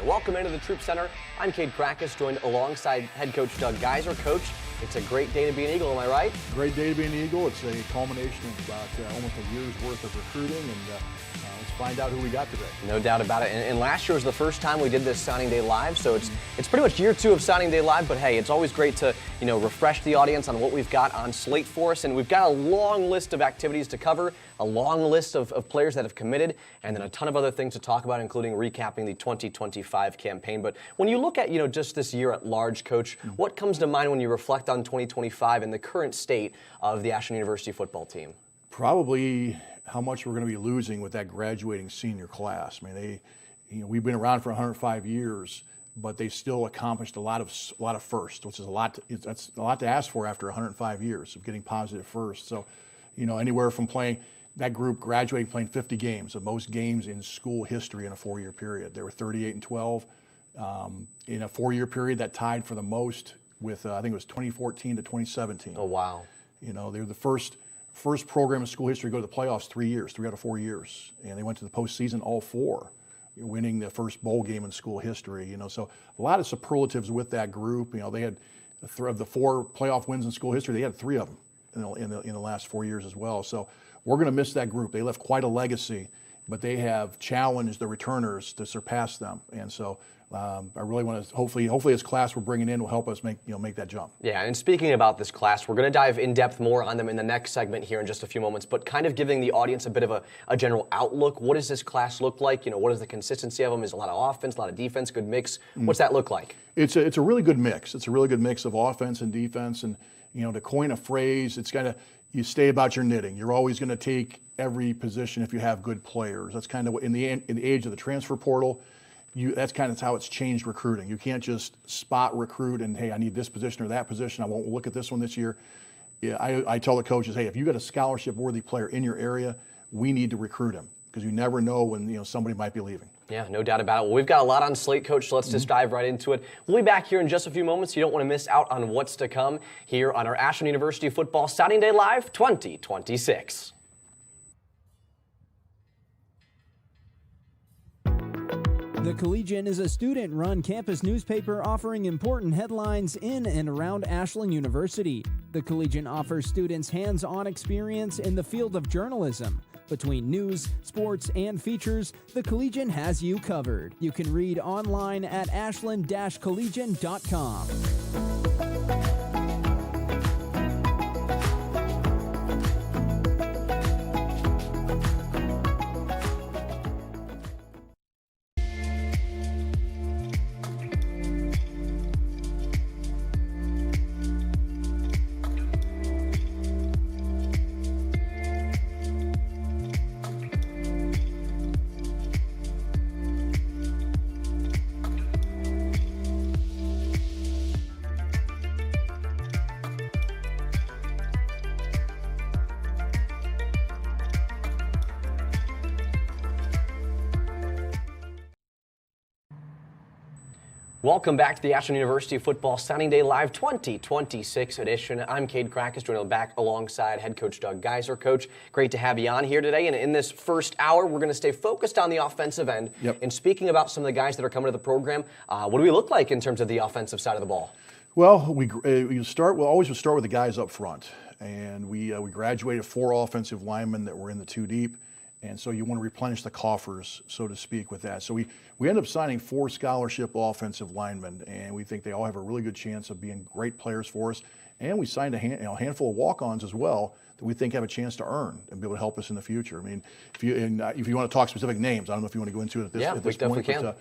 Welcome into the Troop Center. I'm Cade Krackus, joined alongside head coach Doug Geiser. Coach, it's a great day to be an Eagle, am I right? Great day to be an Eagle. It's a culmination of about almost a year's worth of recruiting, and let's find out who we got today. No doubt about it. And last year was the first time we did this signing day live, so it's pretty much year 2 of signing day live. But hey, it's always great to refresh the audience on what we've got on slate for us, and we've got a long list of activities to cover, a long list of players that have committed, and then a ton of other things to talk about, including recapping the 2025 campaign. But when you look at just this year at large, Coach, what comes to mind when you reflect on 2025 and the current state of the Ashland University football team? Probably how much we're going to be losing with that graduating senior class. I mean, we've been around for 105 years, but they still accomplished a lot of firsts, which is that's a lot to ask for after 105 years of getting positive firsts. So, anywhere from playing that group graduating playing 50 games, the most games in school history in a 4-year period. They were 38-12 in a 4-year period. That tied for the most with I think it was 2014 to 2017. Oh wow! They were the first program in school history to go to the playoffs 3 out of 4 years, and they went to the postseason all 4, winning the first bowl game in school history. So a lot of superlatives with that group. They had of the 4 playoff wins in school history, they had 3 of them in the last 4 years as well. So we're going to miss that group. They left quite a legacy, but they have challenged the returners to surpass them, and so. I really want to hopefully this class we're bringing in will help us make that jump. Yeah, and speaking about this class, we're going to dive in depth more on them in the next segment here in just a few moments, but kind of giving the audience a bit of a general outlook. What does this class look like? What is the consistency of them? Is a lot of offense, a lot of defense, good mix? What's that look like? It's a really good mix. It's a really good mix of offense and defense, and to coin a phrase, it's kind of you stay about your knitting. You're always going to take every position if you have good players. That's kind of in the age of the transfer portal. That's kind of how it's changed recruiting. You can't just spot recruit and, hey, I need this position or that position. I won't look at this one this year. Yeah, I tell the coaches, hey, if you got a scholarship-worthy player in your area, we need to recruit him because you never know when somebody might be leaving. Yeah, no doubt about it. Well, we've got a lot on slate, Coach, so let's just dive right into it. We'll be back here in just a few moments. You don't want to miss out on what's to come here on our Ashland University Football Signing Day Live 2026. The Collegian is a student-run campus newspaper offering important headlines in and around Ashland University. The Collegian offers students hands-on experience in the field of journalism. Between news, sports, and features, the Collegian has you covered. You can read online at ashland-collegian.com. Welcome back to the Ashland University Football Signing Day Live 2026 edition. I'm Cade Krackus, joined back alongside head coach Doug Geiser. Coach, great to have you on here today. And in this first hour, we're going to stay focused on the offensive end. Yep. And speaking about some of the guys that are coming to the program, what do we look like in terms of the offensive side of the ball? Well, we always start with the guys up front, and we graduated 4 offensive linemen that were in the 2 deep. And so you want to replenish the coffers, so to speak, with that. So we end up signing 4 scholarship offensive linemen, and we think they all have a really good chance of being great players for us. And we signed a handful of walk-ons as well that we think have a chance to earn and be able to help us in the future. I mean, if you want to talk specific names, I don't know if you want to go into it at this point. Yeah, we definitely can.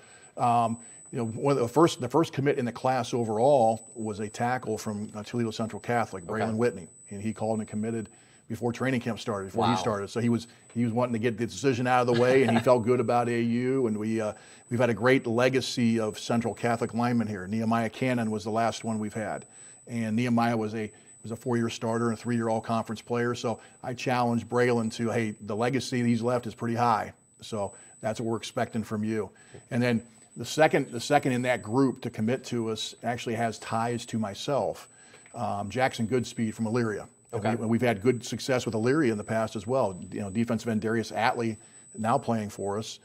One of the first commit in the class overall was a tackle from Toledo Central Catholic, Braylon Whitney, and he called and committed before training camp started, he started. So he was wanting to get the decision out of the way, and he felt good about AU. And we've had a great legacy of Central Catholic linemen here. Nehemiah Cannon was the last one we've had, and Nehemiah was a 4-year starter and a 3-year all-conference player. So I challenged Braylon to, hey, the legacy he's left is pretty high. So that's what we're expecting from you. And then the second in that group to commit to us actually has ties to myself, Jackson Goodspeed from Elyria. Okay. We've had good success with Elyria in the past as well. Defensive end Darius Atley now playing for us.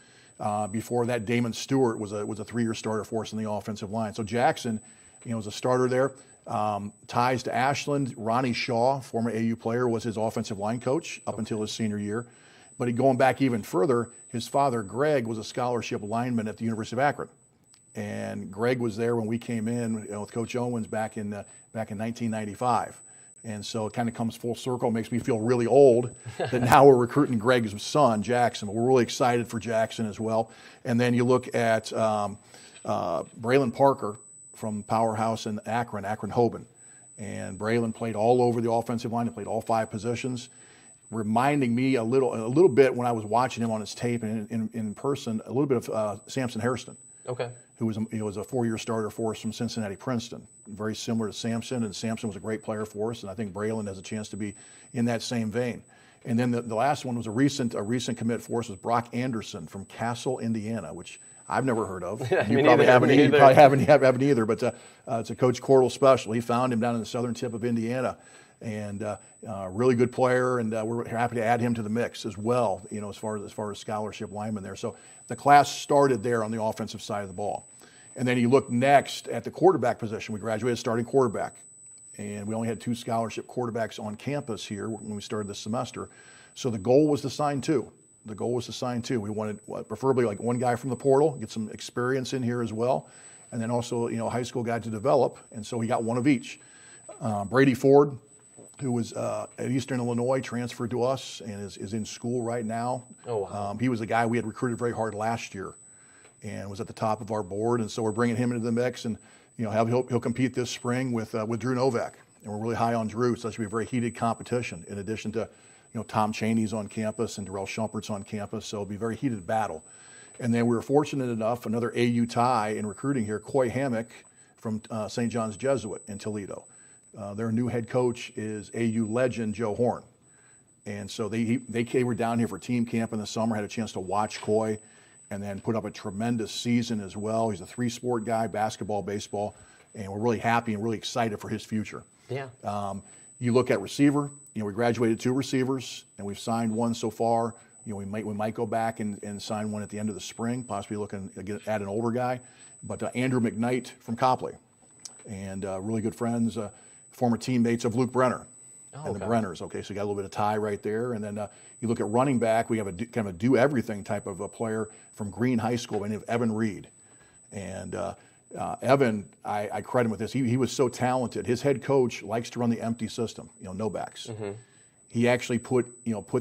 Before that, Damon Stewart was a 3-year starter for us in the offensive line. So Jackson, was a starter there. Ties to Ashland. Ronnie Shaw, former AU player, was his offensive line coach up until his senior year. But going back even further, his father, Greg, was a scholarship lineman at the University of Akron. And Greg was there when we came in with Coach Owens back in 1995. And so it kind of comes full circle. It makes me feel really old that now we're recruiting Greg's son, Jackson. We're really excited for Jackson as well. And then you look at Braylon Parker from Powerhouse in Akron Hoban. And Braylon played all over the offensive line. He played all 5 positions, reminding me a little bit when I was watching him on his tape and in person, a little bit of Samson Hairston. Okay. Who was a 4-year starter for us from Cincinnati Princeton. Very similar to Samson, and Samson was a great player for us, and I think Braylon has a chance to be in that same vein. And then the last one was a recent commit for us was Brock Anderson from Castle, Indiana, which I've never heard of. You probably haven't either, but it's a Coach Cordell special. He found him down in the southern tip of Indiana, and really good player, and we're happy to add him to the mix as well, as far as scholarship linemen there. So the class started there on the offensive side of the ball. And then you look next at the quarterback position. We graduated starting quarterback, and we only had 2 scholarship quarterbacks on campus here when we started this semester. So the goal was to sign 2. We wanted preferably like one guy from the portal, get some experience in here as well, and then also a high school guy to develop. And so we got one of each. Brady Ford, who was at Eastern Illinois, transferred to us and is in school right now. Oh, wow. He was the guy we had recruited very hard last year and was at the top of our board. And so we're bringing him into the mix, and he'll compete this spring with Drew Novak. And we're really high on Drew, so that should be a very heated competition in addition to Tom Chaney's on campus and Darrell Shumpert's on campus, so it'll be a very heated battle. And then we were fortunate enough, another AU tie in recruiting here, Coy Hammock from St. John's Jesuit in Toledo. Their new head coach is AU legend Joe Horn. And so they were down here for team camp in the summer, had a chance to watch Coy, and then put up a tremendous season as well. He's a 3-sport guy, basketball, baseball, and we're really happy and really excited for his future. Yeah. You look at receiver, we graduated 2 receivers, and we've signed 1 so far. We might go back and sign 1 at the end of the spring, possibly looking to add an older guy. But Andrew McKnight from Copley, and really good friends, former teammates of Luke Brenner and the Brenners. Okay, so you got a little bit of tie right there. And then you look at running back, we have kind of a do-everything type of a player from Green High School by the name of Evan Reed. And Evan, I credit him with this. He was so talented. His head coach likes to run the empty system, no backs. Mm-hmm. He actually put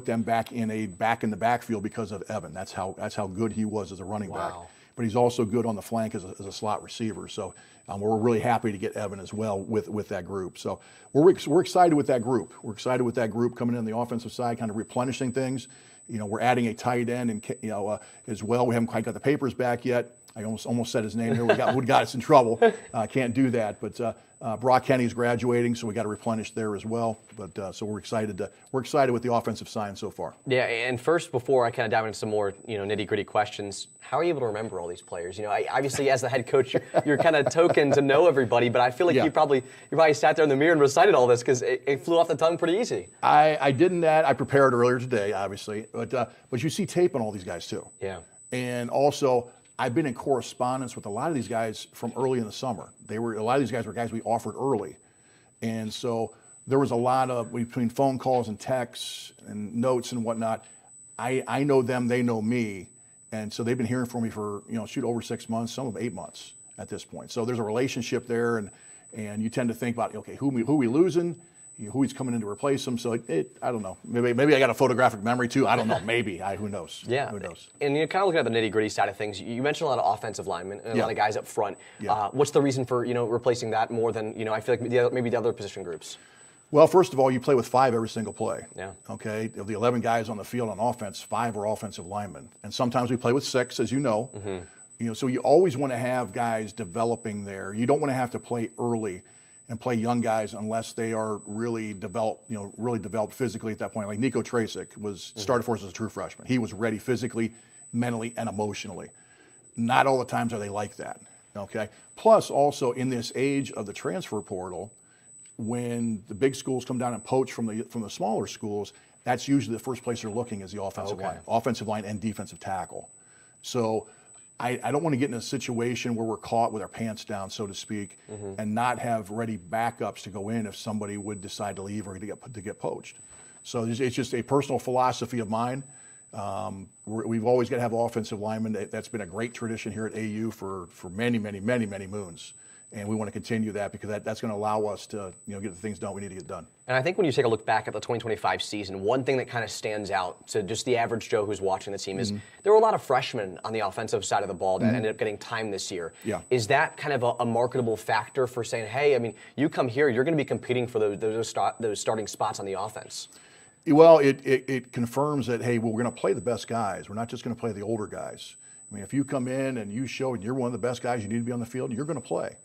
them back in the backfield because of Evan. That's how good he was as a running back. But he's also good on the flank as a slot receiver. So we're really happy to get Evan as well with that group. So we're excited with that group. We're excited with that group coming in the offensive side, kind of replenishing things. We're adding a tight end and as well. We haven't quite got the papers back yet. I almost said his name here. Would got us in trouble. Can't do that. But Brock Kenny's graduating, so we got to replenish there as well. But so we're excited with the offensive side so far. Yeah, and first, before I kind of dive into some more nitty-gritty questions, how are you able to remember all these players? Obviously as the head coach, you're kind of token to know everybody. But I feel like you probably sat there in the mirror and recited all this because it flew off the tongue pretty easy. I didn't that. I prepared earlier today, obviously. But you see tape on all these guys too. Yeah. And also, I've been in correspondence with a lot of these guys from early in the summer. A lot of these guys were guys we offered early. And so there was a lot of, between phone calls and texts and notes and whatnot, I know them, they know me. And so they've been hearing from me for, over 6 months, some of 8 months at this point. So there's a relationship there, and you tend to think about, okay, who we losing? Who he's coming in to replace him. So I don't know. Maybe I got a photographic memory too. I don't know. Maybe. Who knows? Yeah. Who knows? And kind of looking at the nitty-gritty side of things, you mentioned a lot of offensive linemen and a lot of guys up front. Yeah. What's the reason for replacing that more than I feel like maybe the other position groups? Well, first of all, you play with 5 every single play. Yeah. Okay. Of the 11 guys on the field on offense, 5 are offensive linemen, and sometimes we play with 6, as you know. Mm-hmm. So you always want to have guys developing there. You don't want to have to play early and play young guys unless they are really developed physically at that point. Like Nico Tracek started for us as a true freshman. He was ready physically, mentally, and emotionally. Not all the times are they like that. Okay. Plus, also in this age of the transfer portal, when the big schools come down and poach from the smaller schools, that's usually the first place they're looking is the offensive line and defensive tackle. So I don't want to get in a situation where we're caught with our pants down, so to speak, and not have ready backups to go in if somebody would decide to leave or to get poached. So it's just a personal philosophy of mine. We've always got to have offensive linemen. That's been a great tradition here at AU for many moons. And we want to continue that because that's going to allow us to get the things done we need to get done. And I think when you take a look back at the 2025 season, one thing that kind of stands out to just the average Joe who's watching the team is there were a lot of freshmen on the offensive side of the ball that ended up getting time this year. Yeah. Is that kind of a marketable factor for saying, hey, I mean, you come here, you're going to be competing for those starting spots on the offense? Well, it confirms that, hey, well, we're going to play the best guys. We're not just going to play the older guys. I mean, if you come in and you show you're one of the best guys, you need to be on the field, you're going to play.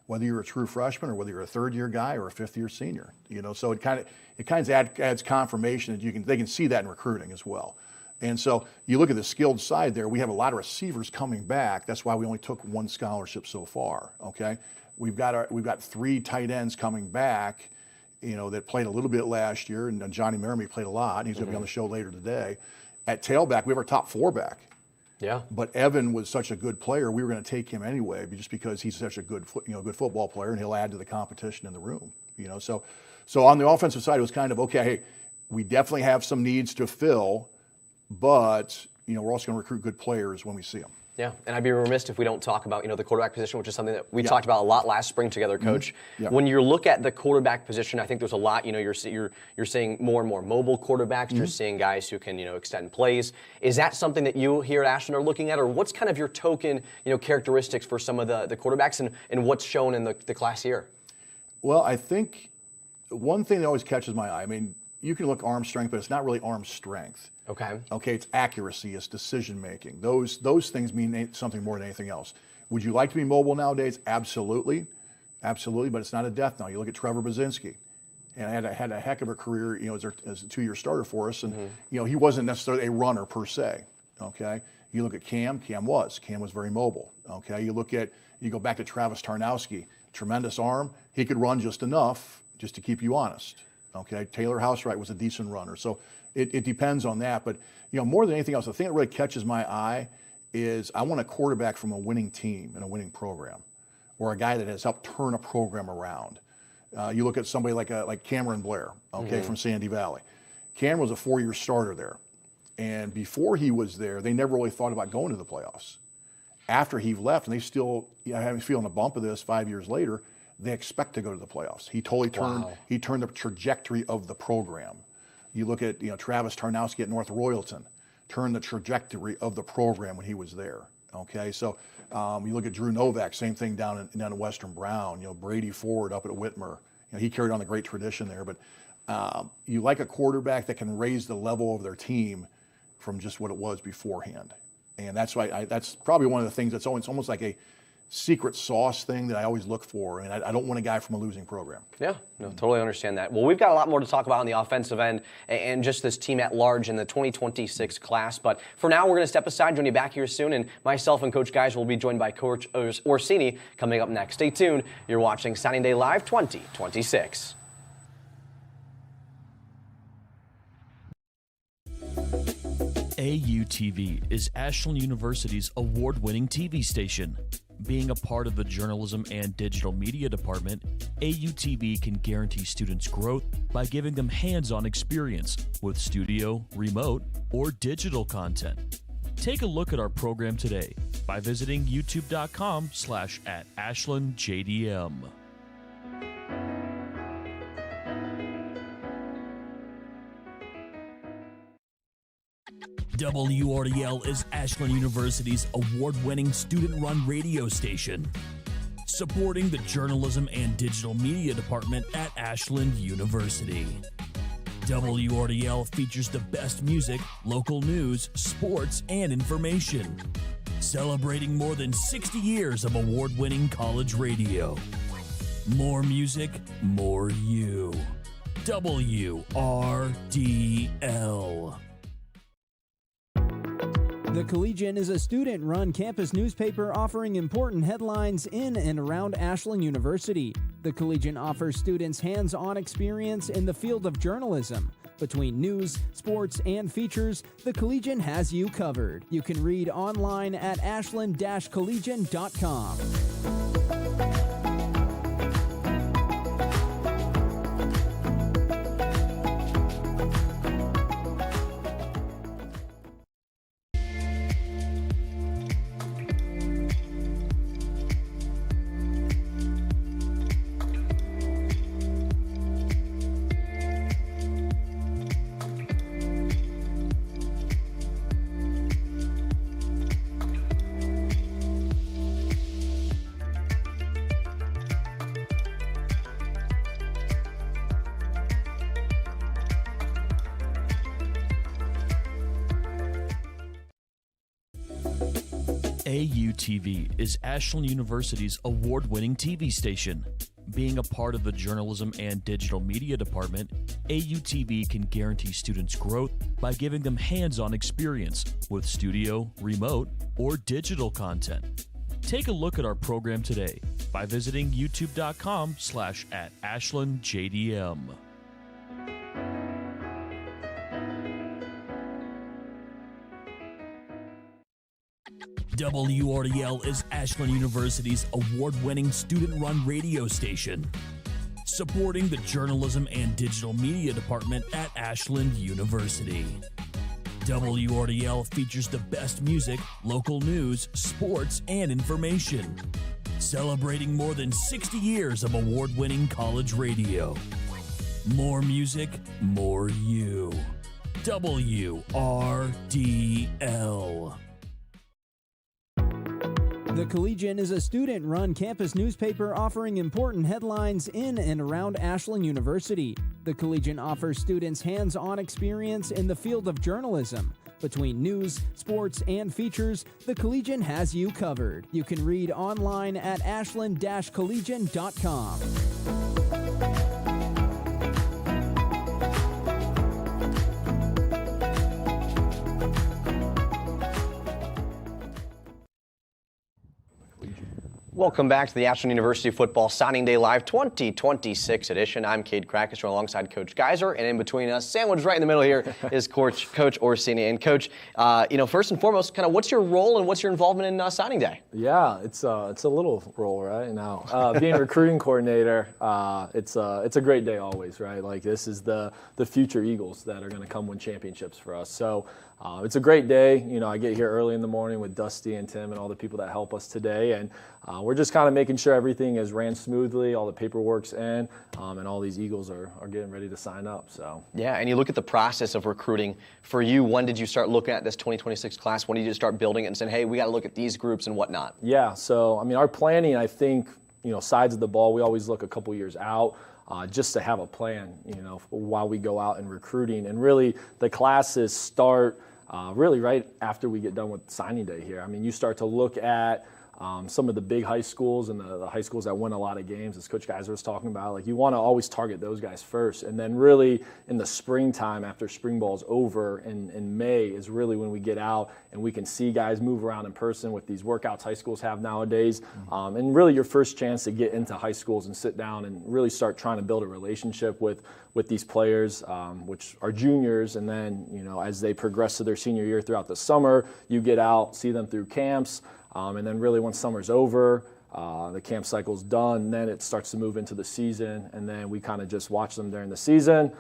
Whether you're a true freshman or whether you're a third-year guy or a fifth-year senior, so it kind of adds confirmation that they can see that in recruiting as well. And so you look at the skilled side there. We have a lot of receivers coming back. That's why we only took one scholarship so far. Okay, we've got 3 tight ends coming back, that played a little bit last year, and Johnny Merriman played a lot. And he's going to be on the show later today. At tailback, we have our top 4 back. Yeah. But Evan was such a good player, we were going to take him anyway, just because he's such a good football player, and he'll add to the competition in the room. So on the offensive side, it was kind of okay. Hey, we definitely have some needs to fill, but we're also going to recruit good players when we see them. Yeah, and I'd be remiss if we don't talk about the quarterback position, which is something that we talked about a lot last spring together, Coach. Yeah. When you look at the quarterback position, I think there's a lot. You're seeing more and more mobile quarterbacks. You're seeing guys who can extend plays. Is that something that you here at Ashland are looking at, or what's kind of your token characteristics for some of the quarterbacks and what's shown in the class here? Well, I think one thing that always catches my eye. I mean, you can look arm strength, but it's not really arm strength. Okay, it's accuracy, it's decision making. Those things mean something more than anything else. Would you like to be mobile nowadays? Absolutely, but it's not a death knell. You look at Trevor Bazinski, and had a heck of a career, as a 2-year starter for us, and he wasn't necessarily a runner per se. Okay, you look at Cam was very mobile. Okay, you go back to Travis Tarnowski, tremendous arm. He could run just enough just to keep you honest. Okay, Taylor Housewright was a decent runner. So it depends on that. But, more than anything else, the thing that really catches my eye is I want a quarterback from a winning team and a winning program, or a guy that has helped turn a program around. You look at somebody like Cameron Blair, from Sandy Valley. Cameron was a 4-year starter there. And before he was there, they never really thought about going to the playoffs. After he left, and they still having feeling a bump of this 5 years later, they expect to go to the playoffs. He totally turned the trajectory of the program. You look at Travis Tarnowski at North Royalton, turned the trajectory of the program when he was there. Okay, so you look at Drew Novak, same thing down in Western Brown. Brady Ford up at Whitmer. He carried on the great tradition there. But you like a quarterback that can raise the level of their team from just what it was beforehand, and that's why that's probably one of the things that's almost like a secret sauce thing that I always look for, and I don't want a guy from a losing program. Yeah, no, totally understand that. Well, we've got a lot more to talk about on the offensive end and just this team at large in the 2026 class. But for now, we're going to step aside, join you back here soon, and myself and Coach Guys will be joined by Coach Orsini coming up next. Stay tuned. You're watching Signing Day Live 2026. AUTV is Ashland University's award-winning TV station. Being a part of the Journalism and Digital Media Department, AUTV can guarantee students' growth by giving them hands-on experience with studio, remote, or digital content. Take a look at our program today by visiting youtube.com/@AshlandJDM. WRDL is Ashland University's award-winning student-run radio station, supporting the Journalism and Digital Media Department at Ashland University. WRDL features the best music, local news, sports, and information, celebrating more than 60 years of award-winning college radio. More music, more you. WRDL. The Collegian is a student-run campus newspaper offering important headlines in and around Ashland University. The Collegian offers students hands-on experience in the field of journalism. Between news, sports, and features, the Collegian has you covered. You can read online at ashland-collegian.com. AUTV is Ashland University's award-winning TV station. Being a part of the Journalism and Digital Media Department, AUTV can guarantee students' growth by giving them hands-on experience with studio, remote, or digital content. Take a look at our program today by visiting youtube.com/@AshlandJDM. WRDL is Ashland University's award-winning student-run radio station, supporting the Journalism and Digital Media Department at Ashland University. WRDL features the best music, local news, sports, and information, celebrating more than 60 years of award-winning college radio. More music, more you. WRDL. The Collegian is a student-run campus newspaper offering important headlines in and around Ashland University. The Collegian offers students hands-on experience in the field of journalism. Between news, sports, and features, the Collegian has you covered. You can read online at ashland-collegian.com. Welcome back to the Ashland University Football Signing Day Live 2026 edition. I'm Cade Krakus alongside Coach Geiser, and in between us, sandwiched right in the middle here, is Coach Orsini. And Coach, first and foremost, kind of what's your role and what's your involvement in Signing Day? Yeah, it's a little role right now. Being recruiting coordinator, it's a great day always, right? Like this is the future Eagles that are going to come win championships for us. So it's a great day. You know, I get here early in the morning with Dusty and Tim and all the people that help us today, and we're just kind of making sure everything is ran smoothly, all the paperwork's in, and all these Eagles are getting ready to sign up. So yeah, and you look at the process of recruiting. For you, when did you start looking at this 2026 class? When did you start building it and saying, hey, we got to look at these groups and whatnot? Yeah, so I mean, our planning, I think, sides of the ball, we always look a couple years out. Just to have a plan, while we go out and recruiting. And really, the classes start really right after we get done with signing day here. I mean, you start to look at some of the big high schools and the high schools that win a lot of games, as Coach Geiser was talking about. Like, you want to always target those guys first. And then really in the springtime, after spring ball's over in May, is really when we get out and we can see guys move around in person with these workouts high schools have nowadays. And really your first chance to get into high schools and sit down and really start trying to build a relationship with these players, which are juniors. And then, as they progress to their senior year throughout the summer, you get out, see them through camps. And then really once summer's over, the camp cycle's done, then it starts to move into the season. And then we kind of just watch them during the season,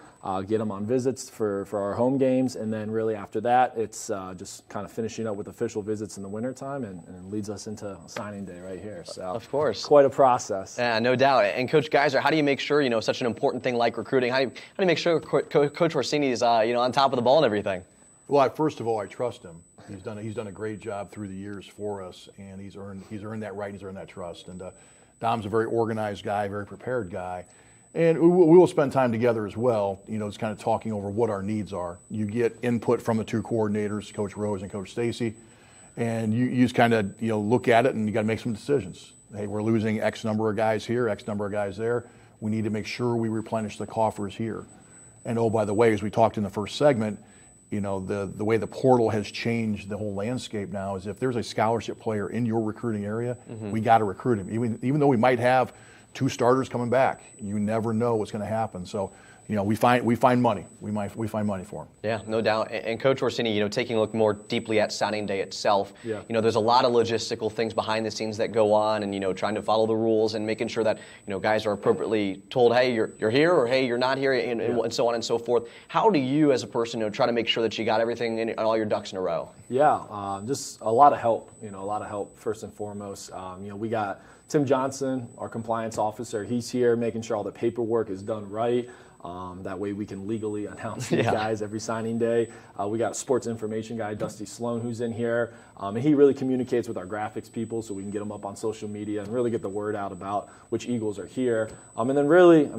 get them on visits for our home games. And then really after that, it's just kind of finishing up with official visits in the wintertime and leads us into signing day right here. So of course. Quite a process. Yeah, no doubt. And Coach Geiser, how do you make sure, such an important thing like recruiting, how do you make sure Coach Orsini is, on top of the ball and everything? Well, first of all, I trust him. He's done a great job through the years for us, and he's earned that right. He's earned that trust. And Dom's a very organized guy, very prepared guy, and we will spend time together as well. Just kind of talking over what our needs are. You get input from the two coordinators, Coach Rose and Coach Stacy, and you just kind of look at it and you got to make some decisions. Hey, we're losing X number of guys here, X number of guys there. We need to make sure we replenish the coffers here. And oh, by the way, as we talked in the first segment, the way the portal has changed the whole landscape now is if there's a scholarship player in your recruiting area, we got to recruit him. Even though we might have two starters coming back, you never know what's going to happen. So we find money. We find money for them. Yeah, no doubt. And Coach Orsini, taking a look more deeply at signing day itself, Yeah. There's a lot of logistical things behind the scenes that go on, and trying to follow the rules and making sure that guys are appropriately told, hey, you're here, or hey, you're not here, and so on and so forth. How do you, as a person, try to make sure that you got everything and all your ducks in a row? Yeah, just a lot of help. A lot of help first and foremost. We got Tim Johnson, our compliance officer. He's here making sure all the paperwork is done right. That way we can legally announce these guys every signing day. We got a sports information guy, Dusty Sloan, who's in here. And he really communicates with our graphics people so we can get them up on social media and really get the word out about which Eagles are here. And then really,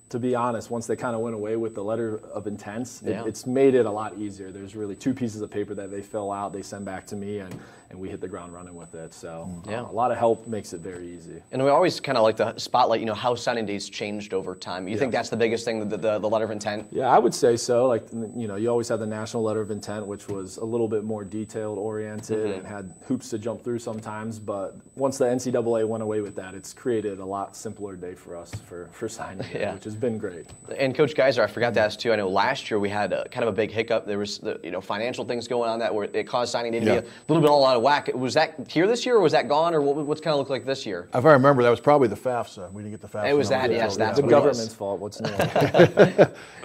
to be honest, once they kind of went away with the letter of intents, it's made it a lot easier. There's really 2 pieces of paper that they fill out, they send back to me, and we hit the ground running with it. So a lot of help makes it very easy. And we always kind of like to spotlight, how signing days changed over time. You think that's the biggest thing, the letter of intent? Yeah, I would say so. Like, you always had the national letter of intent, which was a little bit more detailed oriented and had hoops to jump through sometimes. But once the NCAA went away with that, it's created a lot simpler day for us for signing day, which has been great. And Coach Geiser, I forgot to ask too. I know last year we had kind of a big hiccup. There was financial things going on that where it caused signing day to be a little bit all out of whack. Was that here this year, or was that gone, or what's kind of look like this year? If I remember, that was probably the FAFSA. We didn't get the FAFSA. It was that, yes, that's the what it was. government's fault. What's new?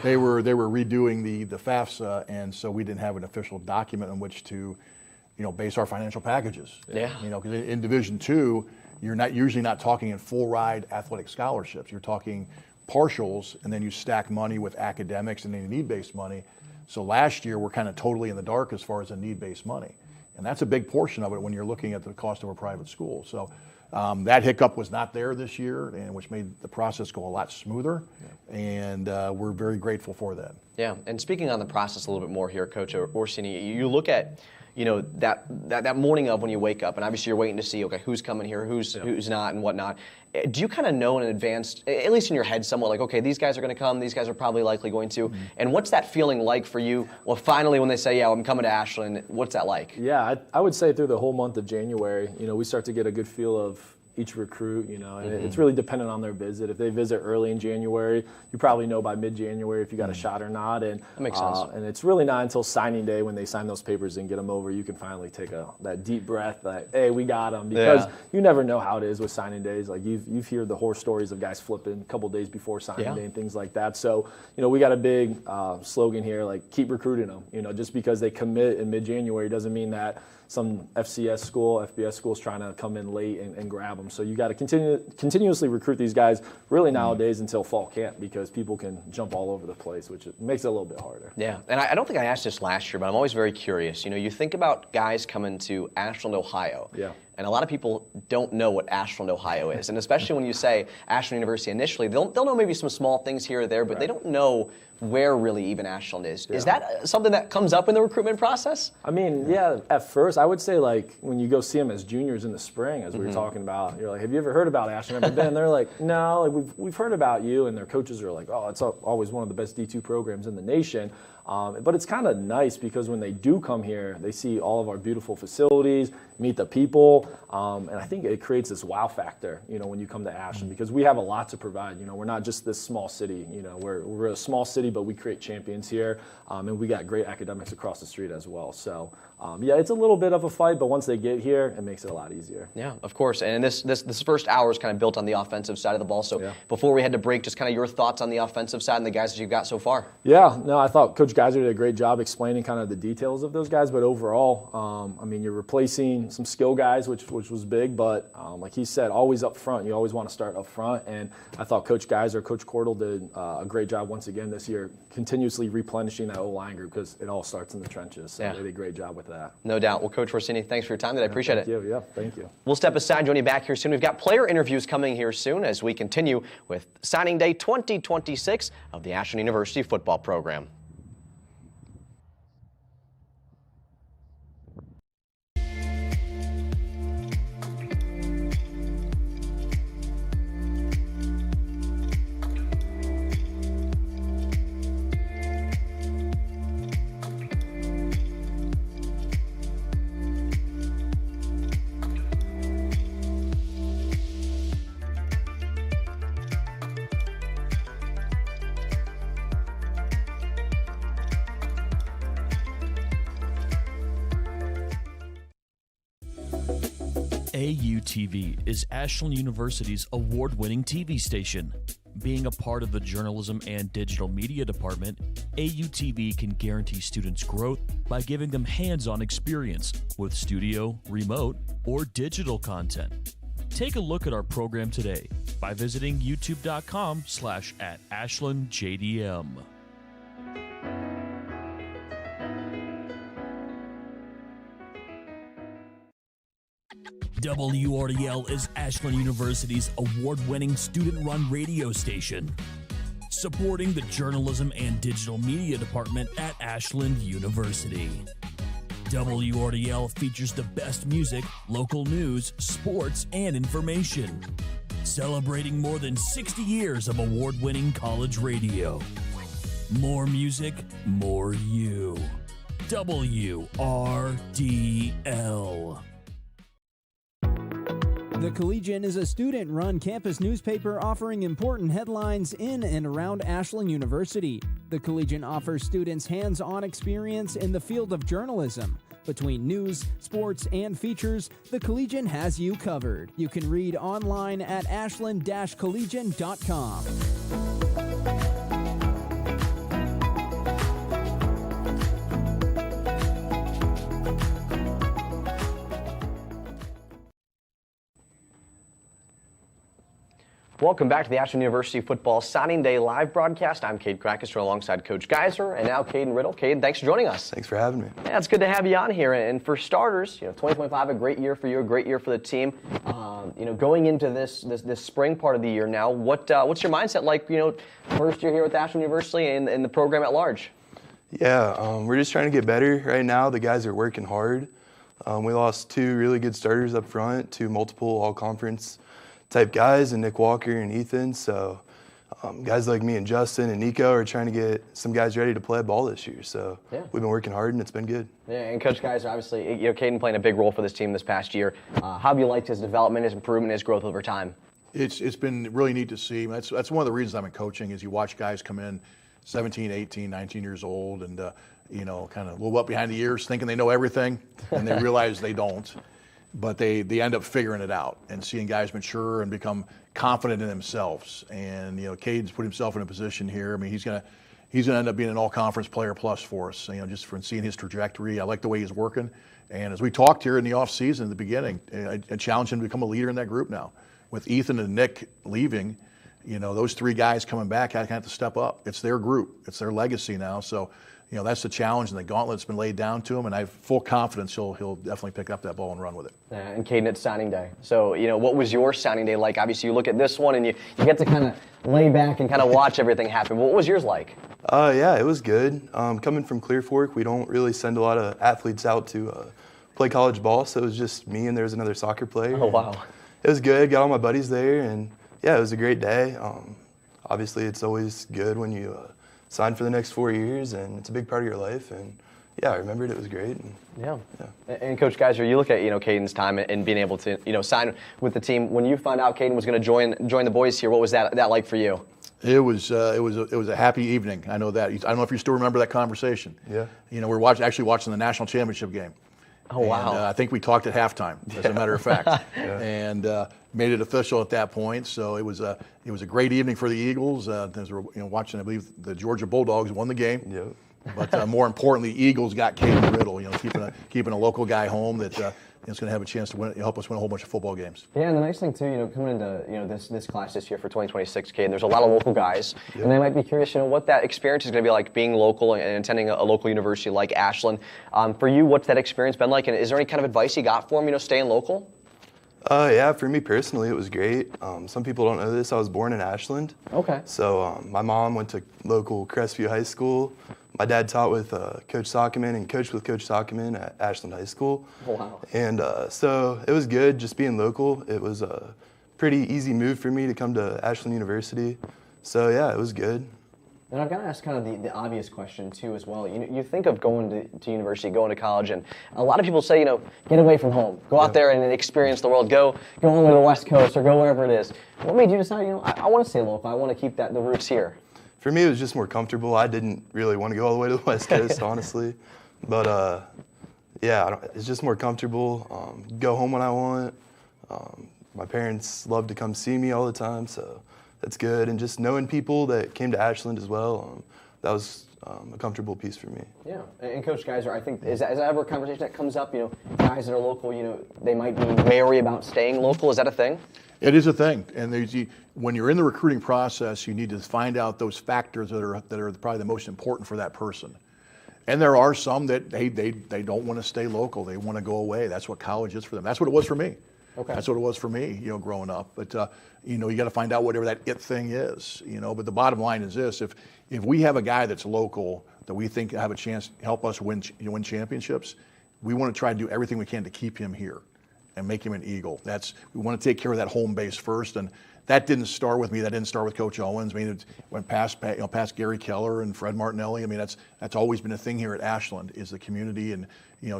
They were redoing the FAFSA, and so we didn't have an official document on which to, base our financial packages. Yeah. Because in Division II, you're usually not talking in full ride athletic scholarships. You're talking partials, and then you stack money with academics and then need-based money. So last year, we're kind of totally in the dark as far as the need-based money. And that's a big portion of it when you're looking at the cost of a private school. So that hiccup was not there this year, and which made the process go a lot smoother. And we're very grateful for that. Yeah, and speaking on the process a little bit more here, Coach Orsini, you look at that morning of when you wake up, and obviously you're waiting to see, okay, who's coming here, who's not, and whatnot. Do you kind of know in advance, at least in your head somewhat, like, okay, these guys are going to come, these guys are probably likely going to, and what's that feeling like for you? Well, finally, when they say, yeah, I'm coming to Ashland, what's that like? Yeah, I would say through the whole month of January, we start to get a good feel of each recruit, and it's really dependent on their visit. If they visit early in January, you probably know by mid-January if you got a shot or not. And that makes sense. And it's really not until signing day when they sign those papers and get them over, you can finally take that deep breath, like, hey, we got them. Because you never know how it is with signing days. Like you've heard the horror stories of guys flipping a couple days before signing day and things like that. So, we got a big slogan here, like keep recruiting them. Just because they commit in mid-January doesn't mean that some FCS school, FBS school is trying to come in late and grab them. So you got to continuously recruit these guys really nowadays until fall camp, because people can jump all over the place, which makes it a little bit harder. Yeah, and I don't think I asked this last year, but I'm always very curious. You think about guys coming to Ashland, Ohio. Yeah. And a lot of people don't know what Ashland, Ohio is. And especially when you say Ashland University initially, they'll know maybe some small things here or there, but they don't know where really even Ashland is. Yeah. Is that something that comes up in the recruitment process? At first, I would say, like, when you go see them as juniors in the spring, as we were talking about, you're like, have you ever heard about Ashland? Ever been? They're like, no, like, we've heard about you. And their coaches are like, oh, it's always one of the best D2 programs in the nation. But it's kind of nice because when they do come here, they see all of our beautiful facilities, meet the people, and I think it creates this wow factor, when you come to Ashland, because we have a lot to provide. We're not just this small city. We're a small city, but we create champions here, and we got great academics across the street as well. So, it's a little bit of a fight, but once they get here, it makes it a lot easier. Yeah, of course. And this first hour is kind of built on the offensive side of the ball. So before we had to break, just kind of your thoughts on the offensive side and the guys that you've got so far. Yeah, no, I thought Coach Geiser did a great job explaining kind of the details of those guys, but overall, you're replacing some skill guys, which was big, but like he said, always up front. You always want to start up front, and I thought Coach Geiser, Coach Cordell did a great job once again this year, continuously replenishing that O-line group, because it all starts in the trenches. So they did a great job with that. No doubt. Well, Coach Orsini, thanks for your time today. I appreciate it. Thank you. Yeah, thank you. We'll step aside, join you back here soon. We've got player interviews coming here soon as we continue with Signing Day 2026 of the Ashland University football program. AUTV is Ashland University's award-winning TV station. Being a part of the Journalism and Digital Media Department, AUTV can guarantee students growth by giving them hands-on experience with studio, remote, or digital content. Take a look at our program today by visiting youtube.com/@AshlandJDM. WRDL is Ashland University's award-winning student-run radio station, supporting the Journalism and Digital Media Department at Ashland University. WRDL features the best music, local news, sports, and information, celebrating more than 60 years of award-winning college radio. More music, more you. WRDL. The Collegian is a student-run campus newspaper offering important headlines in and around Ashland University. The Collegian offers students hands-on experience in the field of journalism. Between news, sports, and features, the Collegian has you covered. You can read online at ashland-collegian.com. Welcome back to the Ashland University Football Signing Day live broadcast. I'm Cade Krackester alongside Coach Geiser and now Caden Riddle. Caden, thanks for joining us. Thanks for having me. Yeah, it's good to have you on here. And for starters, 2025, a great year for you, a great year for the team. Going into this spring part of the year now, what's your mindset like? First year here with Ashland University and the program at large. Yeah, we're just trying to get better right now. The guys are working hard. We lost two really good starters up front, two multiple all-conference type guys, and Nick Walker and Ethan. So guys like me and Justin and Nico are trying to get some guys ready to play ball this year. So we've been working hard, and it's been good. Yeah, and Coach Geiser, obviously, Caden playing a big role for this team this past year. How have you liked his development, his improvement, his growth over time? It's been really neat to see. That's one of the reasons I'm in coaching is you watch guys come in 17, 18, 19 years old and, kind of a little up behind the ears thinking they know everything, and they realize they don't. But they end up figuring it out and seeing guys mature and become confident in themselves. And Caden's put himself in a position here. I mean, he's gonna end up being an all-conference player plus for us. Just from seeing his trajectory, I like the way he's working. And as we talked here in the off season at the beginning, I challenged him to become a leader in that group now. With Ethan and Nick leaving, those three guys coming back, I have to step up. It's their group. It's their legacy now. So. That's the challenge, and the gauntlet's been laid down to him, and I have full confidence he'll definitely pick up that ball and run with it. And Caden, it's signing day. So, what was your signing day like? Obviously, you look at this one, and you get to kind of lay back and kind of watch everything happen. What was yours like? Yeah, it was good. Coming from Clear Fork, we don't really send a lot of athletes out to play college ball, so it was just me and there was another soccer player. Oh, wow. It was good. Got all my buddies there, and, yeah, it was a great day. Obviously, it's always good when you signed for the next 4 years, and it's a big part of your life. And yeah, I remembered it was great. And, yeah. And Coach Geiser, you look at Caden's time and being able to sign with the team. When you found out Caden was going to join the boys here, what was that like for you? It was a happy evening. I know that. I don't know if you still remember that conversation. Yeah. We're actually watching the national championship game. Oh, wow. And, I think we talked at halftime, as a matter of fact, and made it official at that point. So it was a great evening for the Eagles. As we're watching, I believe the Georgia Bulldogs won the game. Yep. But more importantly, Eagles got Caden Riddle. Keeping a local guy home that is going to have a chance to help us win a whole bunch of football games. Yeah, and the nice thing too, coming into this class this year for 2026, Caden, there's a lot of local guys, and they might be curious, what that experience is going to be like being local and attending a local university like Ashland. For you, what's that experience been like, and is there any kind of advice you got for them, staying local? Yeah, for me personally, it was great. Some people don't know this. I was born in Ashland. Okay. So my mom went to local Crestview High School. My dad taught with Coach Sockman and coached with Coach Sockman at Ashland High School. Wow. And so it was good just being local. It was a pretty easy move for me to come to Ashland University. So yeah, it was good. And I've got to ask kind of the obvious question too as well. You think of going to university, going to college, and a lot of people say, get away from home, go out there and experience the world, go all the way to the West Coast or go wherever it is. What made you decide, I want to stay local, I want to keep the roots here? For me, it was just more comfortable. I didn't really want to go all the way to the West Coast, honestly. But yeah, it's just more comfortable. Go home when I want. My parents love to come see me all the time, so that's good. And just knowing people that came to Ashland as well, that was a comfortable piece for me. Yeah, and Coach Geiser, I think, is that ever a conversation that comes up? Guys that are local, they might be wary about staying local. Is that a thing? It is a thing, and when you're in the recruiting process, you need to find out those factors that are probably the most important for that person. And there are some that they don't want to stay local; they want to go away. That's what college is for them. That's what it was for me. Okay. That's what it was for me, growing up. But you got to find out whatever that it thing is, But the bottom line is this: if we have a guy that's local that we think have a chance to help us win championships, we want to try to do everything we can to keep him here and make him an Eagle. We want to take care of that home base first, and that didn't start with me. That didn't start with Coach Owens. I mean, it went past Gary Keller and Fred Martinelli. I mean, that's always been a thing here at Ashland, is the community, and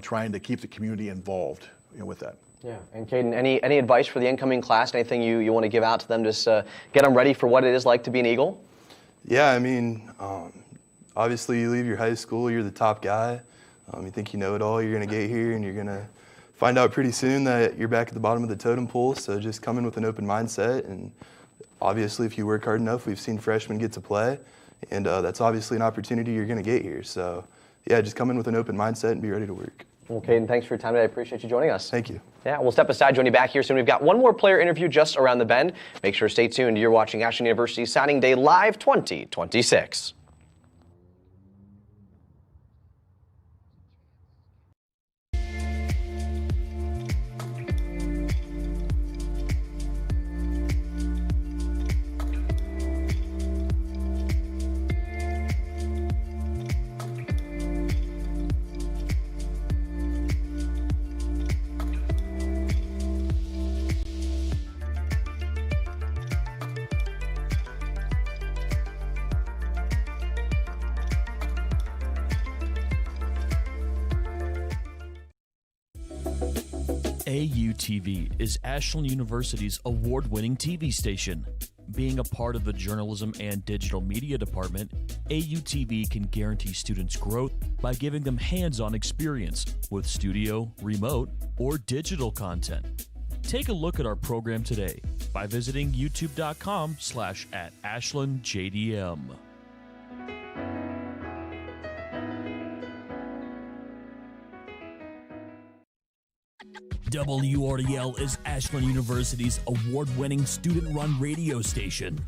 trying to keep the community involved with that. Yeah, and Caden, any advice for the incoming class? Anything you want to give out to them? Just get them ready for what it is like to be an Eagle? Yeah, I mean, obviously you leave your high school, you're the top guy. You think you know it all, you're going to get here and you're going to find out pretty soon that you're back at the bottom of the totem pole. So just come in with an open mindset, and obviously if you work hard enough, we've seen freshmen get to play, and that's obviously an opportunity you're going to get here. So yeah, just come in with an open mindset and be ready to work. Well, Caden, thanks for your time today. I appreciate you joining us. Thank you. Yeah, we'll step aside, join you back here soon. We've got one more player interview just around the bend. Make sure to stay tuned. You're watching Ashland University Signing Day Live 2026. AUTV is Ashland University's award-winning TV station. Being a part of the Journalism and Digital Media Department, AUTV can guarantee students' growth by giving them hands-on experience with studio, remote, or digital content. Take a look at our program today by visiting youtube.com/@AshlandJDM. WRDL is Ashland University's award-winning student-run radio station,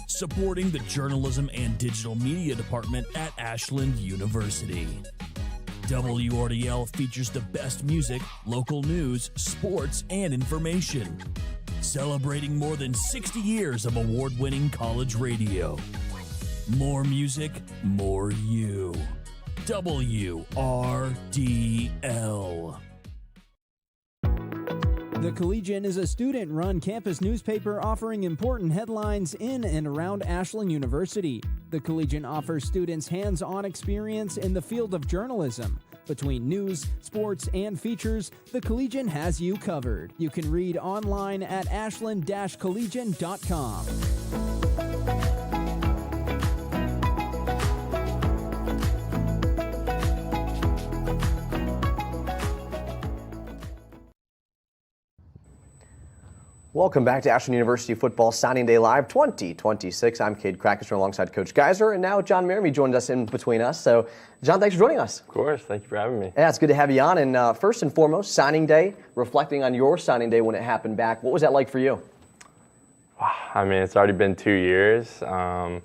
supporting the Journalism and Digital Media Department at Ashland University. WRDL features the best music, local news, sports, and information, celebrating more than 60 years of award-winning college radio. More music, more you. WRDL. The Collegian is a student-run campus newspaper offering important headlines in and around Ashland University. The Collegian offers students hands-on experience in the field of journalism. Between news, sports, and features, the Collegian has you covered. You can read online at ashland-collegian.com. Welcome back to Ashland University Football Signing Day Live 2026. I'm Cade Krakenstrom alongside Coach Geiser, and now John Meremy joined us in between us. So, John, thanks for joining us. Of course. Thank you for having me. Yeah, it's good to have you on. And first and foremost, signing day, reflecting on your signing day when it happened back. What was that like for you? I mean, it's already been 2 years. It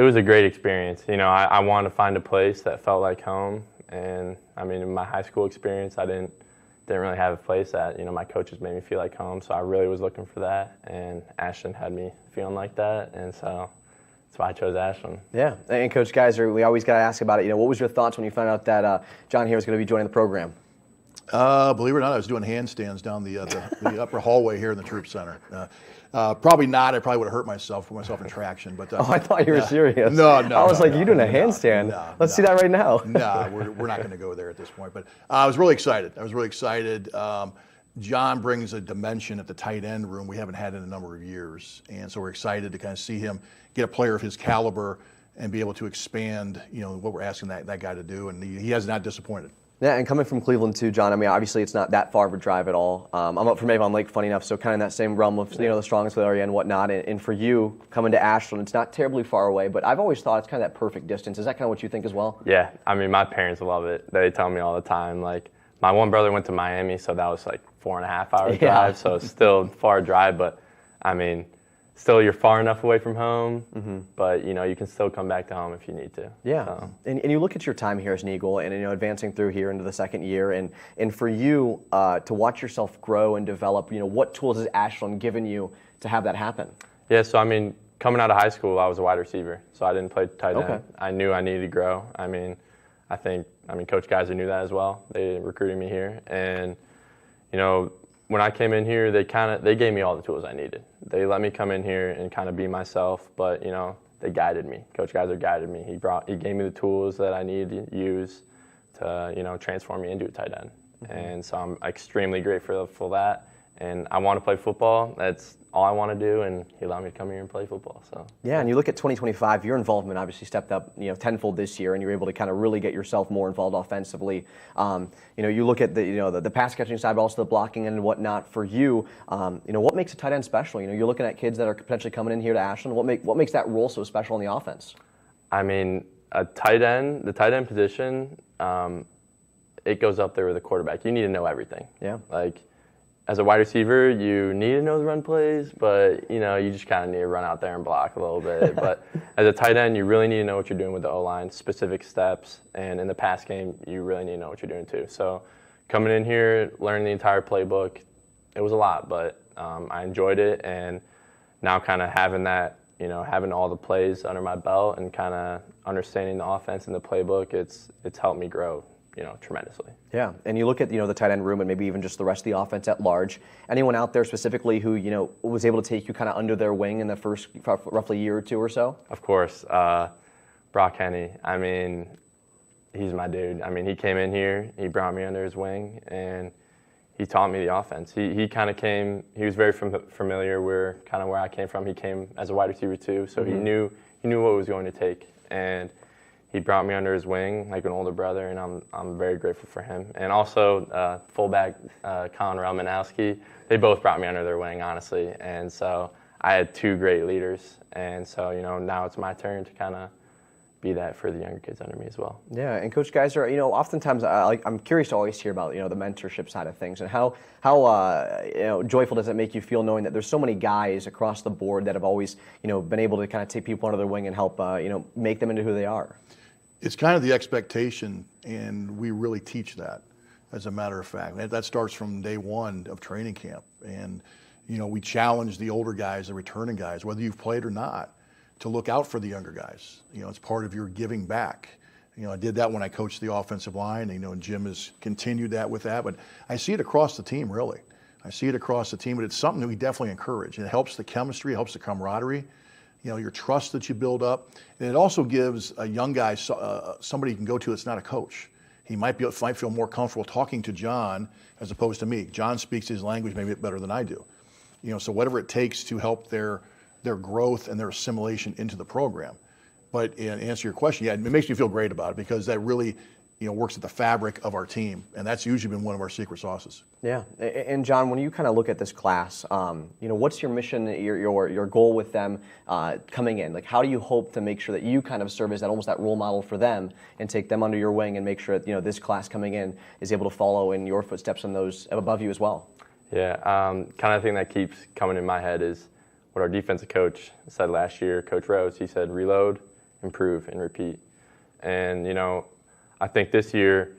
was a great experience. You know, I wanted to find a place that felt like home. And, I mean, in my high school experience, I didn't really have a place that, my coaches made me feel like home, so I really was looking for that, and Ashland had me feeling like that, and so that's why I chose Ashland. Yeah, and Coach Geiser, we always got to ask about it. What was your thoughts when you found out that John here was going to be joining the program? Believe it or not, I was doing handstands down the upper hallway here in the Troop Center. Probably not. I probably would have hurt myself, put myself in traction. But oh, I thought you were serious. No. I was like, you're doing a handstand. Let's see that right now. No, we're not going to go there at this point. But I was really excited. John brings a dimension at the tight end room we haven't had in a number of years, and so we're excited to kind of see him get a player of his caliber and be able to expand, what we're asking that guy to do, and he has not disappointed. Yeah, and coming from Cleveland too, John, I mean, obviously it's not that far of a drive at all. I'm up from Avon Lake, funny enough, so kind of in that same realm of, the Strongsville area and whatnot. And for you, coming to Ashland, it's not terribly far away, but I've always thought it's kind of that perfect distance. Is that kind of what you think as well? Yeah, I mean, my parents love it. They tell me all the time, like, my one brother went to Miami, so that was like 4.5 hours drive, so it's still a far drive, but I mean, still you're far enough away from home, but you can still come back to home if you need to. Yeah, so. and you look at your time here as an Eagle and advancing through here into the second year, and for you to watch yourself grow and develop, what tools has Ashland given you to have that happen? Yeah, so I mean, coming out of high school, I was a wide receiver, so I didn't play tight end. Okay. I knew I needed to grow. I mean, Coach Geiser knew that as well. They recruited me here, and when I came in here, they gave me all the tools I needed. They let me come in here and kind of be myself, but they guided me. Coach Geiser guided me. He gave me the tools that I needed to use to transform me into a tight end. And so I'm extremely grateful for that. And I want to play football. That's all I want to do, and he allowed me to come here and play football. So yeah, and you look at 2025, your involvement obviously stepped up, tenfold this year, and you're able to kind of really get yourself more involved offensively. You look at the pass catching side, but also the blocking and whatnot. For you, what makes a tight end special? You're looking at kids that are potentially coming in here to Ashland. What makes that role so special on the offense? I mean, the tight end position, it goes up there with a quarterback. You need to know everything. Yeah, as a wide receiver, you need to know the run plays, but you just kind of need to run out there and block a little bit. But as a tight end, you really need to know what you're doing with the O-line, specific steps, and in the pass game, you really need to know what you're doing too. So coming in here, learning the entire playbook, it was a lot, but I enjoyed it, and now kind of having that, having all the plays under my belt and kind of understanding the offense and the playbook, it's helped me grow. Tremendously. Yeah, and you look at the tight end room and maybe even just the rest of the offense at large. Anyone out there specifically who was able to take you kind of under their wing in the first roughly year or two or so? Of course, Brock Henney. I mean, he's my dude. I mean, he came in here, he brought me under his wing, and he taught me the offense. He kind of came. He was very familiar where I came from. He came as a wide receiver too, so he knew what it was going to take, and he brought me under his wing like an older brother, and I'm very grateful for him. And also fullback Colin Relmanowski, they both brought me under their wing, honestly. And so I had two great leaders, and so now it's my turn to kind of be that for the younger kids under me as well. Yeah, and Coach Geiser, oftentimes I'm curious to always hear about the mentorship side of things, and how joyful does it make you feel knowing that there's so many guys across the board that have always been able to kind of take people under their wing and help make them into who they are. It's kind of the expectation, and we really teach that, as a matter of fact. That starts from day one of training camp. And, we challenge the older guys, the returning guys, whether you've played or not, to look out for the younger guys. It's part of your giving back. I did that when I coached the offensive line, and Jim has continued that with that. But I see it across the team, really. I see it across the team, but it's something that we definitely encourage. It helps the chemistry, it helps the camaraderie. Your trust that you build up, and it also gives a young guy somebody you can go to that's not a coach. He might feel more comfortable talking to John as opposed to me. John speaks his language maybe better than I do. So whatever it takes to help their growth and their assimilation into the program. But to answer your question, yeah, it makes me feel great about it because that really works at the fabric of our team, and that's usually been one of our secret sauces. Yeah, and John, when you kind of look at this class, what's your mission, your goal with them coming in? Like, how do you hope to make sure that you kind of serve as almost that role model for them and take them under your wing and make sure that this class coming in is able to follow in your footsteps and those above you as well? Yeah, kind of thing that keeps coming in my head is what our defensive coach said last year, Coach Rose. He said, reload, improve, and repeat. And I think this year,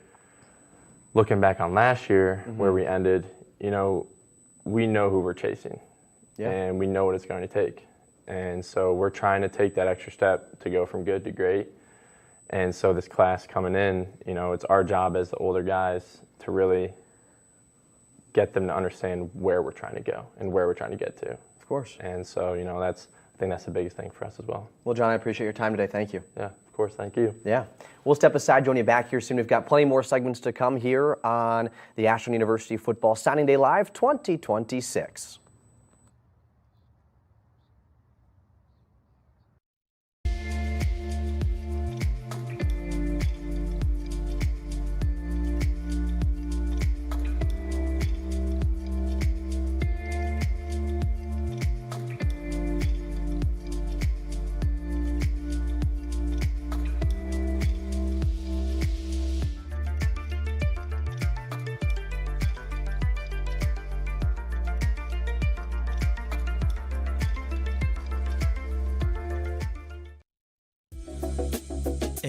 looking back on last year, where we ended, we know who we're chasing, and we know what it's going to take. And so we're trying to take that extra step to go from good to great. And so this class coming in, it's our job as the older guys to really get them to understand where we're trying to go and where we're trying to get to. Of course. And so, I think that's the biggest thing for us as well. Well, John, I appreciate your time today. Thank you. Yeah. Of course, thank you. Yeah. We'll step aside, join you back here soon. We've got plenty more segments to come here on the Ashland University Football Signing Day Live 2026.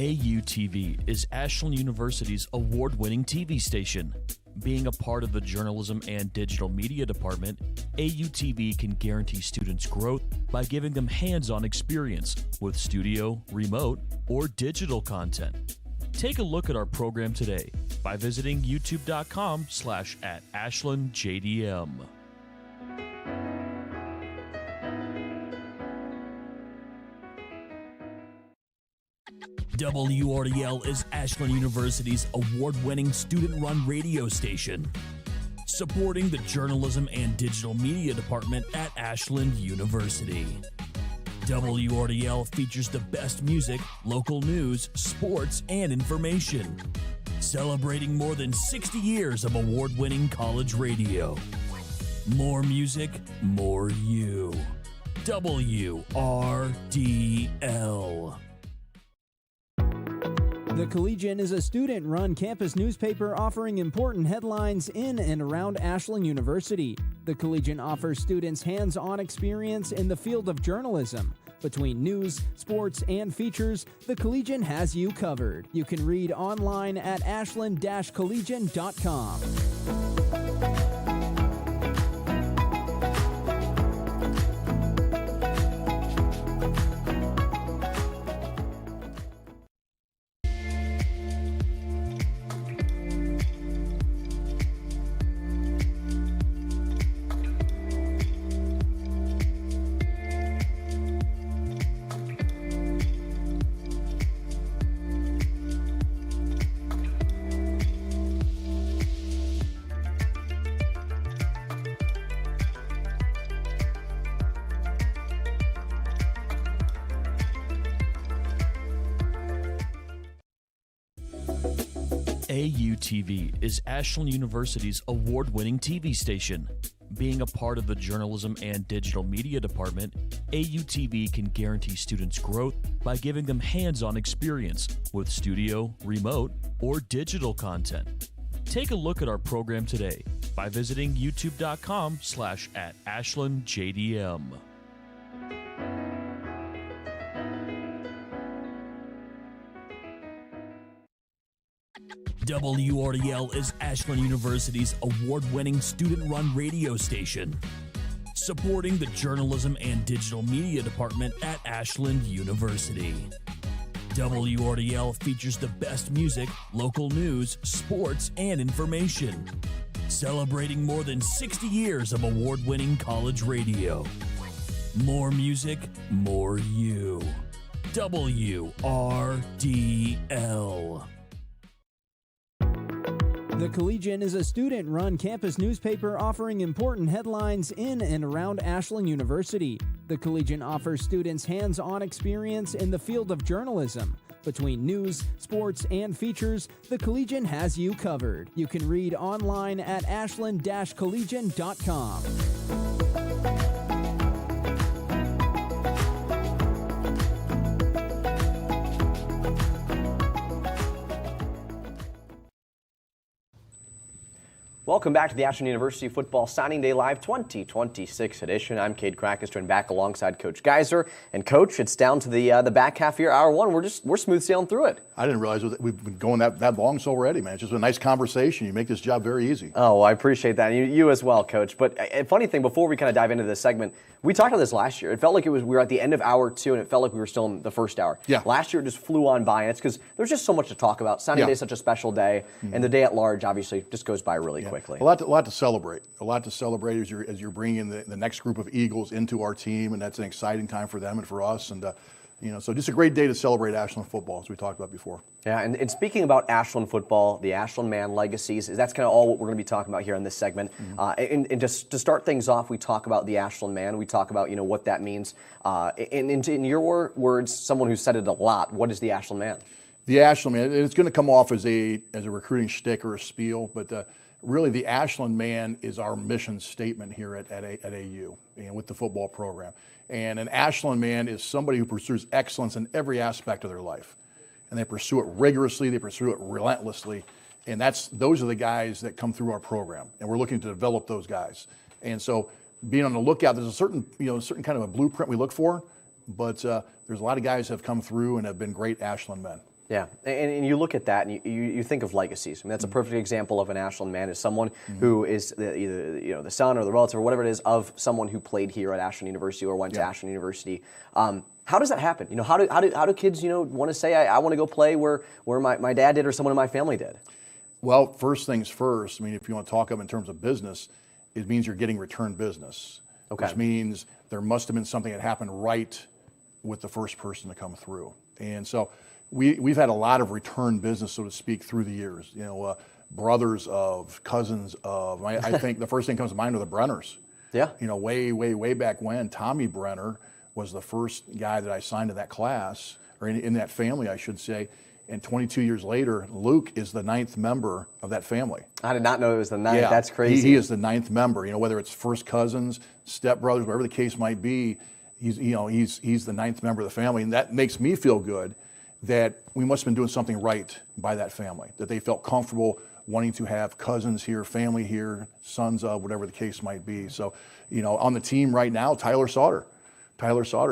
AUTV is Ashland University's award-winning TV station. Being a part of the Journalism and Digital Media Department, AUTV can guarantee students growth by giving them hands-on experience with studio, remote, or digital content. Take a look at our program today by visiting youtube.com/@AshlandJDM. WRDL is Ashland University's award-winning student-run radio station, supporting the Journalism and Digital Media Department at Ashland University. WRDL features the best music, local news, sports, and information, celebrating more than 60 years of award-winning college radio. More music, more you. WRDL. The Collegian is a student-run campus newspaper offering important headlines in and around Ashland University. The Collegian offers students hands-on experience in the field of journalism. Between news, sports, and features, the Collegian has you covered. You can read online at ashland-collegian.com. AUTV is Ashland University's award-winning TV station. Being a part of the Journalism and Digital Media Department, AUTV can guarantee students growth by giving them hands-on experience with studio, remote, or digital content. Take a look at our program today by visiting youtube.com/@AshlandJDM. WRDL is Ashland University's award-winning student-run radio station, supporting the Journalism and Digital Media Department at Ashland University. WRDL features the best music, local news, sports, and information, celebrating more than 60 years of award-winning college radio. More music, more you. WRDL. The Collegian is a student-run campus newspaper offering important headlines in and around Ashland University. The Collegian offers students hands-on experience in the field of journalism. Between news, sports, and features, the Collegian has you covered. You can read online at ashland-collegian.com. Welcome back to the Ashland University Football Signing Day Live 2026 edition. I'm Cade Crackus, joined back alongside Coach Geiser. And Coach, it's down to the back half of your hour one. We're smooth sailing through it. I didn't realize we've been going that long so already, man. It's just a nice conversation. You make this job very easy. Oh, well, I appreciate that. And you as well, Coach. But a funny thing, before we kind of dive into this segment, we talked about this last year. It felt like we were at the end of hour two, and it felt like we were still in the first hour. Yeah. Last year it just flew on by, and it's because there's just so much to talk about. Signing Day is such a special day, and the day at large, obviously, just goes by really quickly. A lot to celebrate. A lot to celebrate as you're bringing the next group of Eagles into our team, and that's an exciting time for them and for us. And so just a great day to celebrate Ashland football, as we talked about before. Yeah, and speaking about Ashland football, the Ashland man legacies, that's kind of all what we're going to be talking about here in this segment. And just to start things off, we talk about the Ashland man. We talk about what that means. In your words, someone who said it a lot, what is the Ashland man? The Ashland man, it's going to come off as a recruiting shtick or a spiel, but really the Ashland man is our mission statement here at AU and with the football program. And an Ashland man is somebody who pursues excellence in every aspect of their life. And they pursue it rigorously, they pursue it relentlessly. And those are the guys that come through our program. And we're looking to develop those guys. And so being on the lookout, there's a certain kind of a blueprint we look for, but there's a lot of guys that have come through and have been great Ashland men. Yeah, and you look at that and you think of legacies. I mean, that's a perfect example of an Ashland man, is someone who is either the son or the relative or whatever it is of someone who played here at Ashland University or went to Ashland University. How does that happen? How do kids want to say I want to go play where my dad did or someone in my family did? Well, first things first. I mean, if you want to talk of in terms of business, it means you're getting return business, which means there must have been something that happened right with the first person to come through, and so. We've had a lot of return business, so to speak, through the years. Brothers of, cousins of. I think the first thing that comes to mind are the Brenners. Yeah. Way back when, Tommy Brenner was the first guy that I signed to that class, or in that family, I should say. And 22 years later, Luke is the 9th member of that family. I did not know it was the 9th. Yeah, that's crazy. He is the 9th member. Whether it's first cousins, stepbrothers, whatever the case might be, he's the 9th member of the family, and that makes me feel good. That we must have been doing something right by that family, that they felt comfortable wanting to have cousins here, family here, sons of, whatever the case might be. So, on the team right now, Tyler Sauter,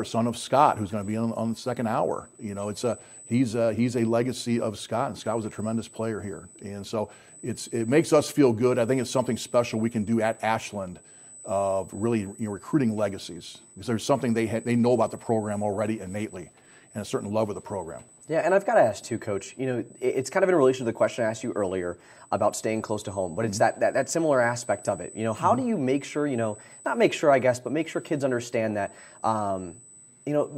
son of Scott, who's going to be on the second hour. He's a legacy of Scott, and Scott was a tremendous player here. And so it makes us feel good. I think it's something special we can do at Ashland of really recruiting legacies, because there's something they know about the program already innately, and a certain love of the program. Yeah, and I've got to ask too, Coach, it's kind of in relation to the question I asked you earlier about staying close to home, but it's that similar aspect of it. How do you make sure, not make sure, I guess, but make sure kids understand that,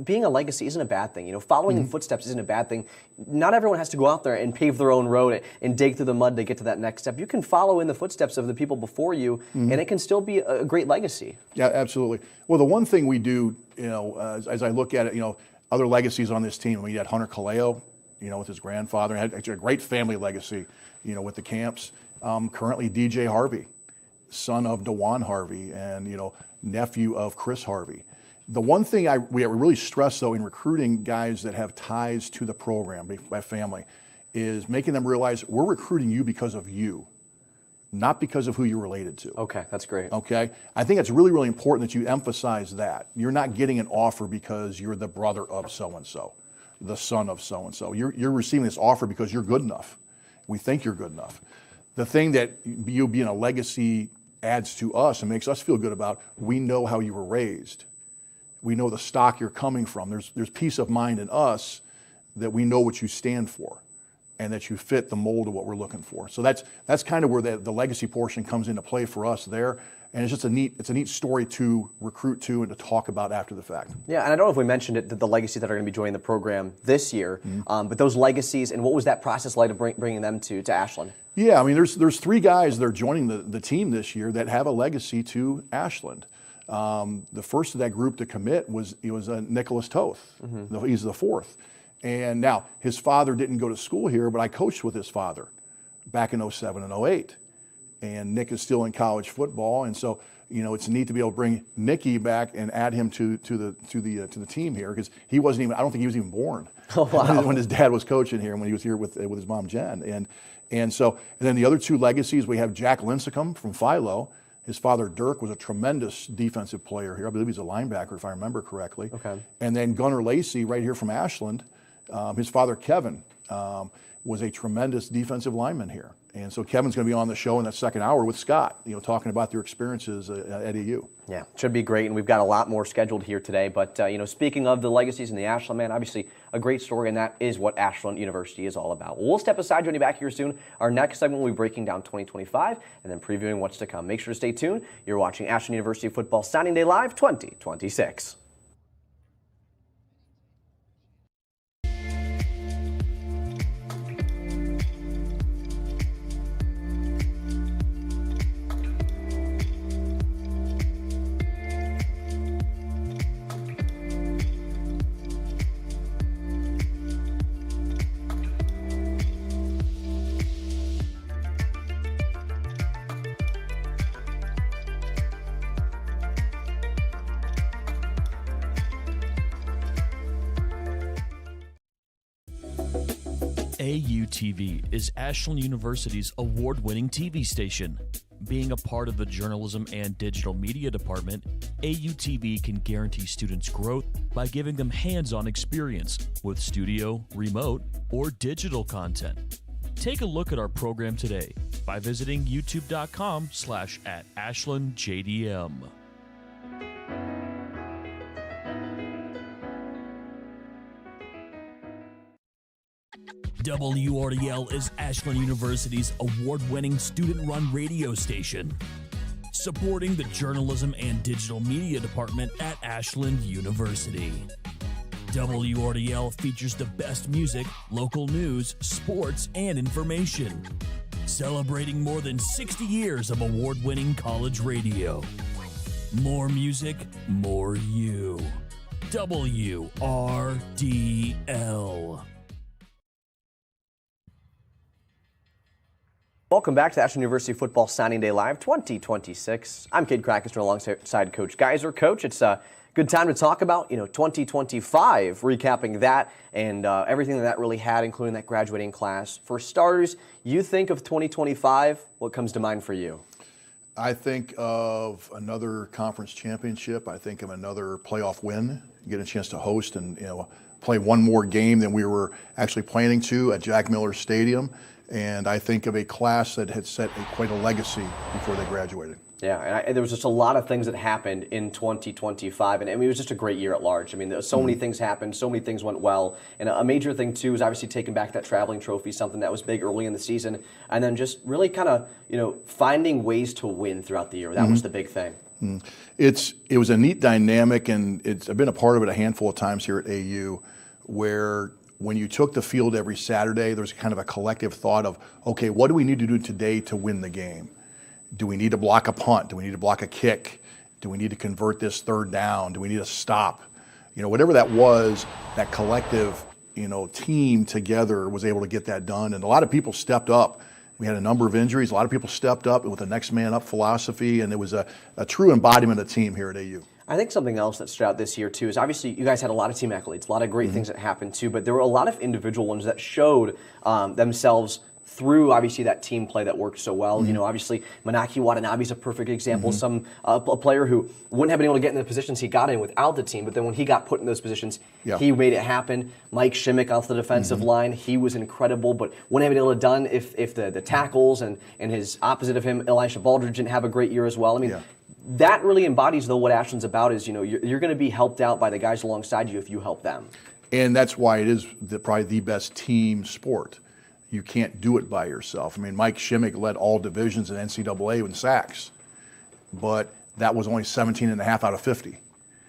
being a legacy isn't a bad thing. Following in footsteps isn't a bad thing. Not everyone has to go out there and pave their own road and dig through the mud to get to that next step. You can follow in the footsteps of the people before you, and it can still be a great legacy. Yeah, absolutely. Well, the one thing we do, as I look at it, other legacies on this team. We had Hunter Kaleo, with his grandfather, and had actually a great family legacy, with the Camps. Currently, DJ Harvey, son of DeJuan Harvey, and nephew of Chris Harvey. The one thing we really stress, though, in recruiting guys that have ties to the program by family, is making them realize we're recruiting you because of you, not because of who you're related to. Okay, that's great. Okay? I think it's really, really important that you emphasize that. You're not getting an offer because you're the brother of so-and-so, the son of so-and-so. You're receiving this offer because you're good enough. We think you're good enough. The thing that you being a legacy adds to us and makes us feel good about, we know how you were raised. We know the stock you're coming from. There's peace of mind in us that we know what you stand for, and that you fit the mold of what we're looking for. So that's kind of where the legacy portion comes into play for us there. And it's just a neat story to recruit to and to talk about after the fact. Yeah, and I don't know if we mentioned it, the legacies that are going to be joining the program this year, but those legacies, and what was that process like of bringing them to Ashland? Yeah, I mean, there's 3 guys that are joining the team this year that have a legacy to Ashland. The first of that group to commit was Nicholas Toth. He's the 4th. And now, his father didn't go to school here, but I coached with his father back in 07 and 08. And Nick is still in college football, and so it's neat to be able to bring Nicky back and add him to the team here, because he wasn't even, I don't think he was even born when his dad was coaching here, and when he was here with his mom Jen. And then the other 2 legacies, we have Jack Lincecum from Philo. His father, Dirk, was a tremendous defensive player here. I believe he's a linebacker, if I remember correctly. Okay. And then Gunnar Lacey, right here from Ashland, his father, Kevin, was a tremendous defensive lineman here. And so Kevin's going to be on the show in that second hour with Scott, talking about their experiences at AU. Yeah, should be great, and we've got a lot more scheduled here today. But, speaking of the legacies in the Ashland man, obviously a great story, and that is what Ashland University is all about. We'll step aside, join you back here soon. Our next segment will be breaking down 2025 and then previewing what's to come. Make sure to stay tuned. You're watching Ashland University Football Signing Day Live 2026. AUTV is Ashland University's award-winning TV station. Being a part of the Journalism and Digital Media Department, AUTV can guarantee students' growth by giving them hands-on experience with studio, remote, or digital content. Take a look at our program today by visiting youtube.com/@AshlandJDM. WRDL is Ashland University's award-winning student-run radio station, supporting the Journalism and Digital Media Department at Ashland University. WRDL features the best music, local news, sports, and information, celebrating more than 60 years of award-winning college radio. More music, more you. WRDL. Welcome back to Ashland University Football Signing Day Live 2026. I'm Cade Krakenster alongside Coach Geiser. Coach, it's a good time to talk about 2025, recapping that and everything that really had, including that graduating class. For starters, you think of 2025, what comes to mind for you? I think of another conference championship. I think of another playoff win, get a chance to host and play one more game than we were actually planning to at Jack Miller Stadium. And I think of a class that had set quite a legacy before they graduated. Yeah, and there was just a lot of things that happened in 2025, and I mean, it was just a great year at large. I mean, there was so many things happened, so many things went well, and a major thing too is obviously taking back that traveling trophy, something that was big early in the season, and then just really kind of finding ways to win throughout the year. That was the big thing. It was a neat dynamic, and I've been a part of it a handful of times here at AU, where when you took the field every Saturday, there was kind of a collective thought of, okay, what do we need to do today to win the game? Do we need to block a punt? Do we need to block a kick? Do we need to convert this third down? Do we need to stop? Whatever that was, that collective, team together was able to get that done. And a lot of people stepped up. We had a number of injuries. A lot of people stepped up with a next man up philosophy, and it was a true embodiment of the team here at AU. I think something else that stood out this year, too, is obviously you guys had a lot of team accolades, a lot of great things that happened, too, but there were a lot of individual ones that showed themselves through, obviously, that team play that worked so well. Obviously, Manaki Watanabe is a perfect example. A player who wouldn't have been able to get in the positions he got in without the team, but then when he got put in those positions, he made it happen. Mike Shimmick off the defensive line, he was incredible, but wouldn't have been able to done if the tackles and his opposite of him, Elisha Baldridge, didn't have a great year as well. I mean, that really embodies, though, what Ashland's about is, you're going to be helped out by the guys alongside you if you help them. And that's why it is probably the best team sport. You can't do it by yourself. I mean, Mike Shimmick led all divisions in NCAA in sacks, but that was only 17.5 out of 50.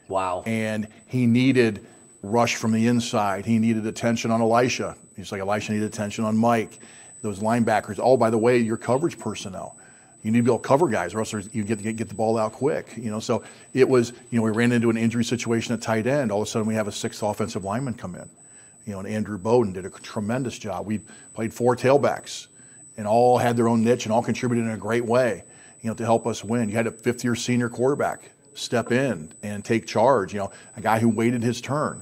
Wow. And he needed rush from the inside. He needed attention on Elisha. Just like Elisha needed attention on Mike. Those linebackers. Oh, by the way, your coverage personnel. You need to be able to cover guys, or else you get the ball out quick. So it was. We ran into an injury situation at tight end. All of a sudden, we have a sixth offensive lineman come in. And Andrew Bowden did a tremendous job. We played 4 tailbacks, and all had their own niche and all contributed in a great way. To help us win. You had a fifth-year senior quarterback step in and take charge. A guy who waited his turn.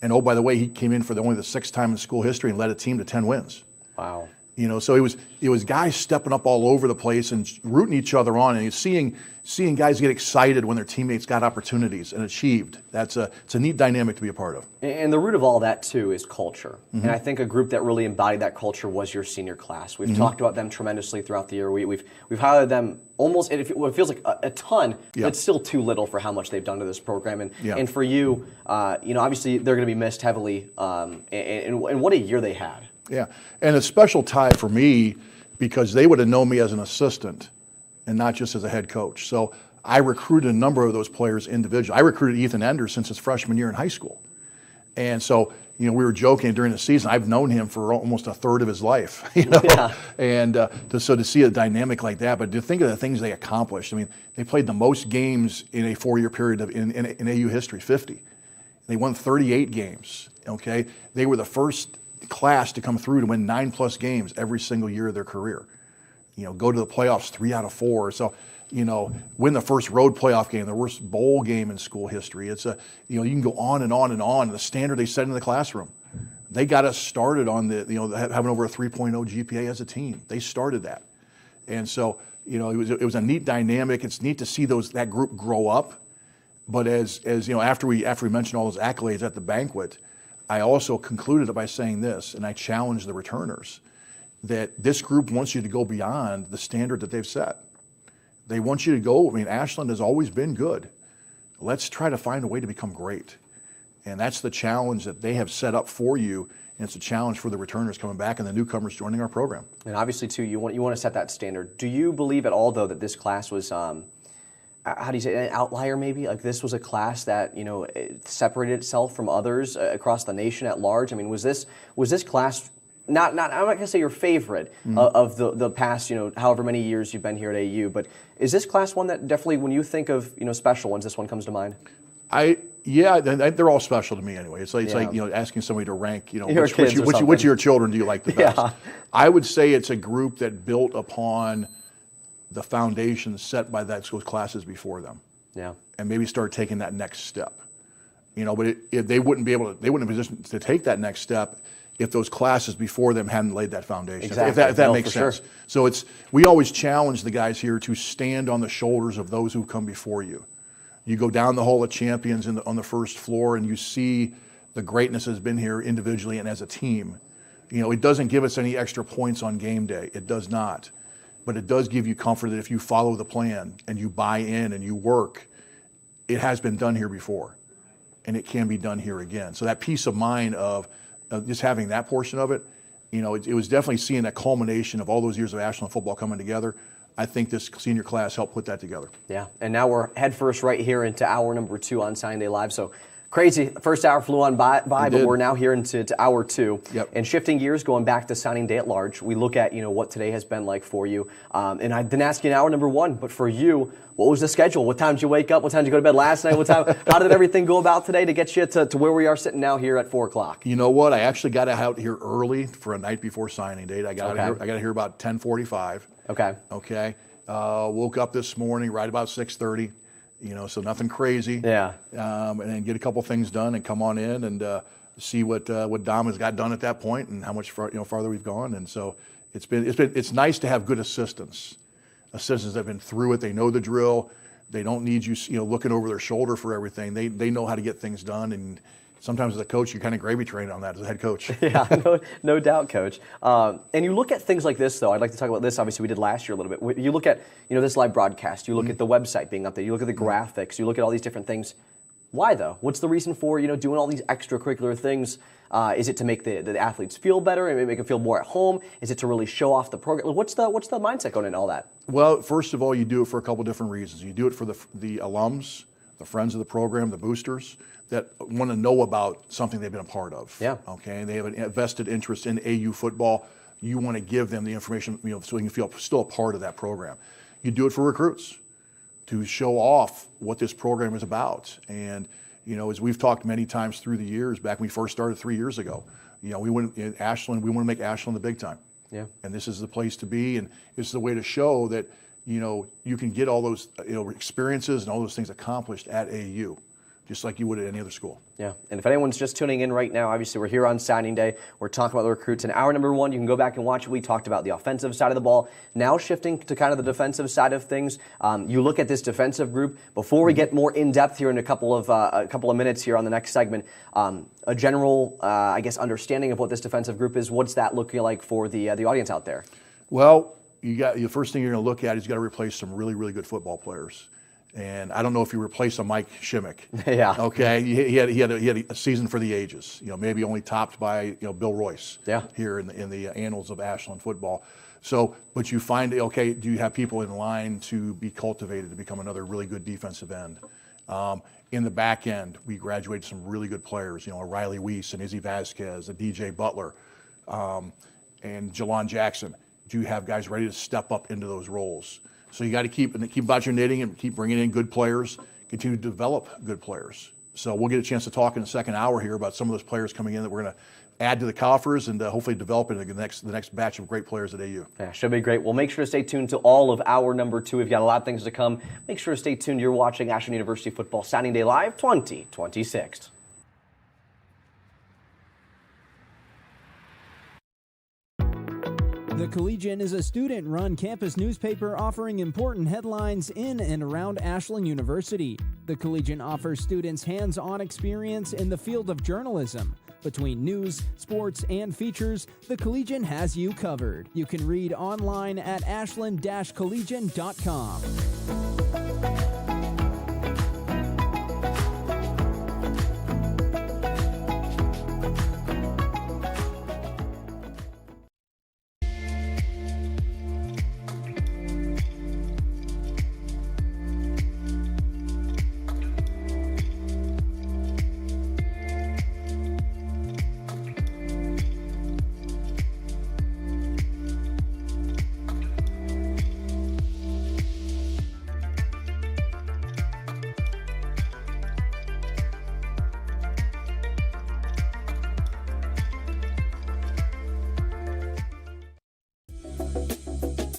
And oh, by the way, he came in for only the 6th time in school history and led a team to 10 wins. Wow. So it was guys stepping up all over the place and rooting each other on, and seeing guys get excited when their teammates got opportunities and achieved. It's a neat dynamic to be a part of. And the root of all that too is culture. And I think a group that really embodied that culture was your senior class. We've talked about them tremendously throughout the year. We've highlighted them almost. It feels like a ton, but it's still too little for how much they've done to this program. And for you, obviously they're going to be missed heavily. And what a year they had. Yeah, and a special tie for me because they would have known me as an assistant and not just as a head coach. So I recruited a number of those players individually. I recruited Ethan Enders since his freshman year in high school. And so, we were joking during the season, I've known him for almost a third of his life, And to see a dynamic like that, but to think of the things they accomplished. I mean, they played the most games in a 4-year period in AU history, 50. They won 38 games, okay? They were the first class to come through to win 9+ games every single year of their career. Go to the playoffs 3 out of 4. So, win the first road playoff game, the worst bowl game in school history. It's you can go on and on and on. The standard they set in the classroom. They got us started on having over a 3.0 GPA as a team. They started that. And so, it was a neat dynamic. It's neat to see that group grow up. But as after we mentioned all those accolades at the banquet, I also concluded it by saying this, and I challenged the returners, that this group wants you to go beyond the standard that they've set. They want you to go. I mean, Ashland has always been good. Let's try to find a way to become great. And that's the challenge that they have set up for you. And it's a challenge for the returners coming back and the newcomers joining our program. And obviously, too, you want to set that standard. Do you believe at all, though, that this class was, how do you say, an outlier maybe? Like this was a class that, it separated itself from others across the nation at large? I mean, was this class not I'm not going to say your favorite of the past, however many years you've been here at AU, but is this class one that definitely, when you think of, special ones, this one comes to mind? Yeah, they're all special to me anyway. It's like asking somebody to rank, which of your children do you like the best? Yeah. I would say it's a group that built upon the foundation set by those classes before them. Yeah. And maybe start taking that next step. But they wouldn't be in a position to take that next step if those classes before them hadn't laid that foundation. Exactly. If that makes sense. Sure. So we always challenge the guys here to stand on the shoulders of those who come before you. You go down the Hall of Champions on the first floor and you see the greatness has been here individually and as a team. It doesn't give us any extra points on game day. It does not. But it does give you comfort that if you follow the plan and you buy in and you work, it has been done here before and it can be done here again. So that peace of mind of just having that portion of it, it was definitely seeing that culmination of all those years of Ashland football coming together. I think this senior class helped put that together. Yeah, and now we're head first right here into hour number 2 on Signing Day Live. So crazy. First hour flew on by, but we're now here into hour 2. Yep. And shifting gears, going back to signing day at large, we look at what today has been like for you. And I didn't ask you in hour number 1, but for you, what was the schedule? What time did you wake up? What time did you go to bed last night? How did everything go about today to get you to where we are sitting now here at 4 o'clock? You know what? I actually got out here early for a night before signing day. I got here about 10:45. Okay. Woke up this morning right about 6:30. So nothing crazy. Yeah. And then get a couple things done and come on in and see what Dom has got done at that point and how much farther we've gone. And so it's nice to have good assistants that have been through it. They know the drill. They don't need you looking over their shoulder for everything. They know how to get things done. And sometimes as a coach, you're kind of gravy trained on that as a head coach. Yeah, no doubt, Coach. And you look at things like this, though. I'd like to talk about this. Obviously, we did last year a little bit. You look at this live broadcast. You look at the website being up there. You look at the graphics. You look at all these different things. Why, though? What's the reason for doing all these extracurricular things? Is it to make the athletes feel better and make them feel more at home? Is it to really show off the program? What's the mindset going into all that? Well, first of all, you do it for a couple different reasons. You do it for the alums, the friends of the program, the boosters that want to know about something they've been a part of. Yeah. Okay. They have a vested interest in AU football. You want to give them the information, so they can feel still a part of that program. You do it for recruits to show off what this program is about. And as we've talked many times through the years, back when we first started 3 years ago, we want to make Ashland the big time. Yeah. And this is the place to be, and this is the way to show that you can get all those experiences and all those things accomplished at AU, just like you would at any other school. Yeah, and if anyone's just tuning in right now, obviously we're here on signing day. We're talking about the recruits. In hour number 1, you can go back and watch it. We talked about the offensive side of the ball. Now shifting to kind of the defensive side of things. You look at this defensive group. Before we get more in depth here in a couple of minutes here on the next segment, a general, understanding of what this defensive group is. What's that looking like for the audience out there? Well, the first thing you're going to look at is you got to replace some really, really good football players. And I don't know if you replace a Mike Shimmick. Yeah. Okay. He had a season for the ages. Maybe only topped by Bill Royce. Yeah. Here in the annals of Ashland football. So, but you find do you have people in line to be cultivated to become another really good defensive end? In the back end, we graduated some really good players. Riley Weiss and Izzy Vasquez, a DJ Butler, and Jelon Jackson. Do you have guys ready to step up into those roles? So you got to keep about your knitting and keep bringing in good players, continue to develop good players. So we'll get a chance to talk in the second hour here about some of those players coming in that we're going to add to the coffers and hopefully develop into the next batch of great players at AU. Yeah, should be great. Well, make sure to stay tuned to all of hour number 2. We've got a lot of things to come. Make sure to stay tuned. You're watching Ashland University Football Signing Day Live 2026. The Collegian is a student-run campus newspaper offering important headlines in and around Ashland University. The Collegian offers students hands-on experience in the field of journalism. Between news, sports, and features, the Collegian has you covered. You can read online at ashland-collegian.com.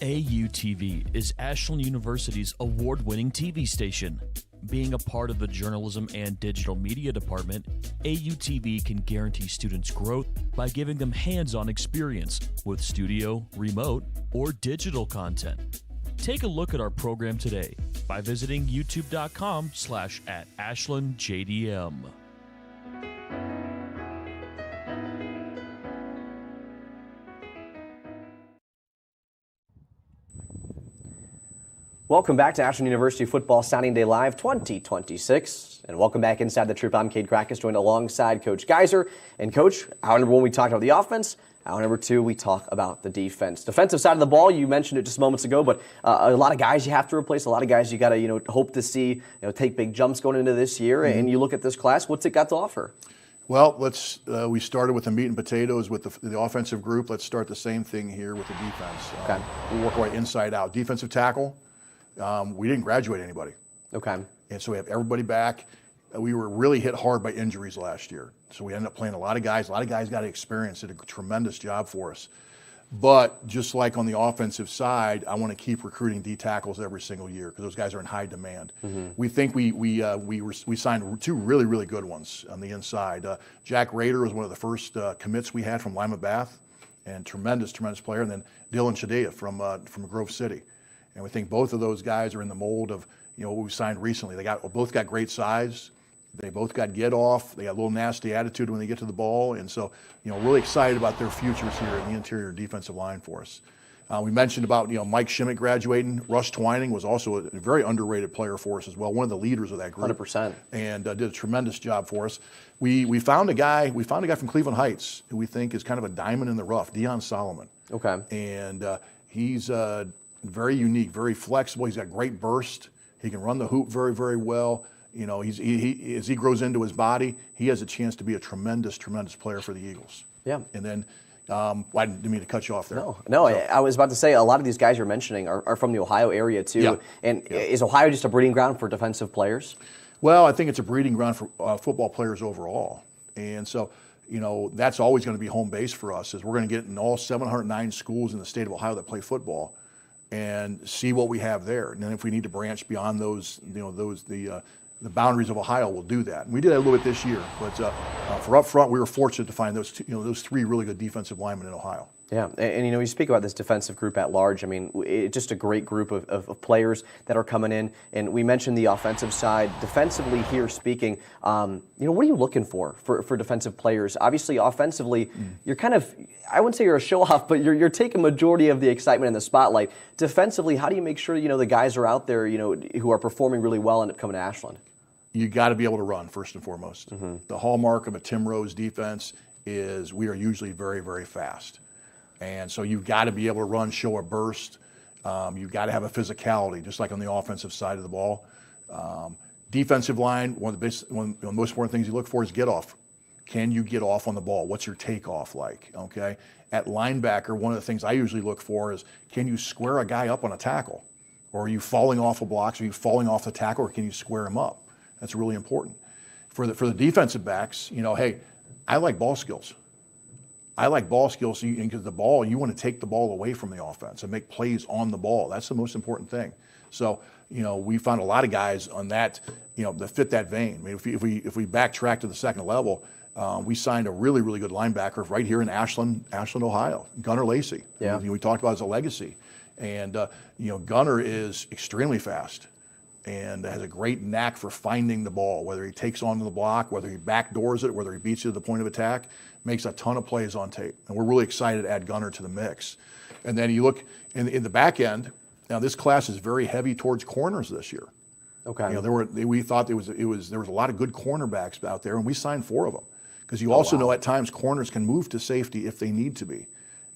AUTV is Ashland University's award-winning TV station. Being a part of the Journalism and Digital Media Department, AUTV can guarantee students growth by giving them hands-on experience with studio, remote, or digital content. Take a look at our program today by visiting youtube.com/@AshlandJDM. Welcome back to Ashland University Football Signing Day Live 2026. And welcome back inside the troop. I'm Cade Crackus, joined alongside Coach Geiser. And Coach, hour number one, we talked about the offense. Hour number two, we talk about the defense. Defensive side of the ball, you mentioned it just moments ago, but a lot of guys you have to replace, a lot of guys you got to hope to see take big jumps going into this year. Mm-hmm. And you look at this class, what's it got to offer? Well, we started with the meat and potatoes with the offensive group. Let's start the same thing here with the defense. Okay. We work right inside out. Defensive tackle. We didn't graduate anybody. Okay. And so we have everybody back. We were really hit hard by injuries last year. So we ended up playing a lot of guys. A lot of guys got experience, did a tremendous job for us. But just like on the offensive side, I want to keep recruiting D tackles every single year because those guys are in high demand. Mm-hmm. We think we signed two really, really good ones on the inside. Jack Rader was one of the first commits we had from Lima Bath, and tremendous player. And then Dylan Shadea from Grove City. And we think both of those guys are in the mold of what we signed recently. They both got great size. They both got get off. They got a little nasty attitude when they get to the ball. And so, really excited about their futures here in the interior defensive line for us. We mentioned about, Mike Schimmick graduating. Russ Twining was also a very underrated player for us as well, one of the leaders of that group. 100%. And did a tremendous job for us. We found a guy from Cleveland Heights who we think is kind of a diamond in the rough, Deion Solomon. Okay. And he's very unique, very flexible. He's got great burst. He can run the hoop very, very well. As he grows into his body, he has a chance to be a tremendous player for the Eagles. Yeah. And then, I didn't mean to cut you off there. No. I was about to say a lot of these guys you're mentioning are from the Ohio area too. Yeah. And is Ohio just a breeding ground for defensive players? Well, I think it's a breeding ground for football players overall. And so, that's always going to be home base for us. Is we're going to get in all 709 schools in the state of Ohio that play football, and see what we have there. And then if we need to branch beyond those, the boundaries of Ohio, we'll do that. And we did that a little bit this year. But for up front, we were fortunate to find those three really good defensive linemen in Ohio. Yeah, and you speak about this defensive group at large. I mean, it's just a great group of players that are coming in. And we mentioned the offensive side. Defensively here speaking, what are you looking for defensive players? Obviously, offensively, you're kind of, I wouldn't say you're a show-off, but you're taking majority of the excitement in the spotlight. Defensively, how do you make sure, the guys are out there, who are performing really well and coming to Ashland? You got to be able to run, first and foremost. Mm-hmm. The hallmark of a Tim Rose defense is we are usually very, very fast. And so you've got to be able to run, show a burst. You've got to have a physicality, just like on the offensive side of the ball. Defensive line, one of the most important things you look for is get off. Can you get off on the ball? What's your takeoff like? Okay. At linebacker, one of the things I usually look for is, can you square a guy up on a tackle? Or are you falling off a block? Are you falling off the tackle, or can you square him up? That's really important. For the defensive backs, hey, I like ball skills. I like ball skills because the ball, you want to take the ball away from the offense and make plays on the ball. That's the most important thing. So, we found a lot of guys on that, that fit that vein. I mean, if we backtrack to the second level, we signed a really, really good linebacker right here in Ashland, Ohio, Gunnar Lacey. Yeah. We talked about as a legacy. And, Gunnar is extremely fast and has a great knack for finding the ball, whether he takes onto the block, whether he backdoors it, whether he beats you to the point of attack, makes a ton of plays on tape. And we're really excited to add Gunnar to the mix. And then you look in the back end, now this class is very heavy towards corners this year. Okay. We thought there was a lot of good cornerbacks out there, and we signed 4 of them. Because you also know at times corners can move to safety if they need to be.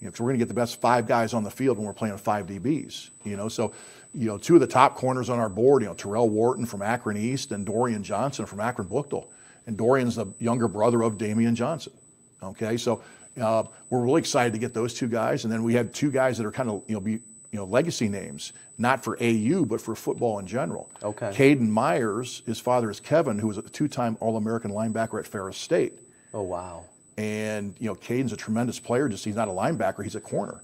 Because we're going to get the best 5 guys on the field when we're playing 5 DBs. So 2 of the top corners on our board, Terrell Wharton from Akron East and Dorian Johnson from Akron Bookdale. And Dorian's the younger brother of Damian Johnson. Okay, so we're really excited to get those 2 guys. And then we had 2 guys that are kind of legacy names, not for AU, but for football in general. Okay. Caden Myers, his father is Kevin, who was a 2-time All-American linebacker at Ferris State. Oh, wow. And, Caden's a tremendous player, just he's not a linebacker, he's a corner.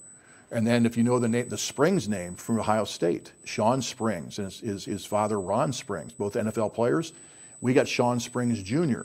And then if you know the Springs name from Ohio State, Sean Springs, and his father, Ron Springs, both NFL players. We got Sean Springs Jr.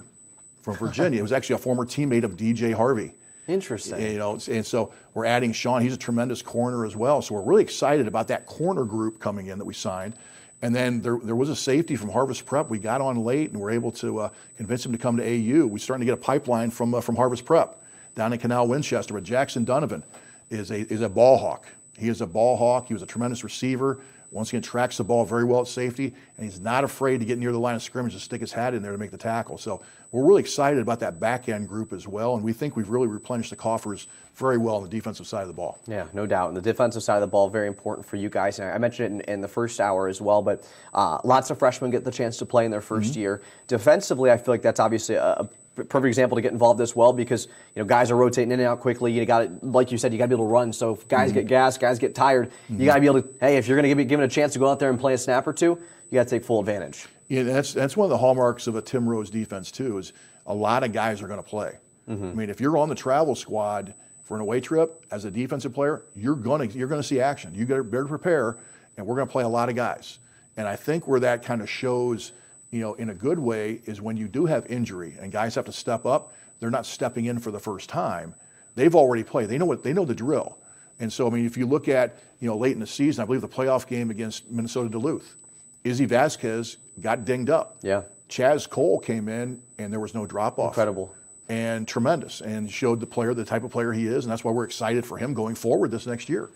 from Virginia. He was actually a former teammate of DJ Harvey. Interesting. And so we're adding Sean. He's a tremendous corner as well. So we're really excited about that corner group coming in that we signed. And then there was a safety from Harvest Prep. We got on late and were able to convince him to come to AU. We're starting to get a pipeline from Harvest Prep down in Canal Winchester. But Jackson Donovan is a ball hawk. He is a ball hawk. He was a tremendous receiver. Once again, tracks the ball very well at safety, and he's not afraid to get near the line of scrimmage to stick his hat in there to make the tackle. So we're really excited about that back end group as well, and we think we've really replenished the coffers very well on the defensive side of the ball. Yeah, no doubt. And the defensive side of the ball, very important for you guys. And I mentioned it in the first hour as well, but lots of freshmen get the chance to play in their first year. Defensively, I feel like that's obviously a perfect example to get involved as well, because guys are rotating in and out quickly. You got to, like you said, you got to be able to run. So if guys get gassed, guys get tired, you got to be able to. Hey, if you're going to be given a chance to go out there and play a snap or two, you got to take full advantage. Yeah, that's one of the hallmarks of a Tim Rose defense too. Is a lot of guys are going to play. I mean, if you're on the travel squad for an away trip as a defensive player, you're going to see action. You better prepare, and we're going to play a lot of guys. And I think where that kind of shows, in a good way, is when you do have injury and guys have to step up. They're not stepping in for the first time. They've already played. They know the drill. And so, I mean, if you look at late in the season, I believe the playoff game against Minnesota Duluth, Izzy Vasquez got dinged up. Yeah. Chaz Cole came in and there was no drop off. Incredible. And tremendous, and showed the type of player he is, and that's why we're excited for him going forward this next year.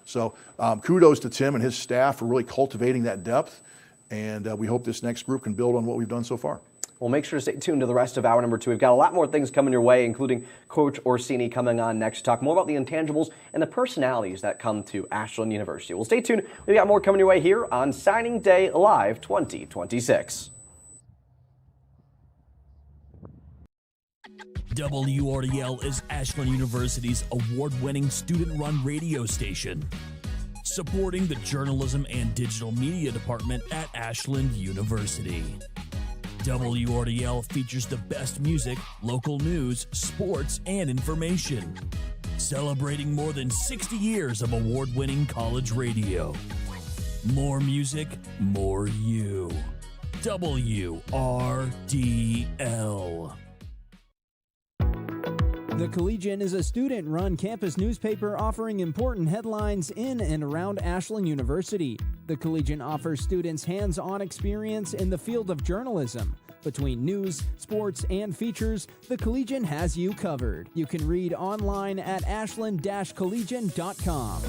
So kudos to Tim and his staff for really cultivating that depth, and we hope this next group can build on what we've done so far. Well, make sure to stay tuned to the rest of hour number 2. We've got a lot more things coming your way, including Coach Orsini coming on next to talk more about the intangibles and the personalities that come to Ashland University. Well, stay tuned. We've got more coming your way here on Signing Day Live 2026. WRDL is Ashland University's award-winning student-run radio station, supporting the journalism and digital media department at Ashland University. WRDL features the best music, local news, sports, and information, celebrating more than 60 years of award-winning college radio. More music, more you. WRDL. The Collegian is a student-run campus newspaper offering important headlines in and around Ashland University. The Collegian offers students hands-on experience in the field of journalism. Between news, sports, and features, the Collegian has you covered. You can read online at ashland-collegian.com.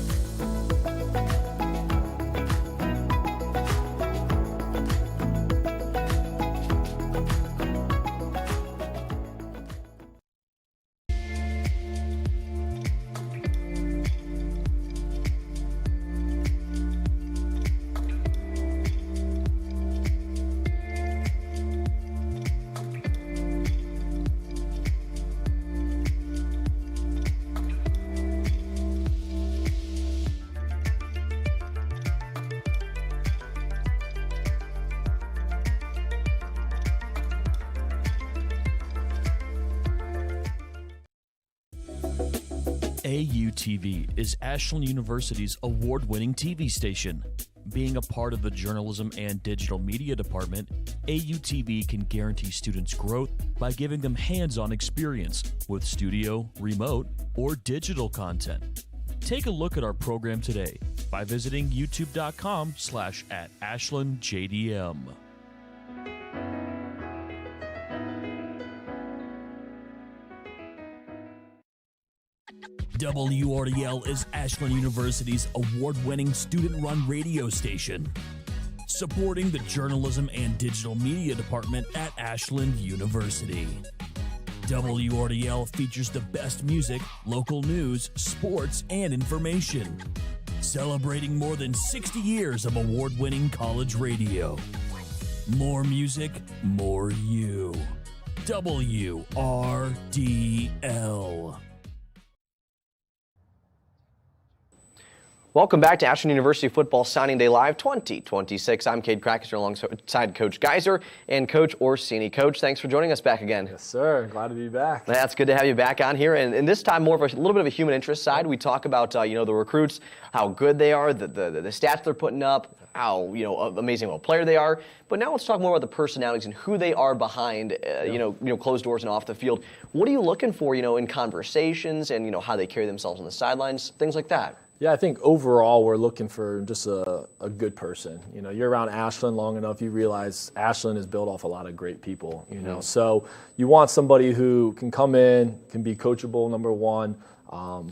AUTV is Ashland University's award-winning TV station. Being a part of the Journalism and Digital Media Department, AUTV can guarantee students' growth by giving them hands-on experience with studio, remote, or digital content. Take a look at our program today by visiting youtube.com/@AshlandJDM. WRDL is Ashland University's award-winning student-run radio station, supporting the Journalism and Digital Media Department at Ashland University. WRDL features the best music, local news, sports, and information, celebrating more than 60 years of award-winning college radio. More music, more you. WRDL. Welcome back to Ashland University Football Signing Day Live 2026. I'm Cade Krackester alongside Coach Geiser and Coach Orsini. Coach, thanks for joining us back again. Yes, sir. Glad to be back. That's good to have you back on here. And this time, more of a little bit of a human interest side. We talk about, the recruits, how good they are, the stats they're putting up, how, amazing of a player they are. But now let's talk more about the personalities and who they are behind, closed doors and off the field. What are you looking for, in conversations and, how they carry themselves on the sidelines, things like that? Yeah, I think overall we're looking for just a good person. You're around Ashland long enough, you realize Ashland is built off a lot of great people, So you want somebody who can come in, can be coachable, number one,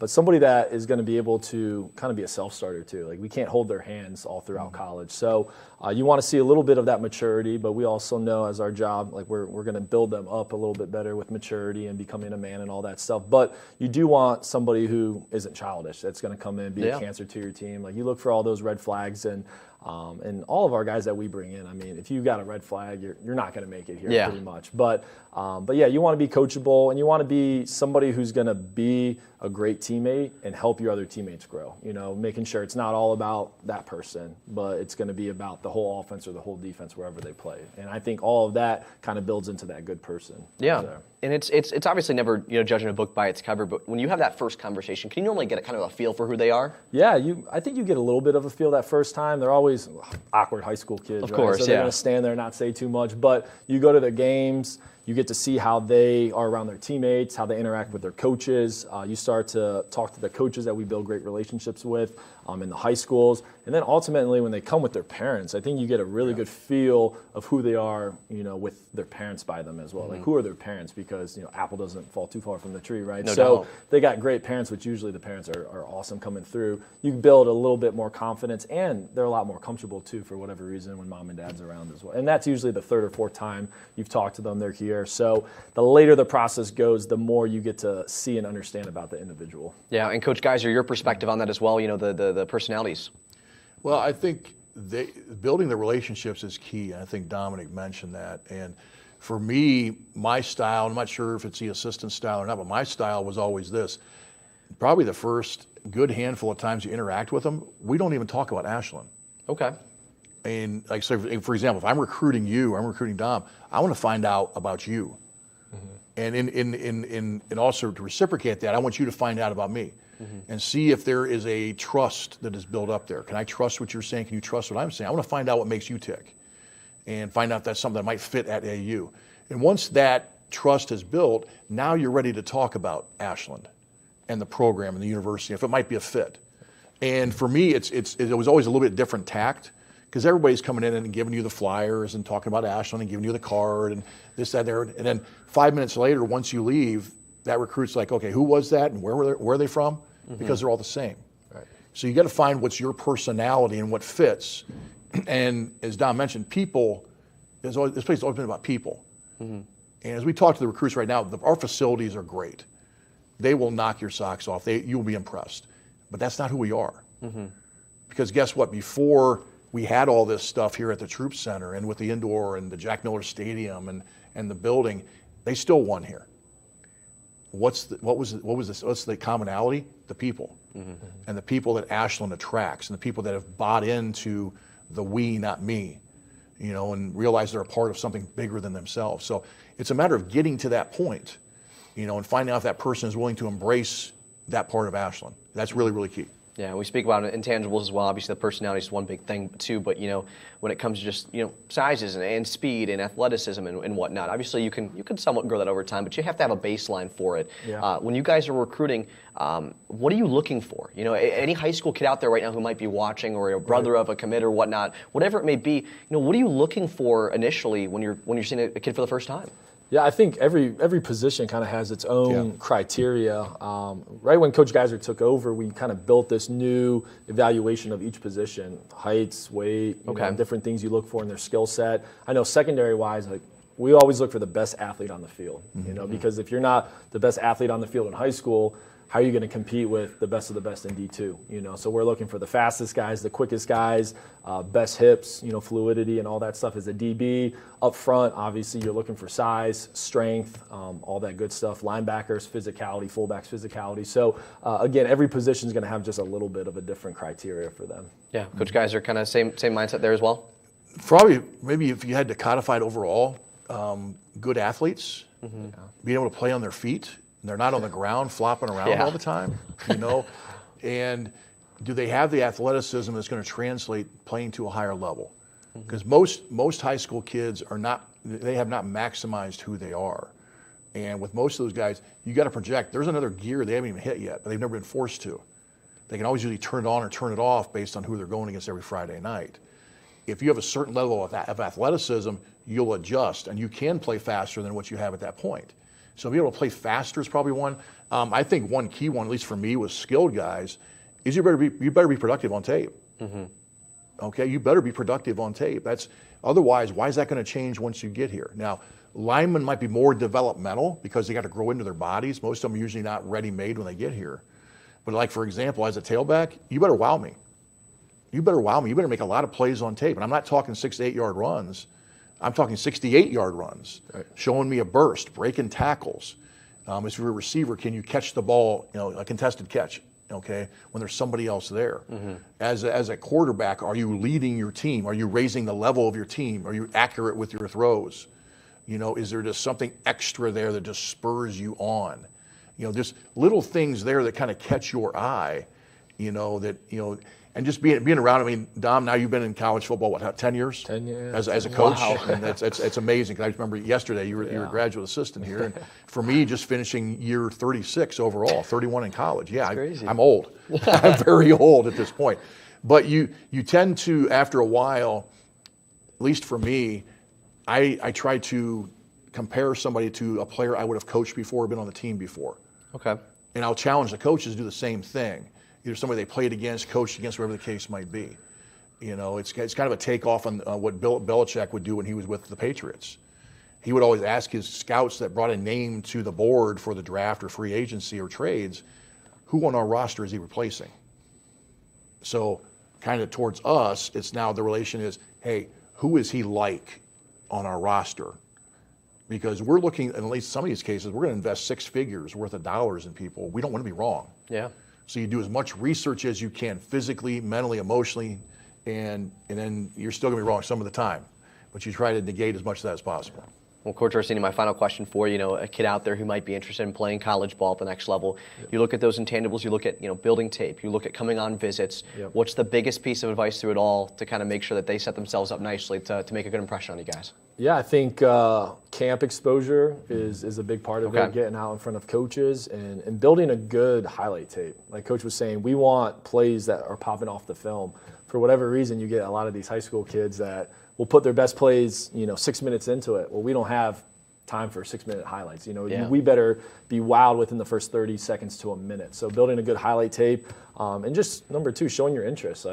but somebody that is going to be able to kind of be a self-starter too. Like, we can't hold their hands all throughout college. So you want to see a little bit of that maturity, but we also know as our job, like we're going to build them up a little bit better with maturity and becoming a man and all that stuff. But you do want somebody who isn't childish, that's going to come in and be a cancer to your team. Like, you look for all those red flags, and all of our guys that we bring in, I mean, if you've got a red flag, you're not going to make it here pretty much. But yeah, you want to be coachable, and you want to be somebody who's going to be a great teammate and help your other teammates grow. Making sure it's not all about that person, but it's going to be about the whole offense or the whole defense wherever they play. And I think all of that kind of builds into that good person. Yeah. And it's obviously never judging a book by its cover, but when you have that first conversation, can you normally get a kind of a feel for who they are? Yeah, I think you get a little bit of a feel that first time. They're always awkward high school kids, of course, so they're going to stand there and not say too much. But you go to their games, you get to see how they are around their teammates, how they interact with their coaches. You start to talk to the coaches that we build great relationships with in the high schools. And then ultimately, when they come with their parents, I think you get a really good feel of who they are, with their parents by them as well. Like, who are their parents? Because, apple doesn't fall too far from the tree, right? No so doubt. They got great parents, which usually the parents are awesome coming through. You can build a little bit more confidence, and they're a lot more comfortable too, for whatever reason, when mom and dad's around as well. And that's usually the third or fourth time you've talked to them, they're here. So the later the process goes, the more you get to see and understand about the individual. Yeah, and Coach Geiser, your perspective on that as well, the personalities. Well, I think building the relationships is key. I think Dominic mentioned that. And for me, my style, I'm not sure if it's the assistant style or not, but my style was always this. Probably the first good handful of times you interact with them, we don't even talk about Ashland. Okay. And like, so for example, if I'm recruiting you, I'm recruiting Dom, I want to find out about you. And in also to reciprocate that, I want you to find out about me. And see if there is a trust that is built up there. Can I trust what you're saying? Can you trust what I'm saying? I want to find out what makes you tick and find out if that's something that might fit at AU. And once that trust is built, now you're ready to talk about Ashland and the program and the university, if it might be a fit. And for me, it was always a little bit different tact, because everybody's coming in and giving you the flyers and talking about Ashland and giving you the card and this, that, there. And then 5 minutes later, once you leave, that recruit's like, okay, who was that and where are they from? Because they're all the same. Right. So you got to find what's your personality and what fits. And as Don mentioned, people, this place has always been about people. And as we talk to the recruits right now, our facilities are great. They will knock your socks off. You'll be impressed. But that's not who we are. Because guess what? Before we had all this stuff here at the Troop Center and with the indoor and the Jack Miller Stadium and the building, they still won here. What's the commonality? The people. And the people that Ashland attracts, and the people that have bought into the we, not me, and realize they're a part of something bigger than themselves. So it's a matter of getting to that point, and finding out if that person is willing to embrace that part of Ashland. That's really, really key. Yeah, we speak about intangibles as well. Obviously, the personality is one big thing too. But when it comes to just sizes and speed and athleticism and whatnot, obviously you can somewhat grow that over time. But you have to have a baseline for it. Yeah. When you guys are recruiting, what are you looking for? Any high school kid out there right now who might be watching, or a brother of a commit or whatnot, whatever it may be. What are you looking for initially when you're seeing a kid for the first time? Yeah, I think every position kind of has its own criteria. Right when Coach Geiser took over, we kind of built this new evaluation of each position: heights, weight, different things you look for in their skill set. I know secondary-wise, we always look for the best athlete on the field. Because if you're not the best athlete on the field in high school, how are you going to compete with the best of the best in D2? So we're looking for the fastest guys, the quickest guys, best hips, fluidity and all that stuff as a DB. Up front, obviously, you're looking for size, strength, all that good stuff. Linebackers, physicality, fullbacks, physicality. So, again, every position is going to have just a little bit of a different criteria for them. Yeah, Coach Geiser, kind of same mindset there as well? Probably, maybe if you had to codify it overall, good athletes, being able to play on their feet. They're not on the ground flopping around all the time, and do they have the athleticism that's going to translate playing to a higher level? Because most high school kids have not maximized who they are. And with most of those guys, you got to project. There's another gear they haven't even hit yet, but they've never been forced to. They can always usually turn it on or turn it off based on who they're going against every Friday night. If you have a certain level of athleticism, you'll adjust, and you can play faster than what you have at that point. So being able to play faster is probably one. I think one key one, at least for me, was skilled guys, is you better be productive on tape. Okay, you better be productive on tape. Otherwise, why is that going to change once you get here? Now, linemen might be more developmental because they got to grow into their bodies. Most of them are usually not ready-made when they get here. But like, for example, as a tailback, you better wow me. You better wow me. You better make a lot of plays on tape. And I'm not talking 6 to 8 yard runs. I'm talking 68-yard runs, showing me a burst, breaking tackles. If you're a receiver, can you catch the ball, a contested catch, when there's somebody else there? As a quarterback, are you leading your team? Are you raising the level of your team? Are you accurate with your throws? Is there just something extra there that just spurs you on? Just little things there that kind of catch your eye, and just being around. I mean, Dom, now you've been in college football, 10 years? 10 years. As a coach. Wow. And it's amazing. Because I remember yesterday you were a graduate assistant here. And for me, just finishing year 36 overall, 31 in college. Yeah, I'm old. I'm very old at this point. But you tend to, after a while, at least for me, I try to compare somebody to a player I would have coached before or been on the team before. Okay. And I'll challenge the coaches to do the same thing. Either somebody they played against, coached against, whatever the case might be. It's kind of a takeoff on what Bill Belichick would do when he was with the Patriots. He would always ask his scouts that brought a name to the board for the draft or free agency or trades, who on our roster is he replacing? So kind of towards us, it's now the relation is, hey, who is he like on our roster? Because we're looking, in at least some of these cases, we're going to invest 6 figures worth of dollars in people. We don't want to be wrong. Yeah. So you do as much research as you can, physically, mentally, emotionally, and then you're still going to be wrong some of the time. But you try to negate as much of that as possible. Well, Coach Orsini, my final question for you, a kid out there who might be interested in playing college ball at the next level. You look at those intangibles, you look at building tape, you look at coming on visits. What's the biggest piece of advice through it all to kind of make sure that they set themselves up nicely to make a good impression on you guys? Yeah, I think camp exposure is a big part of it, getting out in front of coaches and building a good highlight tape. Like Coach was saying, we want plays that are popping off the film. For whatever reason, you get a lot of these high school kids that will put their best plays, 6 minutes into it. Well, we don't have time for 6-minute highlights. We better be wowed within the first 30 seconds to a minute. So building a good highlight tape, and just number 2, showing your interest.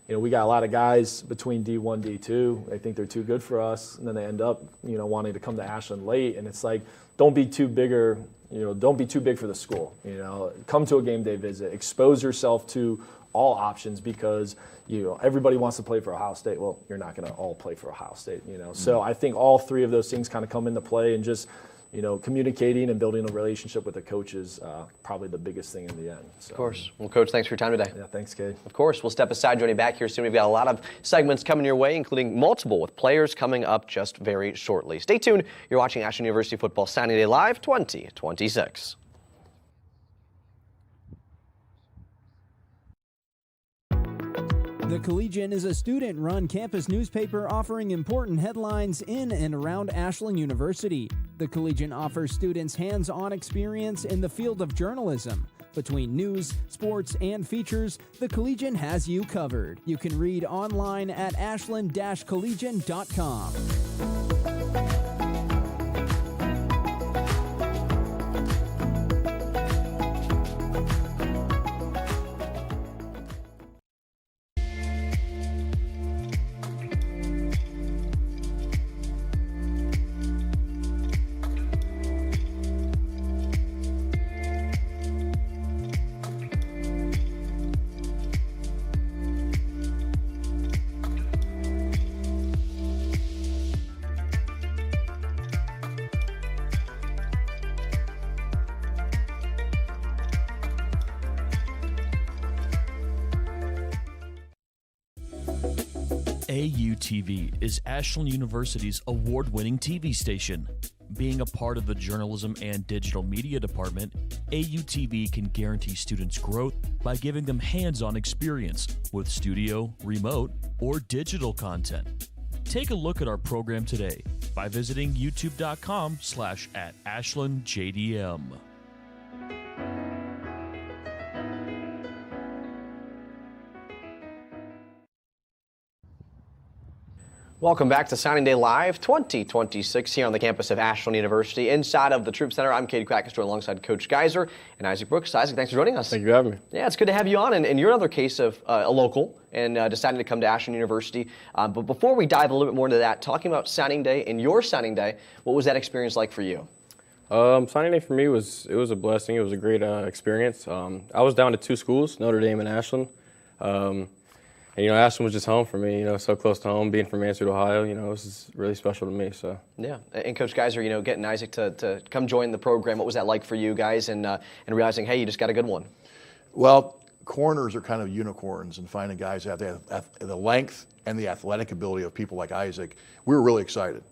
We got a lot of guys between D1, D2. They think they're too good for us, and then they end up, wanting to come to Ashland late. And it's like, don't be too big for the school. Come to a game day visit, expose yourself to all options because everybody wants to play for Ohio State. Well, you're not going to all play for Ohio State. So I think all 3 of those things kind of come into play, and just communicating and building a relationship with the coach is probably the biggest thing in the end. So. Of course. Well, Coach, thanks for your time today. Yeah, thanks, Cade. Of course. We'll step aside, joining back here soon. We've got a lot of segments coming your way, including multiple with players coming up just very shortly. Stay tuned. You're watching Ashland University Football Signing Day Live 2026. The Collegian is a student-run campus newspaper offering important headlines in and around Ashland University. The Collegian offers students hands-on experience in the field of journalism. Between news, sports, and features, the Collegian has you covered. You can read online at ashland-collegian.com. AUTV is Ashland University's award-winning TV station. Being a part of the Journalism and Digital Media Department, AUTV can guarantee students growth by giving them hands-on experience with studio, remote, or digital content. Take a look at our program today by visiting youtube.com/@AshlandJDM. Welcome back to Signing Day Live 2026 here on the campus of Ashland University inside of the Troop Center. I'm Katie Krackens alongside Coach Geiser and Isaac Brooks. Isaac, thanks for joining us. Thank you for having me. Yeah, it's good to have you on. And you're another case of a local and deciding to come to Ashland University. But before we dive a little bit more into that, talking about signing day and your signing day, what was that experience like for you? Signing day for me was a blessing. It was a great experience. I was down to two schools, Notre Dame and Ashland. And, Ashland was just home for me, so close to home, being from Mansfield, Ohio, it was really special to me. So yeah, and Coach Geiser, getting Isaac to come join the program, what was that like for you guys and realizing, hey, you just got a good one? Well, corners are kind of unicorns, and finding guys that have the length and the athletic ability of people like Isaac, we were really excited.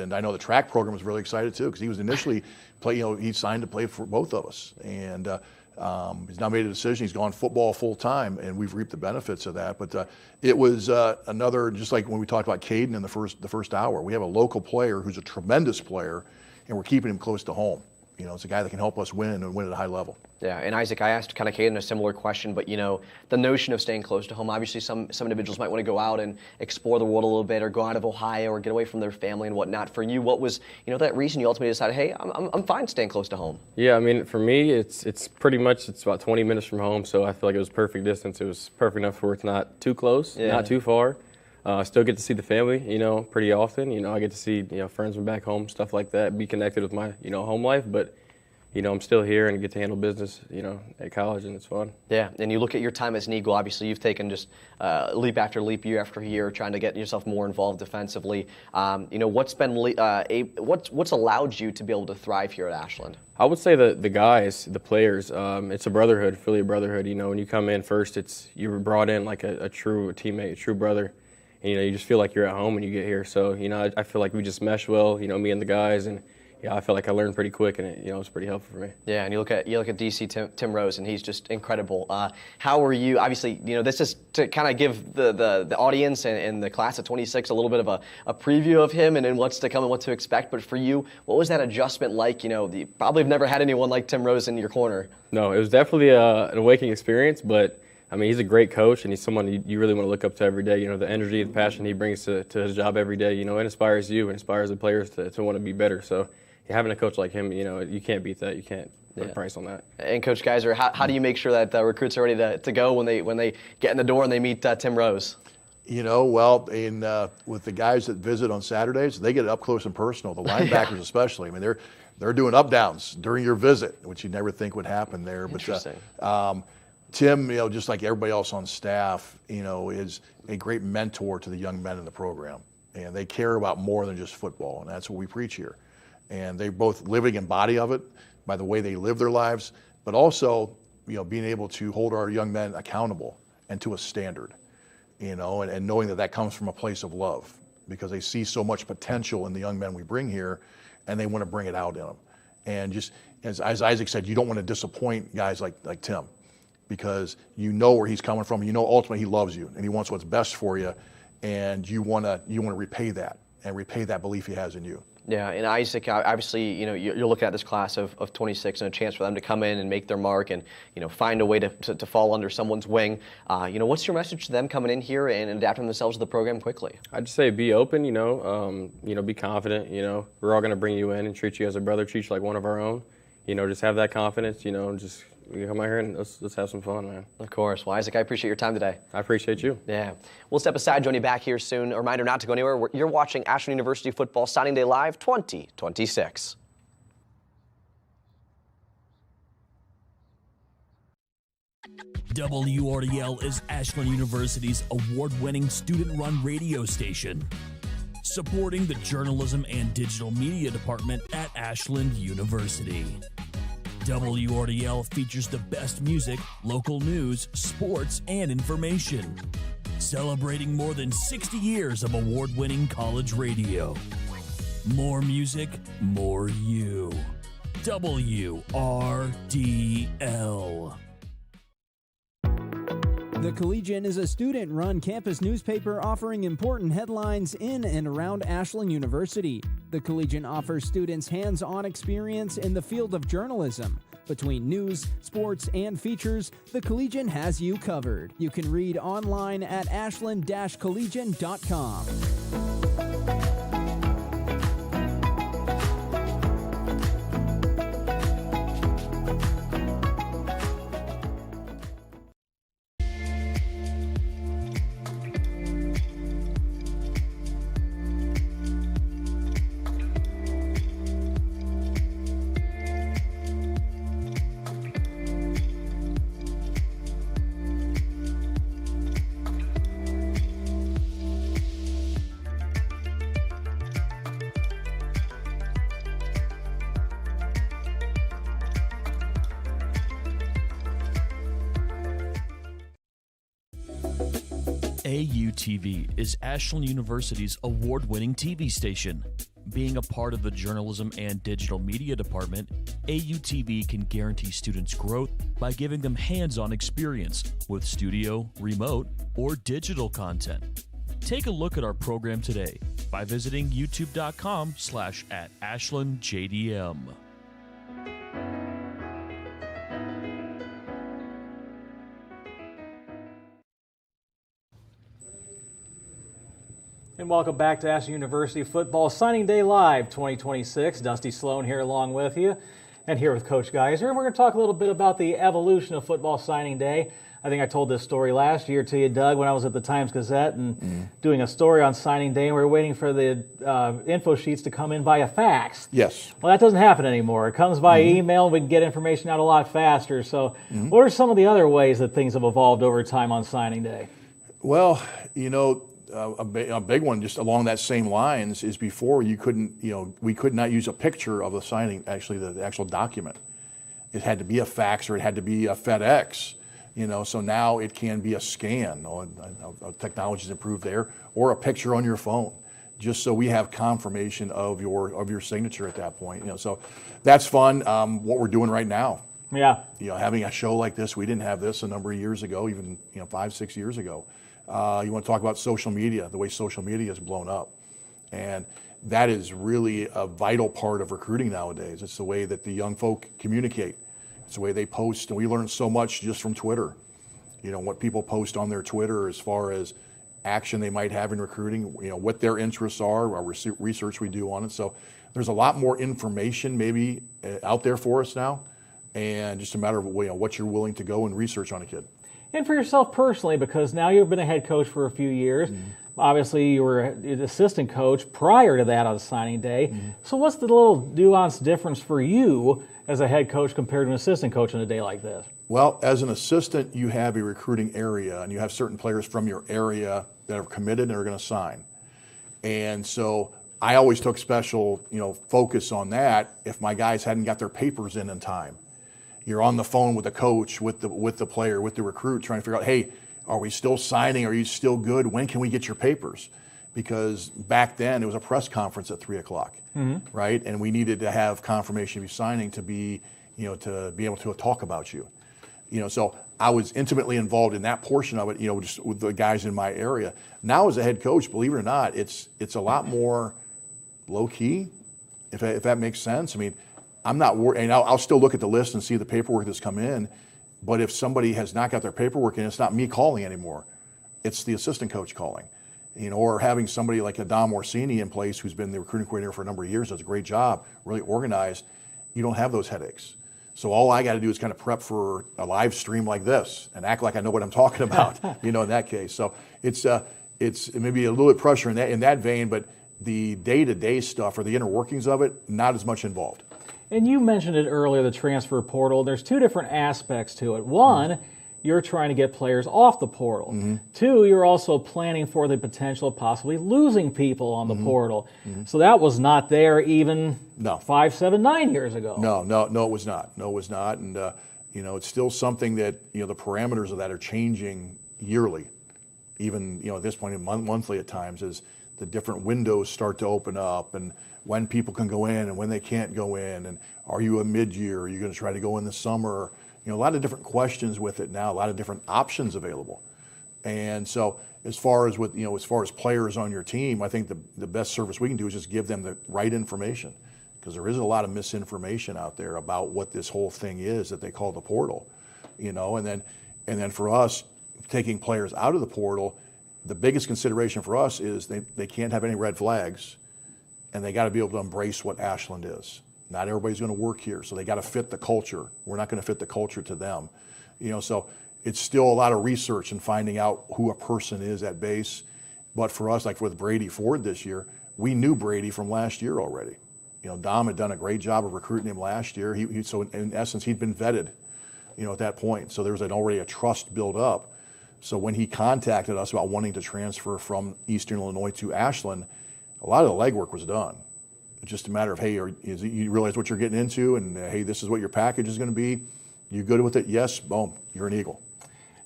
And I know the track program was really excited too, because he was initially he signed to play for both of us, and he's now made a decision. He's gone football full time, and we've reaped the benefits of that. But it was another, just like when we talked about Caden in the first hour. We have a local player who's a tremendous player, and we're keeping him close to home. It's a guy that can help us win and win at a high level. Yeah, and Isaac, I asked kind of Caden a similar question, but the notion of staying close to home. Obviously, some individuals might want to go out and explore the world a little bit, or go out of Ohio, or get away from their family and whatnot. For you, what was that reason you ultimately decided, hey, I'm fine staying close to home? Yeah, for me, it's pretty much about 20 minutes from home, so I feel like it was perfect distance. It was perfect enough where it's not too close, not too far. I still get to see the family, pretty often. I get to see friends from back home, stuff like that. Be connected with my home life, but I'm still here and get to handle business, at college, and it's fun. Yeah, and you look at your time as an Eagle, obviously you've taken just leap after leap, year after year, trying to get yourself more involved defensively. What's allowed you to be able to thrive here at Ashland? I would say the guys, the players, it's a brotherhood, really a brotherhood. When you come in first, you're brought in like a true teammate, a true brother. And, you just feel like you're at home when you get here. So, I feel like we just mesh well, me and the guys, and I feel like I learned pretty quick, and it was pretty helpful for me. Yeah, and you look at DC Tim Rose, and he's just incredible. How were you? Obviously, this is to kind of give the audience and the class of 26 a little bit of a preview of him and what's to come and what to expect. But for you, what was that adjustment like? You probably have never had anyone like Tim Rose in your corner. No, it was definitely an awakening experience, but he's a great coach, and he's someone you really want to look up to every day. The energy, the passion he brings to his job every day, it inspires you and inspires the players to want to be better. So having a coach like him, you can't beat that. You can't put a price on that. And Coach Geiser, how do you make sure that recruits are ready to go when they get in the door and they meet Tim Rose? With the guys that visit on Saturdays, they get it up close and personal. The linebackers especially. They're doing up downs during your visit, which you never think would happen there. Interesting. But Tim, just like everybody else on staff, is a great mentor to the young men in the program, and they care about more than just football, and that's what we preach here. And they're both living embody of it by the way they live their lives, but also, being able to hold our young men accountable and to a standard, and knowing that comes from a place of love, because they see so much potential in the young men we bring here, and they want to bring it out in them. And just as Isaac said, you don't want to disappoint guys like Tim. because you know where he's coming from. You know ultimately he loves you and he wants what's best for you, and you want to repay that and repay that belief he has in you. Yeah, and Isaac, obviously, you're looking at this class of 26 and a chance for them to come in and make their mark and, find a way to fall under someone's wing. What's your message to them coming in here and adapting themselves to the program quickly? I'd just say be open, be confident, We're all going to bring you in and treat you as a brother, treat you like one of our own. Just have that confidence, just come out here and let's have some fun, man. Of course. Well, Isaac, I appreciate your time today. I appreciate you. Yeah. We'll step aside, join you back here soon. A reminder not to go anywhere. You're watching Ashland University Football Signing Day Live 2026. WRDL is Ashland University's award-winning student-run radio station, supporting the journalism and digital media department at Ashland University. WRDL features the best music, local news, sports, and information. Celebrating more than 60 years of award-winning college radio. More music, more you. WRDL. The Collegian is a student-run campus newspaper offering important headlines in and around Ashland University. The Collegian offers students hands-on experience in the field of journalism. Between news, sports, and features, the Collegian has you covered. You can read online at ashland-collegian.com. AUTV is Ashland University's award-winning TV station. Being a part of the journalism and digital media department, AUTV can guarantee students' growth by giving them hands-on experience with studio, remote, or digital content. Take a look at our program today by visiting youtube.com/@AshlandJDM. And welcome back to Ashland University Football Signing Day Live 2026. Dusty Sloan here along with you and here with Coach Geiser. And we're going to talk a little bit about the evolution of Football Signing Day. I think I told this story last year to you, Doug, when I was at the Times-Gazette and doing a story on signing day, and we were waiting for the info sheets to come in via fax. Yes. Well, that doesn't happen anymore. It comes by email, and we can get information out a lot faster. So what are some of the other ways that things have evolved over time on signing day? Well, a big one just along that same lines is before we could not use a picture of the signing, actually the actual document. It had to be a fax or it had to be a FedEx, so now it can be a scan. Technology's improved there, or a picture on your phone, just so we have confirmation of your signature at that point. So that's fun. What we're doing right now. Yeah. Having a show like this, we didn't have this a number of years ago, even 5-6 years ago. You want to talk about social media, the way social media has blown up. And that is really a vital part of recruiting nowadays. It's the way that the young folk communicate. It's the way they post. And we learn so much just from Twitter. What people post on their Twitter as far as action they might have in recruiting, what their interests are, our research we do on it. So there's a lot more information maybe out there for us now. And just a matter of what you're willing to go and research on a kid. And for yourself personally, because now you've been a head coach for a few years. Obviously, you were an assistant coach prior to that on signing day. So what's the little nuanced difference for you as a head coach compared to an assistant coach on a day like this? Well, as an assistant, you have a recruiting area, and you have certain players from your area that are committed and are going to sign. And so I always took special, focus on that if my guys hadn't got their papers in time. You're on the phone with the coach, with the player, with the recruit, trying to figure out, hey, are we still signing? Are you still good? When can we get your papers? Because back then it was a press conference at 3:00, right? And we needed to have confirmation of you signing to be able to talk about you. So I was intimately involved in that portion of it, just with the guys in my area. Now as a head coach, believe it or not, it's a lot more low key, if that makes sense. I mean, I'm not worried, and I'll still look at the list and see the paperwork that's come in, but if somebody has not got their paperwork in, it's not me calling anymore. It's the assistant coach calling, or having somebody like Adam Orsini in place who's been the recruiting coordinator for a number of years, does a great job, really organized. You don't have those headaches. So all I got to do is kind of prep for a live stream like this and act like I know what I'm talking about, in that case. So it's maybe a little bit pressure in that vein, but the day-to-day stuff or the inner workings of it, not as much involved. And you mentioned it earlier, the transfer portal. There's two different aspects to it. One, you're trying to get players off the portal. Mm-hmm. Two, you're also planning for the potential of possibly losing people on the portal. Mm-hmm. So that was not there even 5, 7, 9 years ago. No, it was not. No, it was not. And, it's still something that, the parameters of that are changing yearly. Even, at this point, monthly at times, as the different windows start to open up and when people can go in and when they can't go in. And are you a mid-year? Are you going to try to go in the summer? A lot of different questions with it now, a lot of different options available. And so as far as players on your team, I think the best service we can do is just give them the right information, because there is a lot of misinformation out there about what this whole thing is that they call the portal, and then for us, taking players out of the portal, the biggest consideration for us is they can't have any red flags, and they got to be able to embrace what Ashland is. Not everybody's going to work here, so they got to fit the culture. We're not going to fit the culture to them. So it's still a lot of research and finding out who a person is at base. But for us, like with Brady Ford this year, we knew Brady from last year already. Dom had done a great job of recruiting him last year. So in essence, he'd been vetted, at that point. So there was already a trust built up. So when he contacted us about wanting to transfer from Eastern Illinois to Ashland, a lot of the legwork was done. It's just a matter of, hey, you realize what you're getting into, and hey, this is what your package is going to be. You good with it? Yes, boom, you're an Eagle.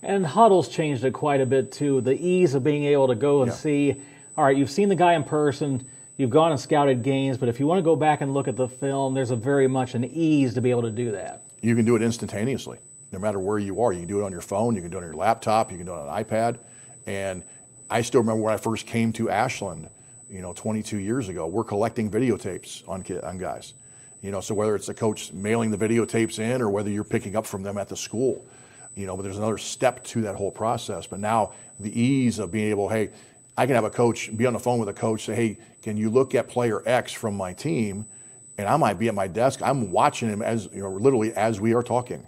And Huddle's changed it quite a bit too. The ease of being able to go and see, all right, you've seen the guy in person, you've gone and scouted games, but if you want to go back and look at the film, there's a very much an ease to be able to do that. You can do it instantaneously, no matter where you are. You can do it on your phone, you can do it on your laptop, you can do it on an iPad. And I still remember when I first came to Ashland, 22 years ago, we're collecting videotapes on guys. So whether it's the coach mailing the videotapes in or whether you're picking up from them at the school, but there's another step to that whole process. But now the ease of being able, hey, I can have a coach, be on the phone with a coach, say, hey, can you look at player X from my team? And I might be at my desk, I'm watching him as, literally as we are talking.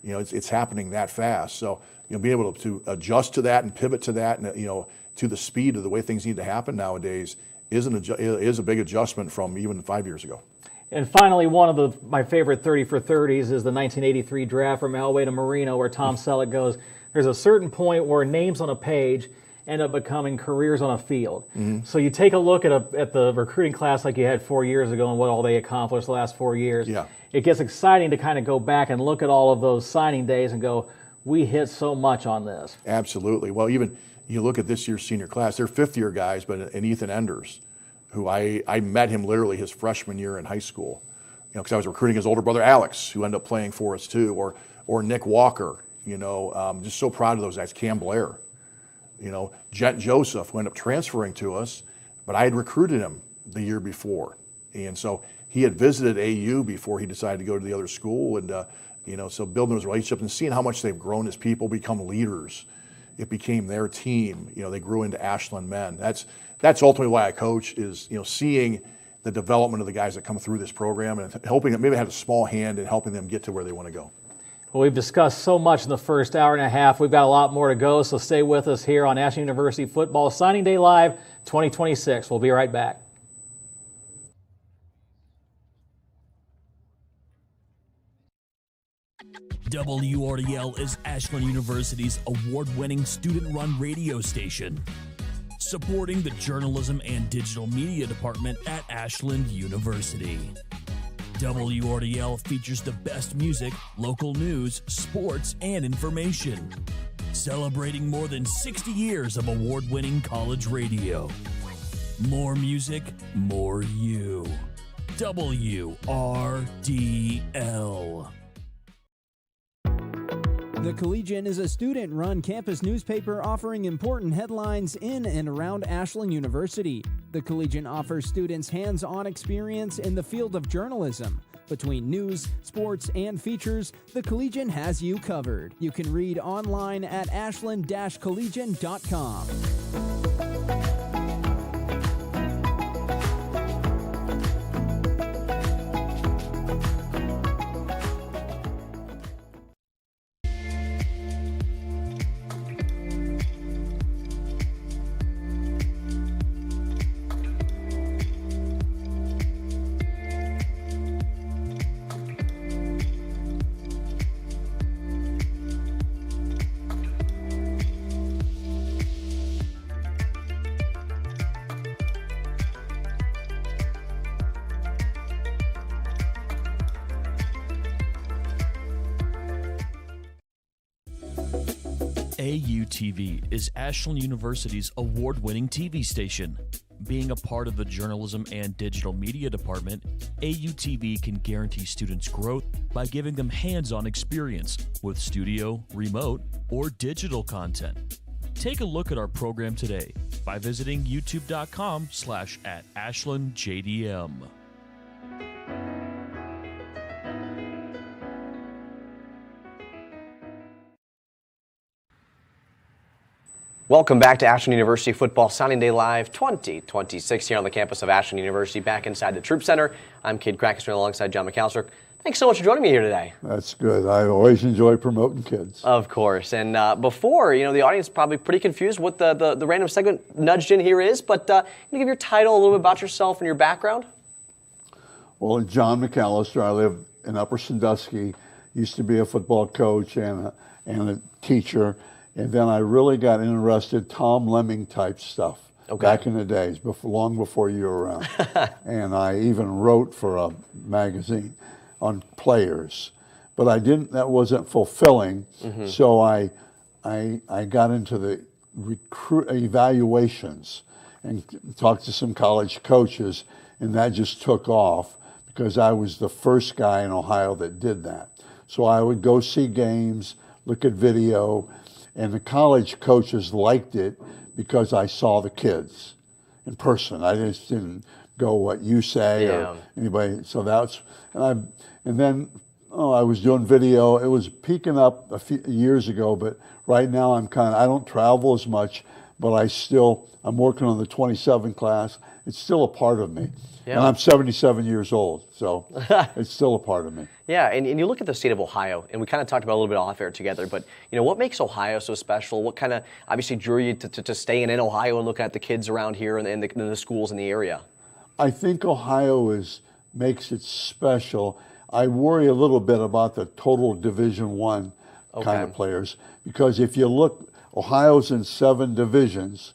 It's happening that fast. So, being able to adjust to that and pivot to that and, to the speed of the way things need to happen nowadays is a big adjustment from even 5 years ago. And finally, one of my favorite 30 for 30s is the 1983 draft from Elway to Marino, where Tom Selleck goes, there's a certain point where names on a page end up becoming careers on a field. Mm-hmm. So you take a look at the recruiting class like you had 4 years ago and what all they accomplished the last 4 years. Yeah. It gets exciting to kind of go back and look at all of those signing days and go, we hit so much on this. Absolutely. Well, even you look at this year's senior class, they're fifth-year guys, and Ethan Enders, who I met him literally his freshman year in high school, because I was recruiting his older brother Alex, who ended up playing for us too, or Nick Walker, just so proud of those guys. Cam Blair, Jet Joseph, who ended up transferring to us, but I had recruited him the year before, and so he had visited AU before he decided to go to the other school, and so building those relationships and seeing how much they've grown as people, become leaders. It became their team. They grew into Ashland men. That's ultimately why I coach, is seeing the development of the guys that come through this program and helping them, maybe have a small hand in helping them get to where they want to go. Well, we've discussed so much in the first hour and a half. We've got a lot more to go, so stay with us here on Ashland University Football Signing Day Live 2026. We'll be right back. WRDL is Ashland University's award-winning student-run radio station, supporting the journalism and digital media department at Ashland University. WRDL features the best music, local news, sports, and information, celebrating more than 60 years of award-winning college radio. More music, more you. WRDL. Collegian is a student-run campus newspaper offering important headlines in and around Ashland University. The Collegian offers students hands-on experience in the field of journalism. Between news, sports, and features, the Collegian has you covered. You can read online at ashland-collegian.com. AUTV is Ashland University's award-winning TV station. Being a part of the Journalism and Digital Media Department, AUTV can guarantee students growth by giving them hands-on experience with studio, remote, or digital content. Take a look at our program today by visiting youtube.com/@AshlandJDM. Welcome back to Ashland University Football Signing Day Live 2026 here on the campus of Ashland University, back inside the Troop Center. I'm Cade Krackensman alongside John McAllister. Thanks so much for joining me here today. That's good. I always enjoy promoting kids. Of course. And before, the audience is probably pretty confused what the random segment nudged in here is, but can you give your title, a little bit about yourself and your background? Well, John McAllister. I live in Upper Sandusky. Used to be a football coach and a teacher. And then I really got interested Tom Lemming type stuff back in the days, long before you were around. And I even wrote for a magazine on players, but that wasn't fulfilling. Mm-hmm. So I got into the recruit evaluations and talked to some college coaches, and that just took off because I was the first guy in Ohio that did that. So I would go see games, look at video. And the college coaches liked it because I saw the kids in person. I just didn't go what you say or anybody. So and then I was doing video. It was peaking up a few years ago, but right now I don't travel as much, but I'm working on the 27 class. It's still a part of me. Yeah. And I'm 77 years old, so it's still a part of me. Yeah, and you look at the state of Ohio, and we kind of talked about a little bit off air together, but what makes Ohio so special? What kind of obviously drew you to staying in Ohio and looking at the kids around here and the schools in the area? I think Ohio makes it special. I worry a little bit about the total Division I kind of players, because if you look, Ohio's in 7 divisions,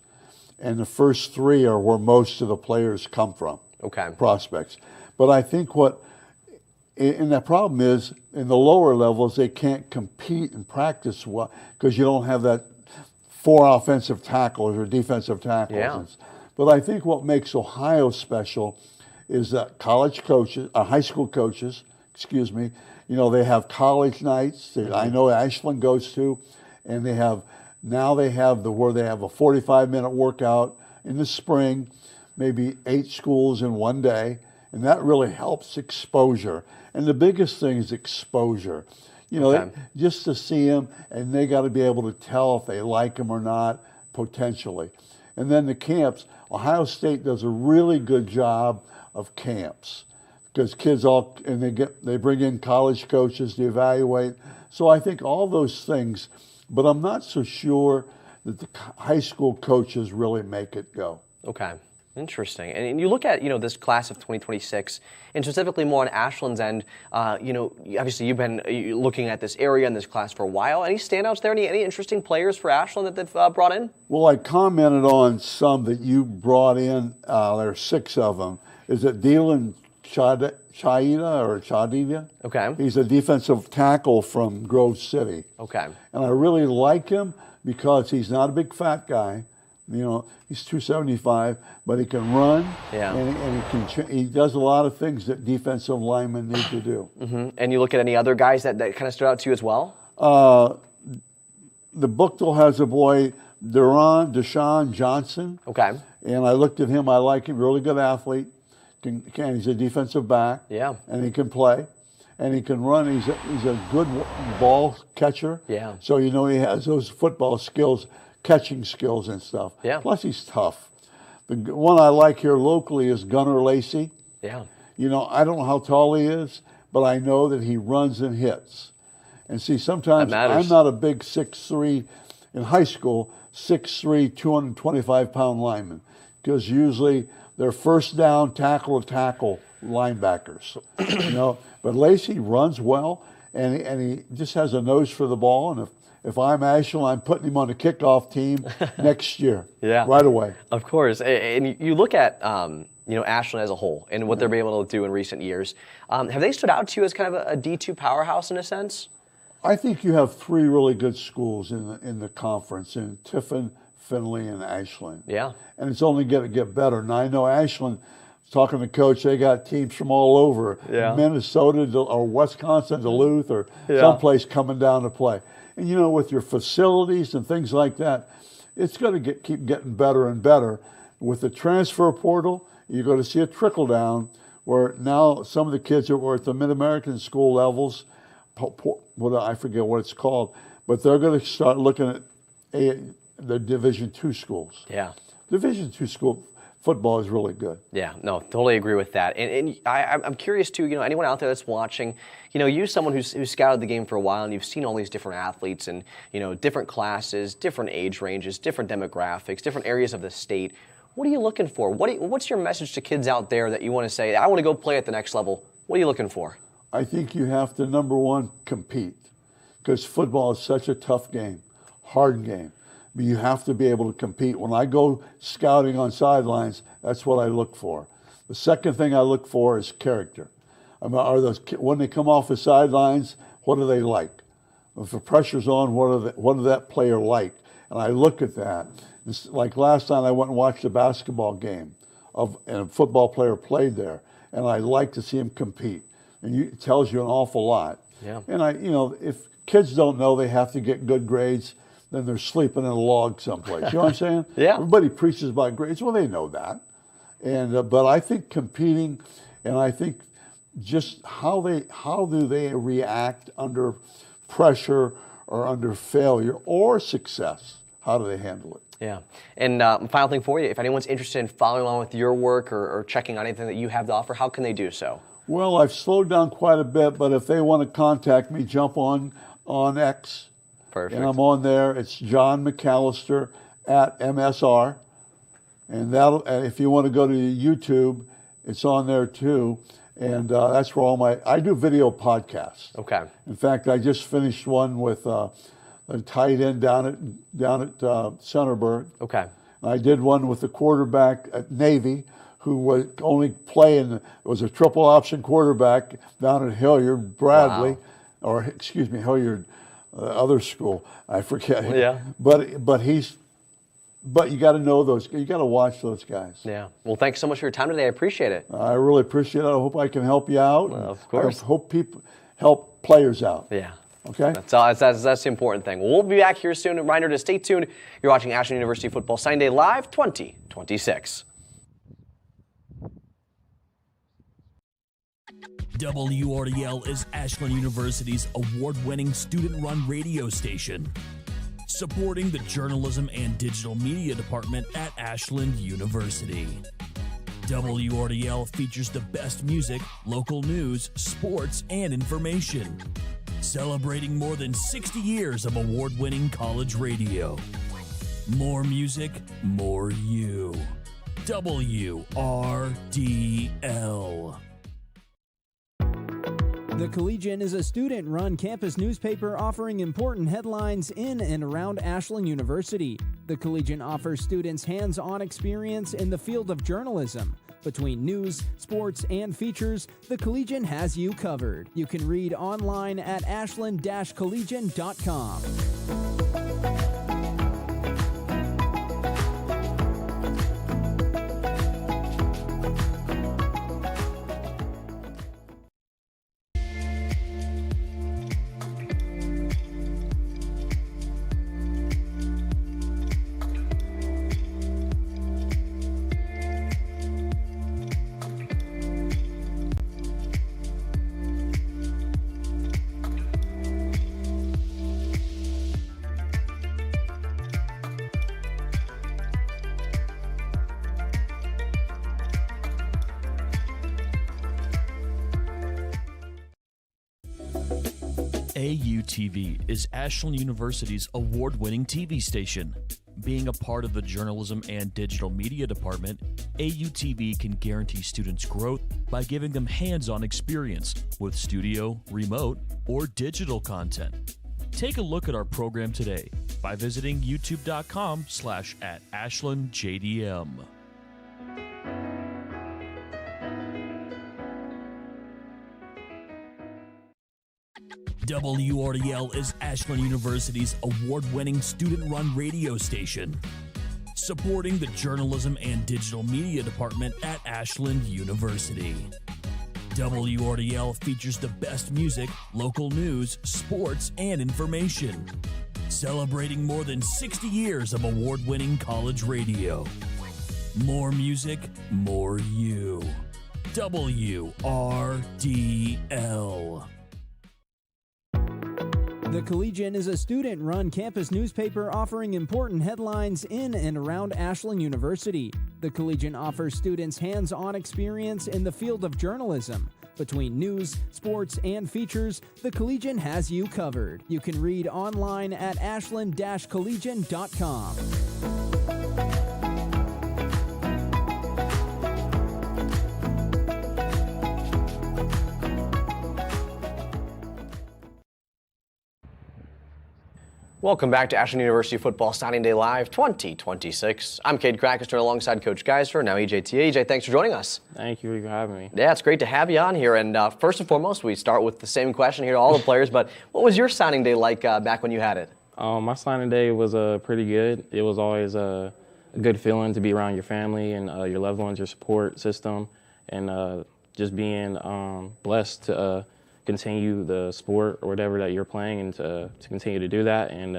and the first 3 are where most of the players come from. Prospects. But I think and the problem is, in the lower levels, they can't compete and practice well because you don't have that 4 offensive tackles or defensive tackles. Yeah. But I think what makes Ohio special is that college coaches, high school coaches, they have college nights that I know Ashland goes to, and they have where they have a 45-minute workout in the spring, maybe 8 schools in one day, and that really helps exposure. And the biggest thing is exposure. Just to see them, and they got to be able to tell if they like them or not, potentially. And then the camps, Ohio State does a really good job of camps because kids they bring in college coaches to evaluate. So I think all those things, but I'm not so sure that the high school coaches really make it go. Okay. Interesting. And you look at, this class of 2026, and specifically more on Ashland's end, obviously you've been looking at this area and this class for a while. Any standouts there? Any interesting players for Ashland that they've brought in? Well, I commented on some that you brought in. There are 6 of them. Is it Dylan Chadida? Okay. He's a defensive tackle from Grove City. Okay. And I really like him because he's not a big fat guy. He's 275, but he can run, and he does a lot of things that defensive linemen need to do. Mm-hmm. And you look at any other guys that kind of stood out to you as well? the Bookville has a boy, Deshaun Johnson. Okay. And I looked at him. I like him. Really good athlete. He's a defensive back. Yeah. And he can play. And he can run. He's a good ball catcher. Yeah. So, you know, he has those football skills, catching skills and stuff. Yeah. Plus, he's tough. The one I like here locally is Gunnar Lacey. Yeah. You know, I don't know how tall he is, but I know that he runs and hits. And see, sometimes I'm not a big 6'3", in high school, 6'3", 225-pound lineman, because usually they're first down, tackle-to-tackle linebackers. You know, but Lacey runs well, and he just has a nose for the ball. And if I'm Ashland, I'm putting him on the kickoff team next year, right away. Of course. And you look at you know, Ashland as a whole and what they've been able to do in recent years. Have they stood out to you as kind of a D2 powerhouse in a sense? I think you have three really good schools in the conference, in Tiffin, Findlay, and Ashland. Yeah. And it's only going to get better. And I know Ashland, talking to Coach, they got teams from all over, Minnesota or Wisconsin, Duluth, or someplace coming down to play. And, you know, with your facilities and things like that, it's going to keep getting better and better. With the transfer portal, you're going to see a trickle down where now some of the kids that were at the Mid-American school levels, I forget what it's called, but they're going to start looking at the Division II schools. Yeah. Division II school football is really good. Yeah, no, totally agree with that. And I'm curious too, you know, anyone out there that's watching, you know, you're someone who's scouted the game for a while and you've seen all these different athletes and, you know, different classes, different age ranges, different demographics, different areas of the state. What are you looking for? What's your message to kids out there that you want to say, I want to go play at the next level? What are you looking for? I think you have to, number one, compete, because football is such a tough game, hard game. But you have to be able to compete. When I go scouting on sidelines, that's what I look for. The second thing I look for is character. I mean, when they come off the sidelines, what do they like? If the pressure's on, what do that player like? And I look at that. It's like last time I went and watched a basketball game, and a football player played there, and I like to see him compete. And it tells you an awful lot. Yeah. And you know, if kids don't know they have to get good grades, then they're sleeping in a log someplace. You know what I'm saying? Yeah. Everybody preaches about grades. Well, they know that. And but I think competing, and I think just how do they react under pressure or under failure or success? How do they handle it? Yeah. And final thing for you, if anyone's interested in following along with your work or checking out anything that you have to offer, how can they do so? Well, I've slowed down quite a bit, but if they want to contact me, jump on X. Perfect. And I'm on there. It's John McAllister at MSR. And if you want to go to YouTube, it's on there too. And that's where I do video podcasts. Okay. In fact, I just finished one with a tight end down at Centerburg. Okay. I did one with the quarterback at Navy, who was only playing, was a triple option quarterback down at Hilliard, Bradley, or excuse me, Hilliard, other school, I forget. Yeah. But you got to know those, you got to watch those guys. Yeah. Well, thanks so much for your time today. I appreciate it. I really appreciate it. I hope I can help you out. Of course. I hope people help players out. Yeah. Okay. That's the important thing. We'll be back here soon. Reminder to stay tuned. You're watching Ashland University Football Signing Day Live 2026. WRDL is Ashland University's award-winning student-run radio station, supporting the journalism and digital media department at Ashland University. WRDL features the best music, local news, sports, and information, celebrating more than 60 years of award-winning college radio. More music, more you. WRDL. The Collegian is a student-run campus newspaper offering important headlines in and around Ashland University. The Collegian offers students hands-on experience in the field of journalism. Between news, sports, and features, the Collegian has you covered. You can read online at ashland-collegian.com. AUTV is Ashland University's award-winning TV station. Being a part of the Journalism and Digital Media Department, AUTV can guarantee students growth by giving them hands-on experience with studio, remote, or digital content. Take a look at our program today by visiting youtube.com/@AshlandJDM. WRDL is Ashland University's award-winning student-run radio station, supporting the Journalism and Digital Media Department at Ashland University. WRDL features the best music, local news, sports, and information, celebrating more than 60 years of award-winning college radio. More music, more you. WRDL. The Collegian is a student-run campus newspaper offering important headlines in and around Ashland University. The Collegian offers students hands-on experience in the field of journalism. Between news, sports, and features, the Collegian has you covered. You can read online at ashland-collegian.com. Welcome back to Ashland University Football Signing Day Live 2026. I'm Cade Crackerstone alongside Coach Geiser, now EJ T. EJ, thanks for joining us. Thank you for having me. Yeah, it's great to have you on here. And first and foremost, we start with the same question here to all the players, but what was your signing day like back when you had it? My signing day was pretty good. It was always a good feeling to be around your family and your loved ones, your support system, and just being blessed to continue the sport or whatever that you're playing and to continue to do that. And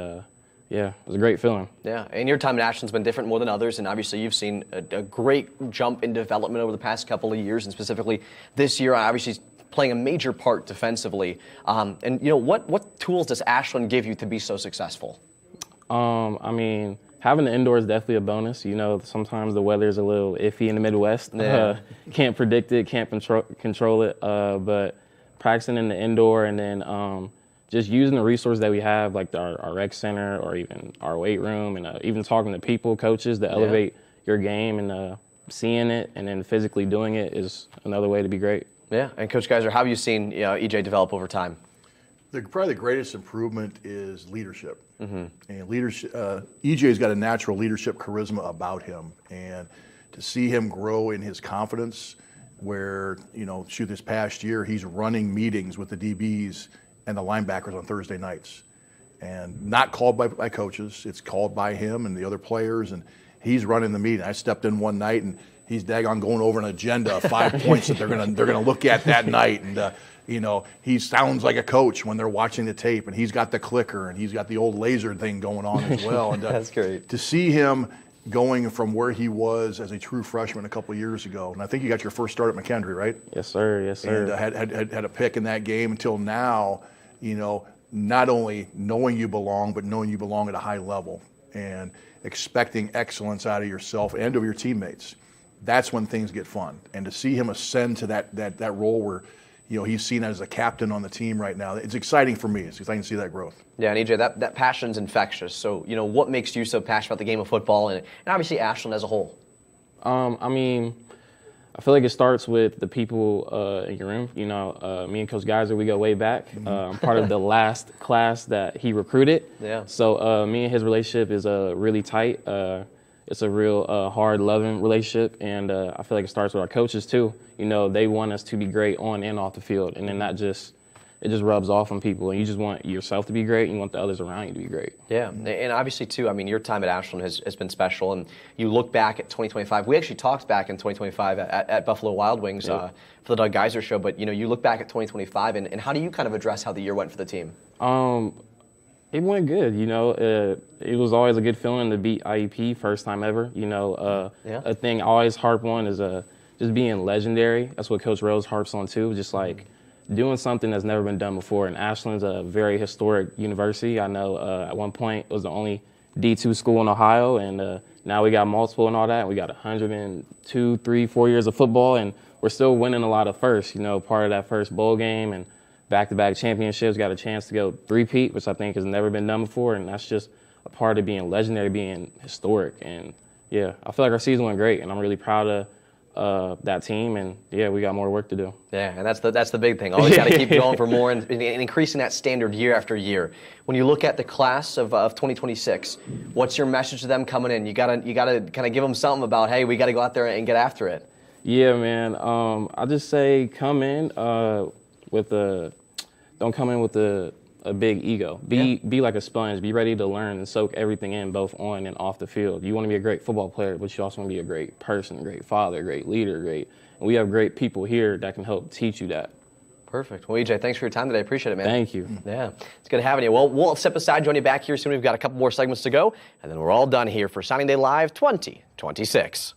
yeah, it was a great feeling. Yeah, and your time at Ashland's been different more than others, and obviously you've seen a great jump in development over the past couple of years, and specifically this year, obviously playing a major part defensively. And you know, what tools does Ashland give you to be so successful? I mean, having the indoor is definitely a bonus. You know, sometimes the weather's a little iffy in the Midwest. Yeah. Can't predict it, can't control it, but practicing in the indoor and then just using the resources that we have, like our rec center or even our weight room, and even talking to people, coaches, to elevate your game, and seeing it and then physically doing it is another way to be great. Yeah, and Coach Geiser, how have you seen EJ develop over time? Probably the greatest improvement is leadership. And leadership, EJ's got a natural leadership charisma about him, and to see him grow in his confidence, where, you know, this past year, he's running meetings with the DBs and the linebackers on Thursday nights. And not called by coaches, it's called by him and the other players, and he's running the meeting. I stepped in one night, and he's daggone going over an agenda of 5 points that they're gonna look at that night. And you know, he sounds like a coach when they're watching the tape, and he's got the clicker, and he's got the old laser thing going on as well. And that's great. To see him going from where he was as a true freshman a couple of years ago, and I think you got your first start at McKendree, right? Yes, sir. Yes, sir. And had a pick in that game until now. You know, not only knowing you belong, but knowing you belong at a high level and expecting excellence out of yourself and of your teammates. That's when things get fun. And to see him ascend to that role where, you know, he's seen as a captain on the team right now, it's exciting for me. It's exciting to see that growth. Yeah, and EJ, that passion's infectious. So, you know, what makes you so passionate about the game of football and obviously Ashland as a whole? I mean, I feel like it starts with the people in your room. You know, me and Coach Geiser, we go way back. I'm part of the last class that he recruited. Yeah. So me and his relationship is really tight. It's a real hard, loving relationship, and I feel like it starts with our coaches too. You know, they want us to be great on and off the field, and then it just rubs off on people, and you just want yourself to be great, and you want the others around you to be great. Yeah, and obviously too, I mean, your time at Ashland has been special, and you look back at 2025. We actually talked back in 2025 at Buffalo Wild Wings for the Doug Geiser Show, but you know, you look back at 2025, and how do you kind of address how the year went for the team? It went good, you know. It was always a good feeling to beat IEP first time ever. You know, a thing I always harp on is just being legendary. That's what Coach Rose harps on too, just like doing something that's never been done before. And Ashland's a very historic university. I know at one point it was the only D2 school in Ohio, and now we got multiple and all that. We got 102, 3, 4 years of football, and we're still winning a lot of firsts, you know, part of that first bowl game and back-to-back championships, got a chance to go three-peat, which I think has never been done before, and that's just a part of being legendary, being historic. And yeah, I feel like our season went great, and I'm really proud of that team, and yeah, we got more work to do. Yeah, and that's the big thing. Always got to keep going for more and increasing that standard year after year. When you look at the class of 2026, what's your message to them coming in? You gotta kind of give them something about, hey, we got to go out there and get after it. Yeah, man. I just say come in don't come in with a big ego. Be like a sponge. Be ready to learn and soak everything in, both on and off the field. You want to be a great football player, but you also want to be a great person, a great father, a great leader, and we have great people here that can help teach you that. Perfect. Well, EJ, thanks for your time today. I appreciate it, man. Thank you. Yeah, it's good having you. Well, we'll step aside, join you back here soon. We've got a couple more segments to go, and then we're all done here for Signing Day Live 2026.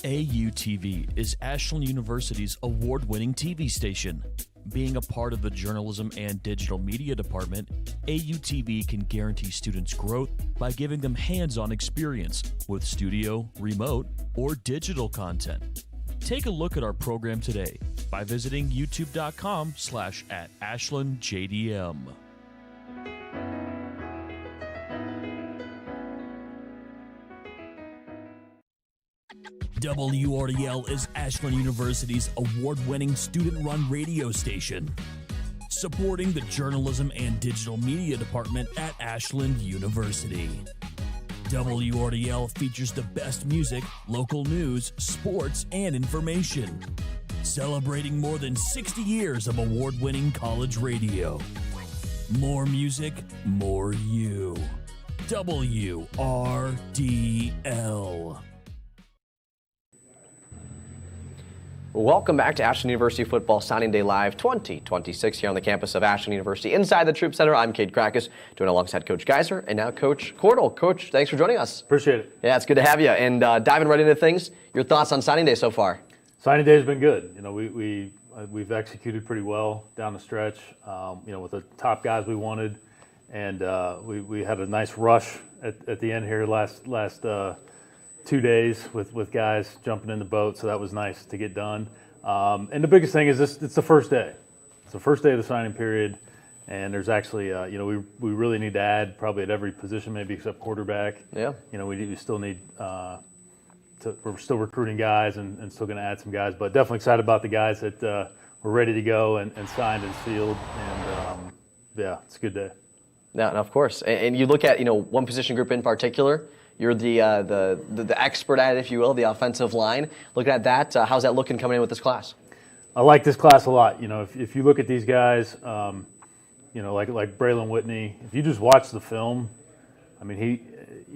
AUTV is Ashland University's award-winning TV station. Being a part of the Journalism and Digital Media Department, AUTV can guarantee students growth by giving them hands-on experience with studio, remote, or digital content. Take a look at our program today by visiting youtube.com/@AshlandJDM. WRDL is Ashland University's award-winning student-run radio station, supporting the Journalism and Digital Media Department at Ashland University. WRDL features the best music, local news, sports, and information, celebrating more than 60 years of award-winning college radio. More music, more you. WRDL. Welcome back to Ashland University Football Signing Day Live 2026 here on the campus of Ashland University inside the Troop Center. I'm Cade Krackus, doing alongside Coach Geiser and now Coach Cordell. Coach, thanks for joining us. Appreciate it. Yeah, it's good to have you. And diving right into things, your thoughts on Signing Day so far? Signing Day has been good. You know, we've executed pretty well down the stretch. You know, with the top guys we wanted, and we had a nice rush at the end here last 2 days with guys jumping in the boat, so that was nice to get done. And the biggest thing is it's the first day. It's the first day of the signing period, and there's actually, you know, we really need to add probably at every position, maybe except quarterback. Yeah. You know, we still need we're still recruiting guys and still going to add some guys, but definitely excited about the guys that were ready to go and signed and sealed, and yeah, it's a good day. No, of course. And you look at, you know, one position group in particular. You're the expert at it, if you will, the offensive line. Looking at that, how's that looking coming in with this class? I like this class a lot. You know, if you look at these guys, you know, like Braylon Whitney, if you just watch the film, I mean,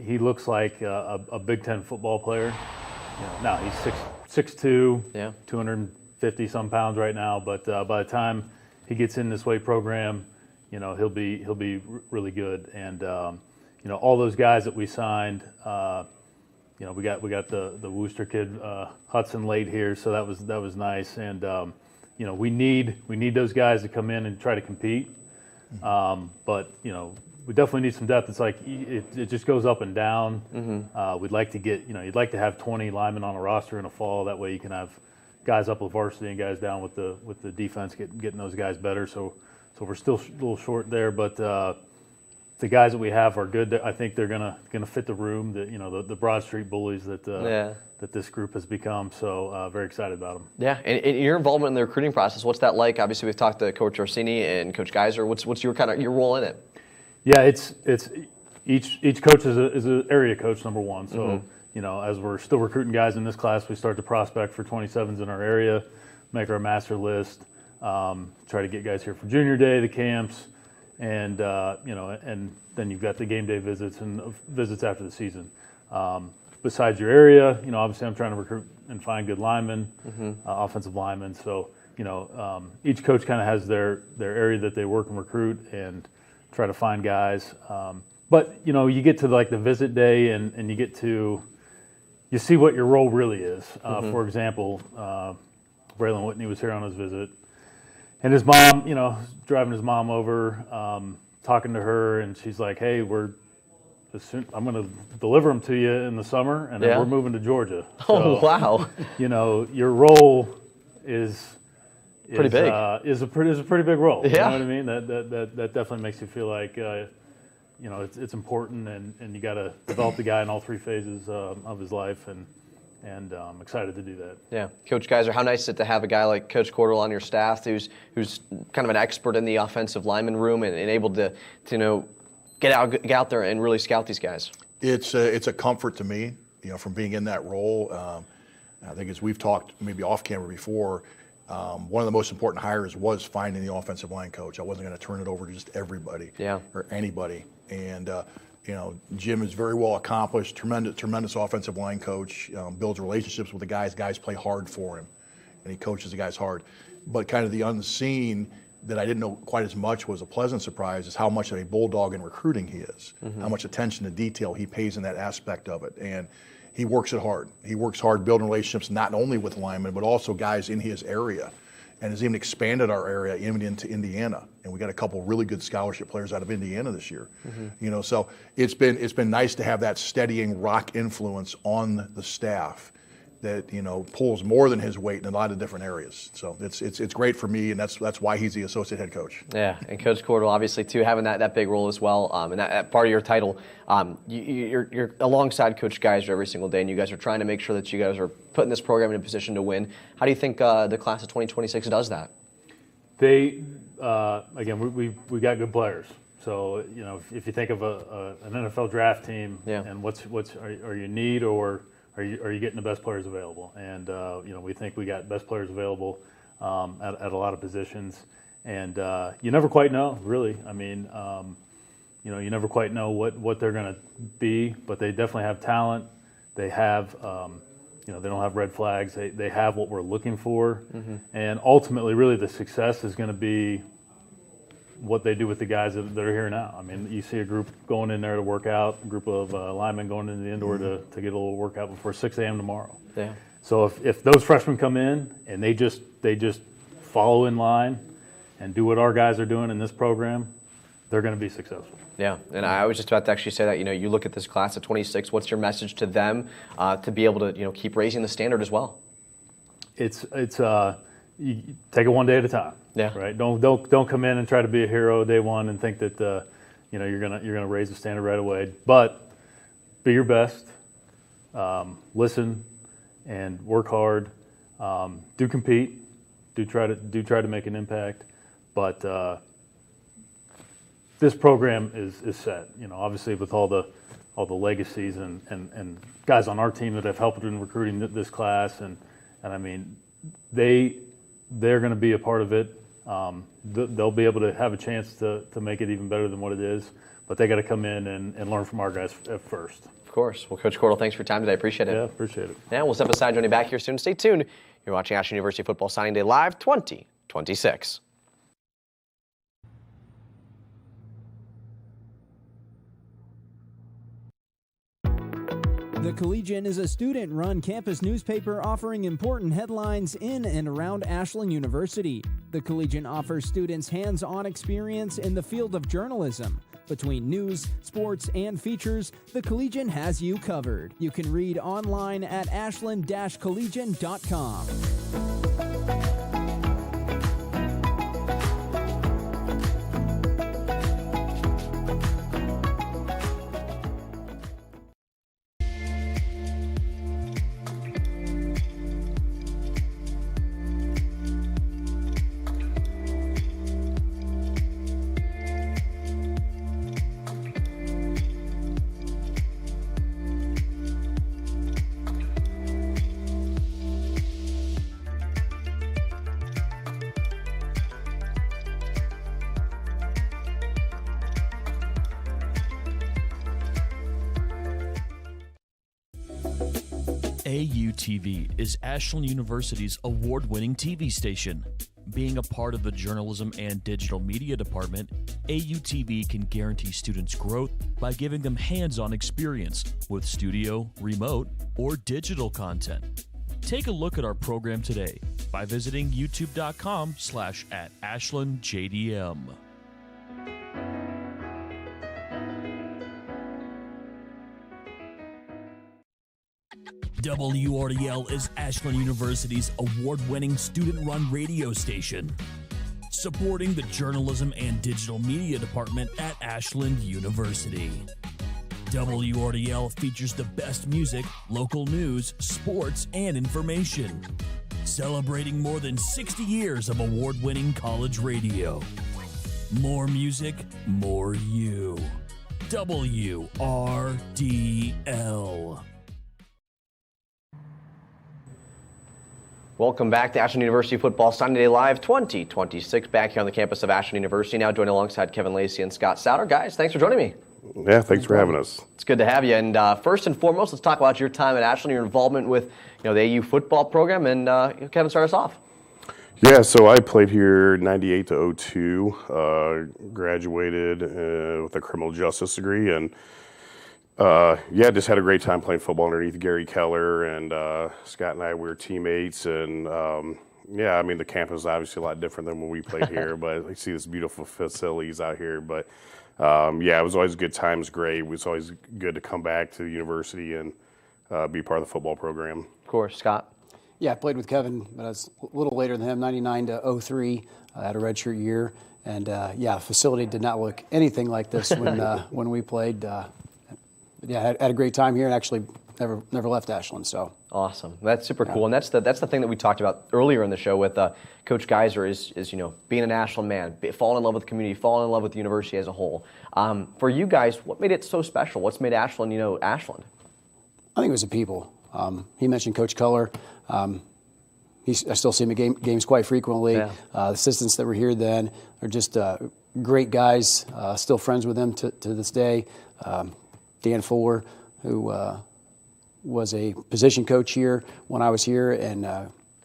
he looks like a Big Ten football player. You know, now he's 6'2", yeah, 250 some pounds right now. But by the time he gets in this weight program, you know, he'll be really good. And you know, all those guys that we signed, you know, we got the Wooster kid Hudson late here, so that was nice. And you know, we need those guys to come in and try to compete. But you know, we definitely need some depth. It's like it just goes up and down. Mm-hmm. We'd like to get, you know, you'd like to have 20 linemen on a roster in the fall. That way you can have guys up with varsity and guys down with the defense, getting those guys better. So we're still a little short there, but the guys that we have are good. I think they're gonna fit the room. You know, the Broad Street bullies that this group has become. So very excited about them. Yeah, and your involvement in the recruiting process, what's that like? Obviously, we've talked to Coach Orsini and Coach Geiser. What's your role in it? Yeah, it's each coach is an area coach, number one. So mm-hmm. you know, as we're still recruiting guys in this class, we start to prospect for 27s in our area, make our master list, try to get guys here for junior day, the camps. And you know, and then you've got the game day visits and visits after the season. besides your area, obviously I'm trying to recruit and find good linemen, offensive linemen. So, each coach kind of has their area that they work and recruit and try to find guys. But, you get to like the visit day and you see what your role really is. For example, Braylon Whitney was here on his visit, and his mom, driving his mom over, talking to her, and she's like, "Hey, I'm going to deliver them to you in the summer, and then we're moving to Georgia." Oh, wow! Your role is pretty big. Is a pretty big role. Yeah. You know what I mean? That definitely makes you feel like it's important, and you got to develop the guy in all three phases of his life, and I'm excited to do that. Yeah, Coach Geiser, how nice is it to have a guy like Coach Cordell on your staff who's kind of an expert in the offensive lineman room and able to get out there and really scout these guys. It's a comfort to me, from being in that role. I think as we've talked maybe off camera before, one of the most important hires was finding the offensive line coach. I wasn't going to turn it over to just everybody or anybody. And Jim is very well accomplished, tremendous offensive line coach, builds relationships with the guys. Guys play hard for him, and he coaches the guys hard. But kind of the unseen that I didn't know quite as much was a pleasant surprise is how much of a bulldog in recruiting he is, how much attention to detail he pays in that aspect of it. And he works it hard. He works hard building relationships not only with linemen, but also guys in his area, and has even expanded our area even into Indiana. And we got a couple really good scholarship players out of Indiana this year. So it's been nice to have that steadying rock influence on the staff that pulls more than his weight in a lot of different areas. So it's great for me, and that's why he's the associate head coach. Yeah, and Coach Cordell obviously too having that big role as well, and that part of your title. You're alongside Coach Geiser every single day, and you guys are trying to make sure that you guys are putting this program in a position to win. How do you think the class of 2026 does that? They again, we got good players. So if you think of an NFL draft team, and what's are you need or are you getting the best players available? And we think we got best players available at a lot of positions, and you never quite know, really. I mean, you never quite know what they're going to be, but they definitely have talent. They have, they don't have red flags. They have what we're looking for, and ultimately, really, the success is going to be what they do with the guys that are here now. I mean, you see a group going in there to work out, a group of linemen going into the indoor to get a little workout before 6 a.m. tomorrow. Yeah. So if those freshmen come in and they just follow in line and do what our guys are doing in this program, they're going to be successful. Yeah, and I was just about to actually say that, you look at this class of 26, what's your message to them to be able to, keep raising the standard as well? It's you take it one day at a time. Yeah. Right. Don't come in and try to be a hero day one and think that you're gonna raise the standard right away. But be your best. Listen and work hard. Do compete. Do try to make an impact. But this program is set. Obviously with all the legacies and guys on our team that have helped in recruiting this class, and I mean they're going to be a part of it. They'll be able to have a chance to make it even better than what it is, but they got to come in and learn from our guys at first. Of course. Well, Coach Cordell, thanks for your time today. I appreciate it. Yeah, appreciate it. Yeah, we'll step aside, joining back here soon. Stay tuned. You're watching Ashland University Football Signing Day Live 2026. The Collegian is a student-run campus newspaper offering important headlines in and around Ashland University. The Collegian offers students hands-on experience in the field of journalism. Between news, sports, and features, the Collegian has you covered. You can read online at ashland-collegian.com. AUTV is Ashland University's award-winning TV station. Being a part of the Journalism and Digital Media Department, AUTV can guarantee students' growth by giving them hands-on experience with studio, remote, or digital content. Take a look at our program today by visiting youtube.com/@AshlandJDM. WRDL is Ashland University's award-winning student-run radio station, supporting the Journalism and Digital Media Department at Ashland University. WRDL features the best music, local news, sports, and information, celebrating more than 60 years of award-winning college radio. More music, more you. WRDL. Welcome back to Ashland University Football Sunday Day Live 2026, back here on the campus of Ashland University. Now joined alongside Kevin Lacey and Scott Souter. Guys, thanks for joining me. Yeah, thanks for having us. It's good to have you. And first and foremost, let's talk about your time at Ashland, your involvement with the AU football program. And Kevin, start us off. Yeah, so I played here 98 to 02, graduated with a criminal justice degree, and just had a great time playing football underneath Gary Keller, and Scott and I were teammates, and the campus is obviously a lot different than when we played here, but I see this beautiful facilities out here, but it was always good times, great. It was always good to come back to the university and be part of the football program. Of course, Scott. Yeah, I played with Kevin, but I was a little later than him, 99 to 03. I had a redshirt year, and facility did not look anything like this when we played. Had a great time here, and actually never left Ashland. So awesome, that's super cool, and that's the thing that we talked about earlier in the show with Coach Geiser is being an Ashland man, falling in love with the community, falling in love with the university as a whole. For you guys, what made it so special? What's made Ashland, Ashland? I think it was the people. He mentioned Coach Keller. I still see him at games quite frequently. Yeah. The assistants that were here then are just great guys. Still friends with them to this day. Dan Fuller, who was a position coach here when I was here, and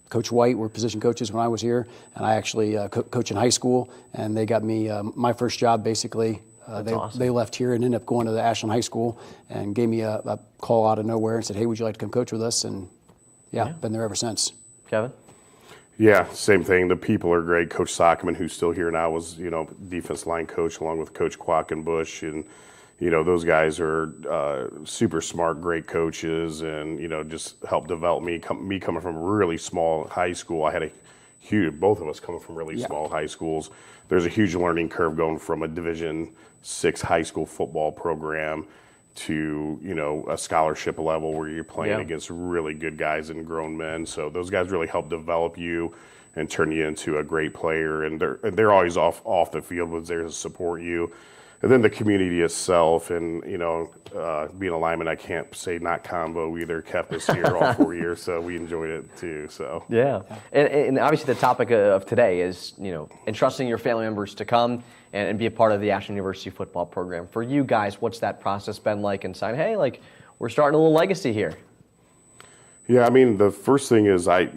Coach White were position coaches when I was here. And I actually coach in high school, and they got me my first job basically. Awesome. They left here and ended up going to the Ashland High School and gave me a call out of nowhere and said, "Hey, would you like to come coach with us?" And been there ever since. Kevin? Yeah, same thing. The people are great. Coach Sockman, who's still here now, was defense line coach along with Coach Quackenbush, and those guys are super smart, great coaches, and just helped develop me. Me coming from a really small high school, I had both of us coming from really small high schools. There's a huge learning curve going from a Division VI high school football program to a scholarship level where you're playing against really good guys and grown men. So those guys really help develop you and turn you into a great player. And they're always off the field, but there to support you. And then the community itself, and being a lineman, I can't say not combo either. Kept us here all 4 years, so we enjoyed it too. So and obviously the topic of today is entrusting your family members to come and be a part of the Ashland University football program. For you guys, what's that process been like? And saying, hey, we're starting a little legacy here. Yeah, I mean, the first thing is I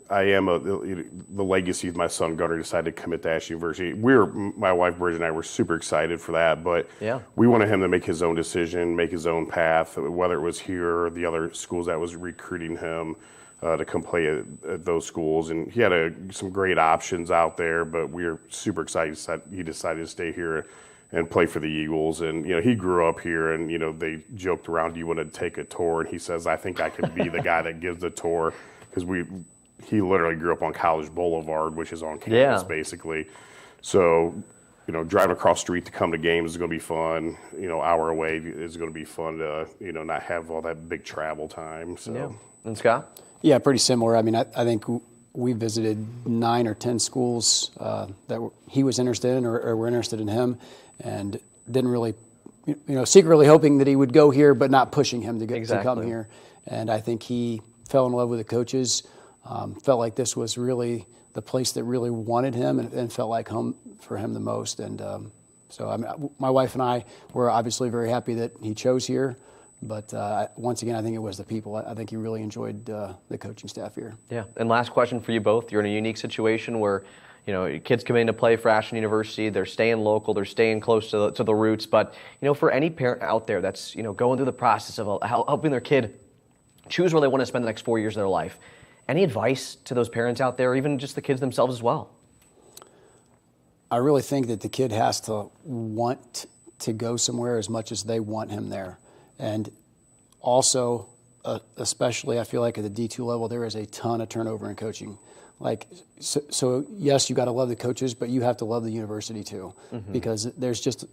am the legacy of my son Gunnar decided to commit to Ashland University. My wife Bridget and I were super excited for that, but we wanted him to make his own decision, make his own path, whether it was here or the other schools that was recruiting him to come play at those schools. And he had some great options out there, but we were super excited he decided to stay here and play for the Eagles. And, he grew up here, and, they joked around, do you want to take a tour? And he says, I think I could be the guy that gives the tour, because he literally grew up on College Boulevard, which is on campus basically. So, driving across the street to come to games is going to be fun. Hour away is going to be fun to, not have all that big travel time. So. Yeah. And Scott? Yeah, pretty similar. I mean, I think we visited 9 or 10 schools that he was interested in or were interested in him, and didn't really, secretly hoping that he would go here, but not pushing him to come here. And I think he fell in love with the coaches, felt like this was really the place that really wanted him and felt like home for him the most. And so, I mean, my wife and I were obviously very happy that he chose here. But once again, I think it was the people. I think he really enjoyed the coaching staff here. Yeah. And last question for you both. You're in a unique situation where, you know, kids come in to play for Ashland University. They're staying local. They're staying close to the roots. But, you know, for any parent out there that's, you know, going through the process of helping their kid choose where they want to spend the next 4 years of their life, any advice to those parents out there, or even just the kids themselves as well? I really think that the kid has to want to go somewhere as much as they want him there. And also, especially I feel like at the D2 level, there is a ton of turnover in coaching. Like, so yes, you got to love the coaches, but you have to love the university too, because there's just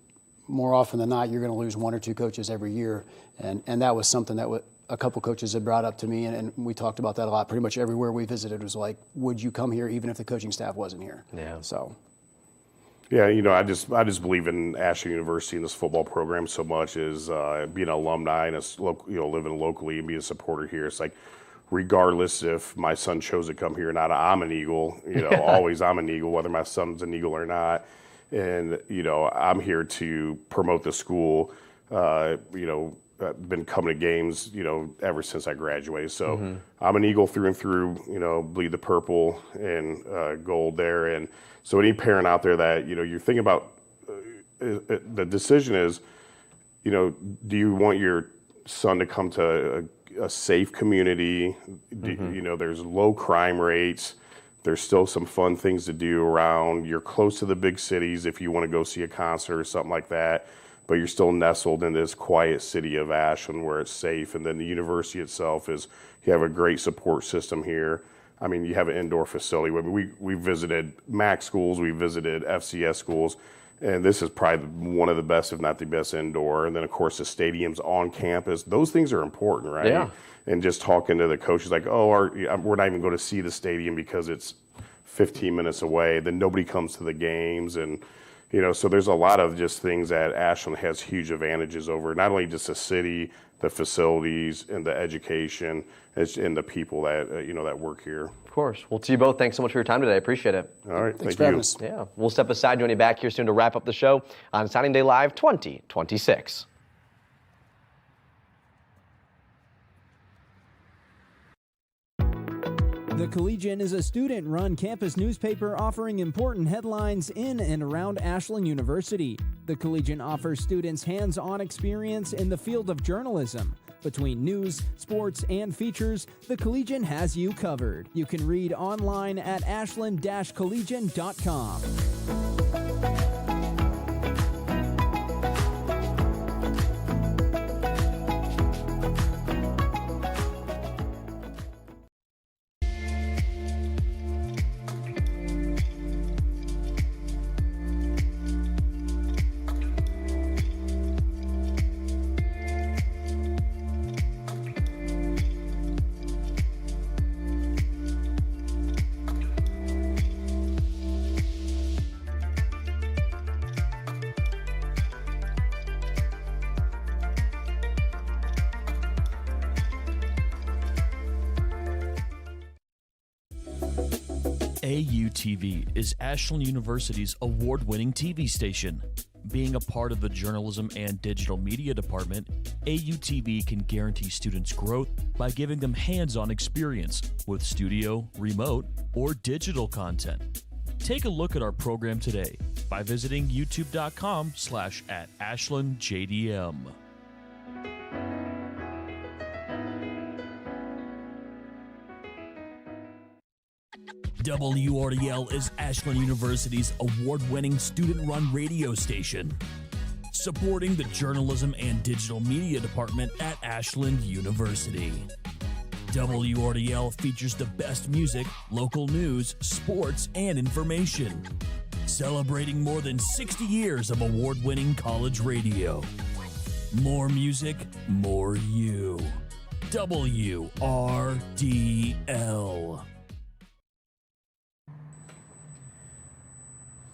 more often than not, you're going to lose 1 or 2 coaches every year. And that was something that a couple coaches had brought up to me, and we talked about that a lot. Pretty much everywhere we visited was like, would you come here even if the coaching staff wasn't here? Yeah. So. Yeah, you know, I just believe in Ashland University and this football program so much as being an alumni and living locally and being a supporter here. It's like, regardless if my son chose to come here or not, I'm an Eagle. You know, always I'm an Eagle, whether my son's an Eagle or not. And you know, I'm here to promote the school. You know, I've been coming to games, you know, ever since I graduated. So I'm an Eagle through and through. You know, bleed the purple and gold there. And so any parent out there that, you know, you're thinking about, the decision is, you know, do you want your son to come to a safe community? You know, there's low crime rates. There's still some fun things to do around. You're close to the big cities if you want to go see a concert or something like that, but you're still nestled in this quiet city of Ashland where it's safe. And then the university itself you have a great support system here. I mean, you have an indoor facility. We visited MAC schools, we visited FCS schools, and this is probably one of the best, if not the best, indoor. And then, of course, the stadiums on campus. Those things are important, right? Yeah. And just talking to the coaches like, oh, we're not even going to see the stadium because it's 15 minutes away. Then nobody comes to the games. And, you know, so there's a lot of just things that Ashland has huge advantages over, not only just the city, the facilities, and the education, and the people that, you know, that work here. Of course. Well, to you both, thanks so much for your time today. I appreciate it. All right. Thanks Thank for you. having us. Yeah. We'll step aside, join you back here soon to wrap up the show on Signing Day Live 2026. The Collegian is a student-run campus newspaper offering important headlines in and around Ashland University. The Collegian offers students hands-on experience in the field of journalism. Between news, sports, and features, the Collegian has you covered. You can read online at ashland-collegian.com. AUTV is Ashland University's award-winning TV station. Being a part of the Journalism and Digital Media Department, AUTV can guarantee students growth by giving them hands-on experience with studio, remote, or digital content. Take a look at our program today by visiting youtube.com/@AshlandJDM. WRDL is Ashland University's award-winning student-run radio station, supporting the Journalism and Digital Media Department at Ashland University. WRDL features the best music, local news, sports, and information, celebrating more than 60 years of award-winning college radio. More music, more you. WRDL.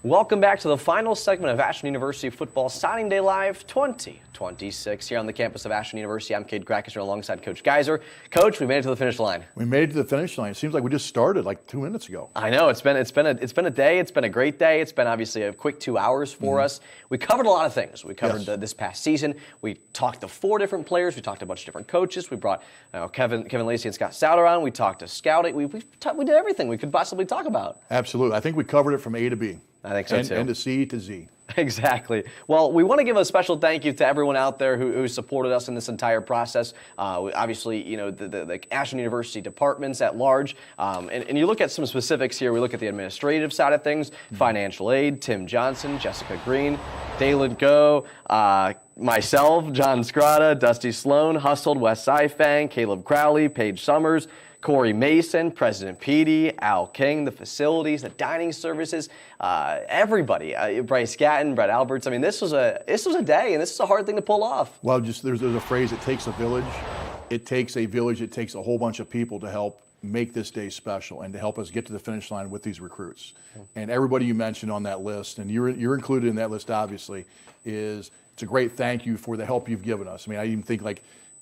Welcome back to the final segment of Ashland University Football Signing Day Live 2026 here on the campus of Ashland University. I'm Cade Grackeser alongside Coach Geiser. Coach, we made it to the finish line. We made it to the finish line. It seems like we just started like 2 minutes ago. I know it's been a day. It's been a great day. It's been obviously a quick 2 hours for us. We covered a lot of things. We covered this past season. We talked to 4 different players. We talked to a bunch of different coaches. We brought Kevin Lacey and Scott Souter on. We talked to scouting. We did everything we could possibly talk about. Absolutely. I think we covered it from A to B. I think so too. And to C to Z. Exactly. Well, we want to give a special thank you to everyone out there who supported us in this entire process. Obviously, the Ashland University departments at large. And you look at some specifics here. We look at the administrative side of things, financial aid, Tim Johnson, Jessica Green, Dalen Go, myself, John Scrata, Dusty Sloan, Hustled, Wes Saifang, Caleb Crowley, Paige Summers, Corey Mason, President Petey, Al King, the facilities, the dining services, everybody, Bryce Gatton, Brett Alberts. I mean, this was a day, and this is a hard thing to pull off. Well, just there's a phrase, it takes a village. It takes a village. It takes a whole bunch of people to help make this day special and to help us get to the finish line with these recruits. And everybody you mentioned on that list, and you're included in that list, obviously, it's a great thank you for the help you've given us. I mean, I even think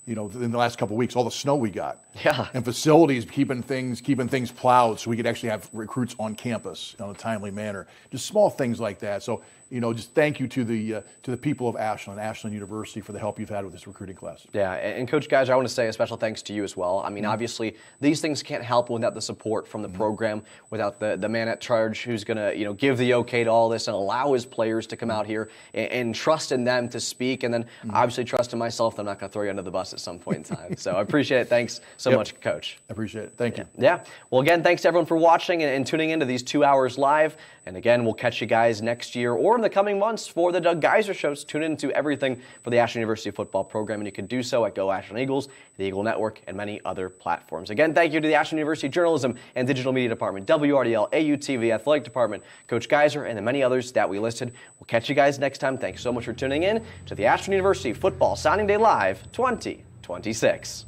in the last couple of weeks, all the snow we got. Yeah. And facilities keeping things plowed so we could actually have recruits on campus in a timely manner. Just small things like that. So, just thank you to the people of Ashland University for the help you've had with this recruiting class. Yeah, and Coach Geiser, I want to say a special thanks to you as well. I mean, obviously, these things can't happen without the support from the program, without the man at charge who's going to, give the okay to all this and allow his players to come out here and trust in them to speak, and then obviously trust in myself that I'm not going to throw you under the bus at some point in time. So I appreciate it. Thanks so much, Coach. I appreciate it. Thank you. Yeah. Well, again, thanks to everyone for watching and tuning into these 2 hours live. And again, we'll catch you guys next year or in the coming months for the Doug Geiser Shows. Tune into everything for the Ashland University football program, and you can do so at Go Ashland Eagles, the Eagle Network, and many other platforms. Again, thank you to the Ashland University Journalism and Digital Media Department, WRDL, AUTV, Athletic Department, Coach Geiser, and the many others that we listed. We'll catch you guys next time. Thanks so much for tuning in to the Ashland University Football Signing Day Live 2026.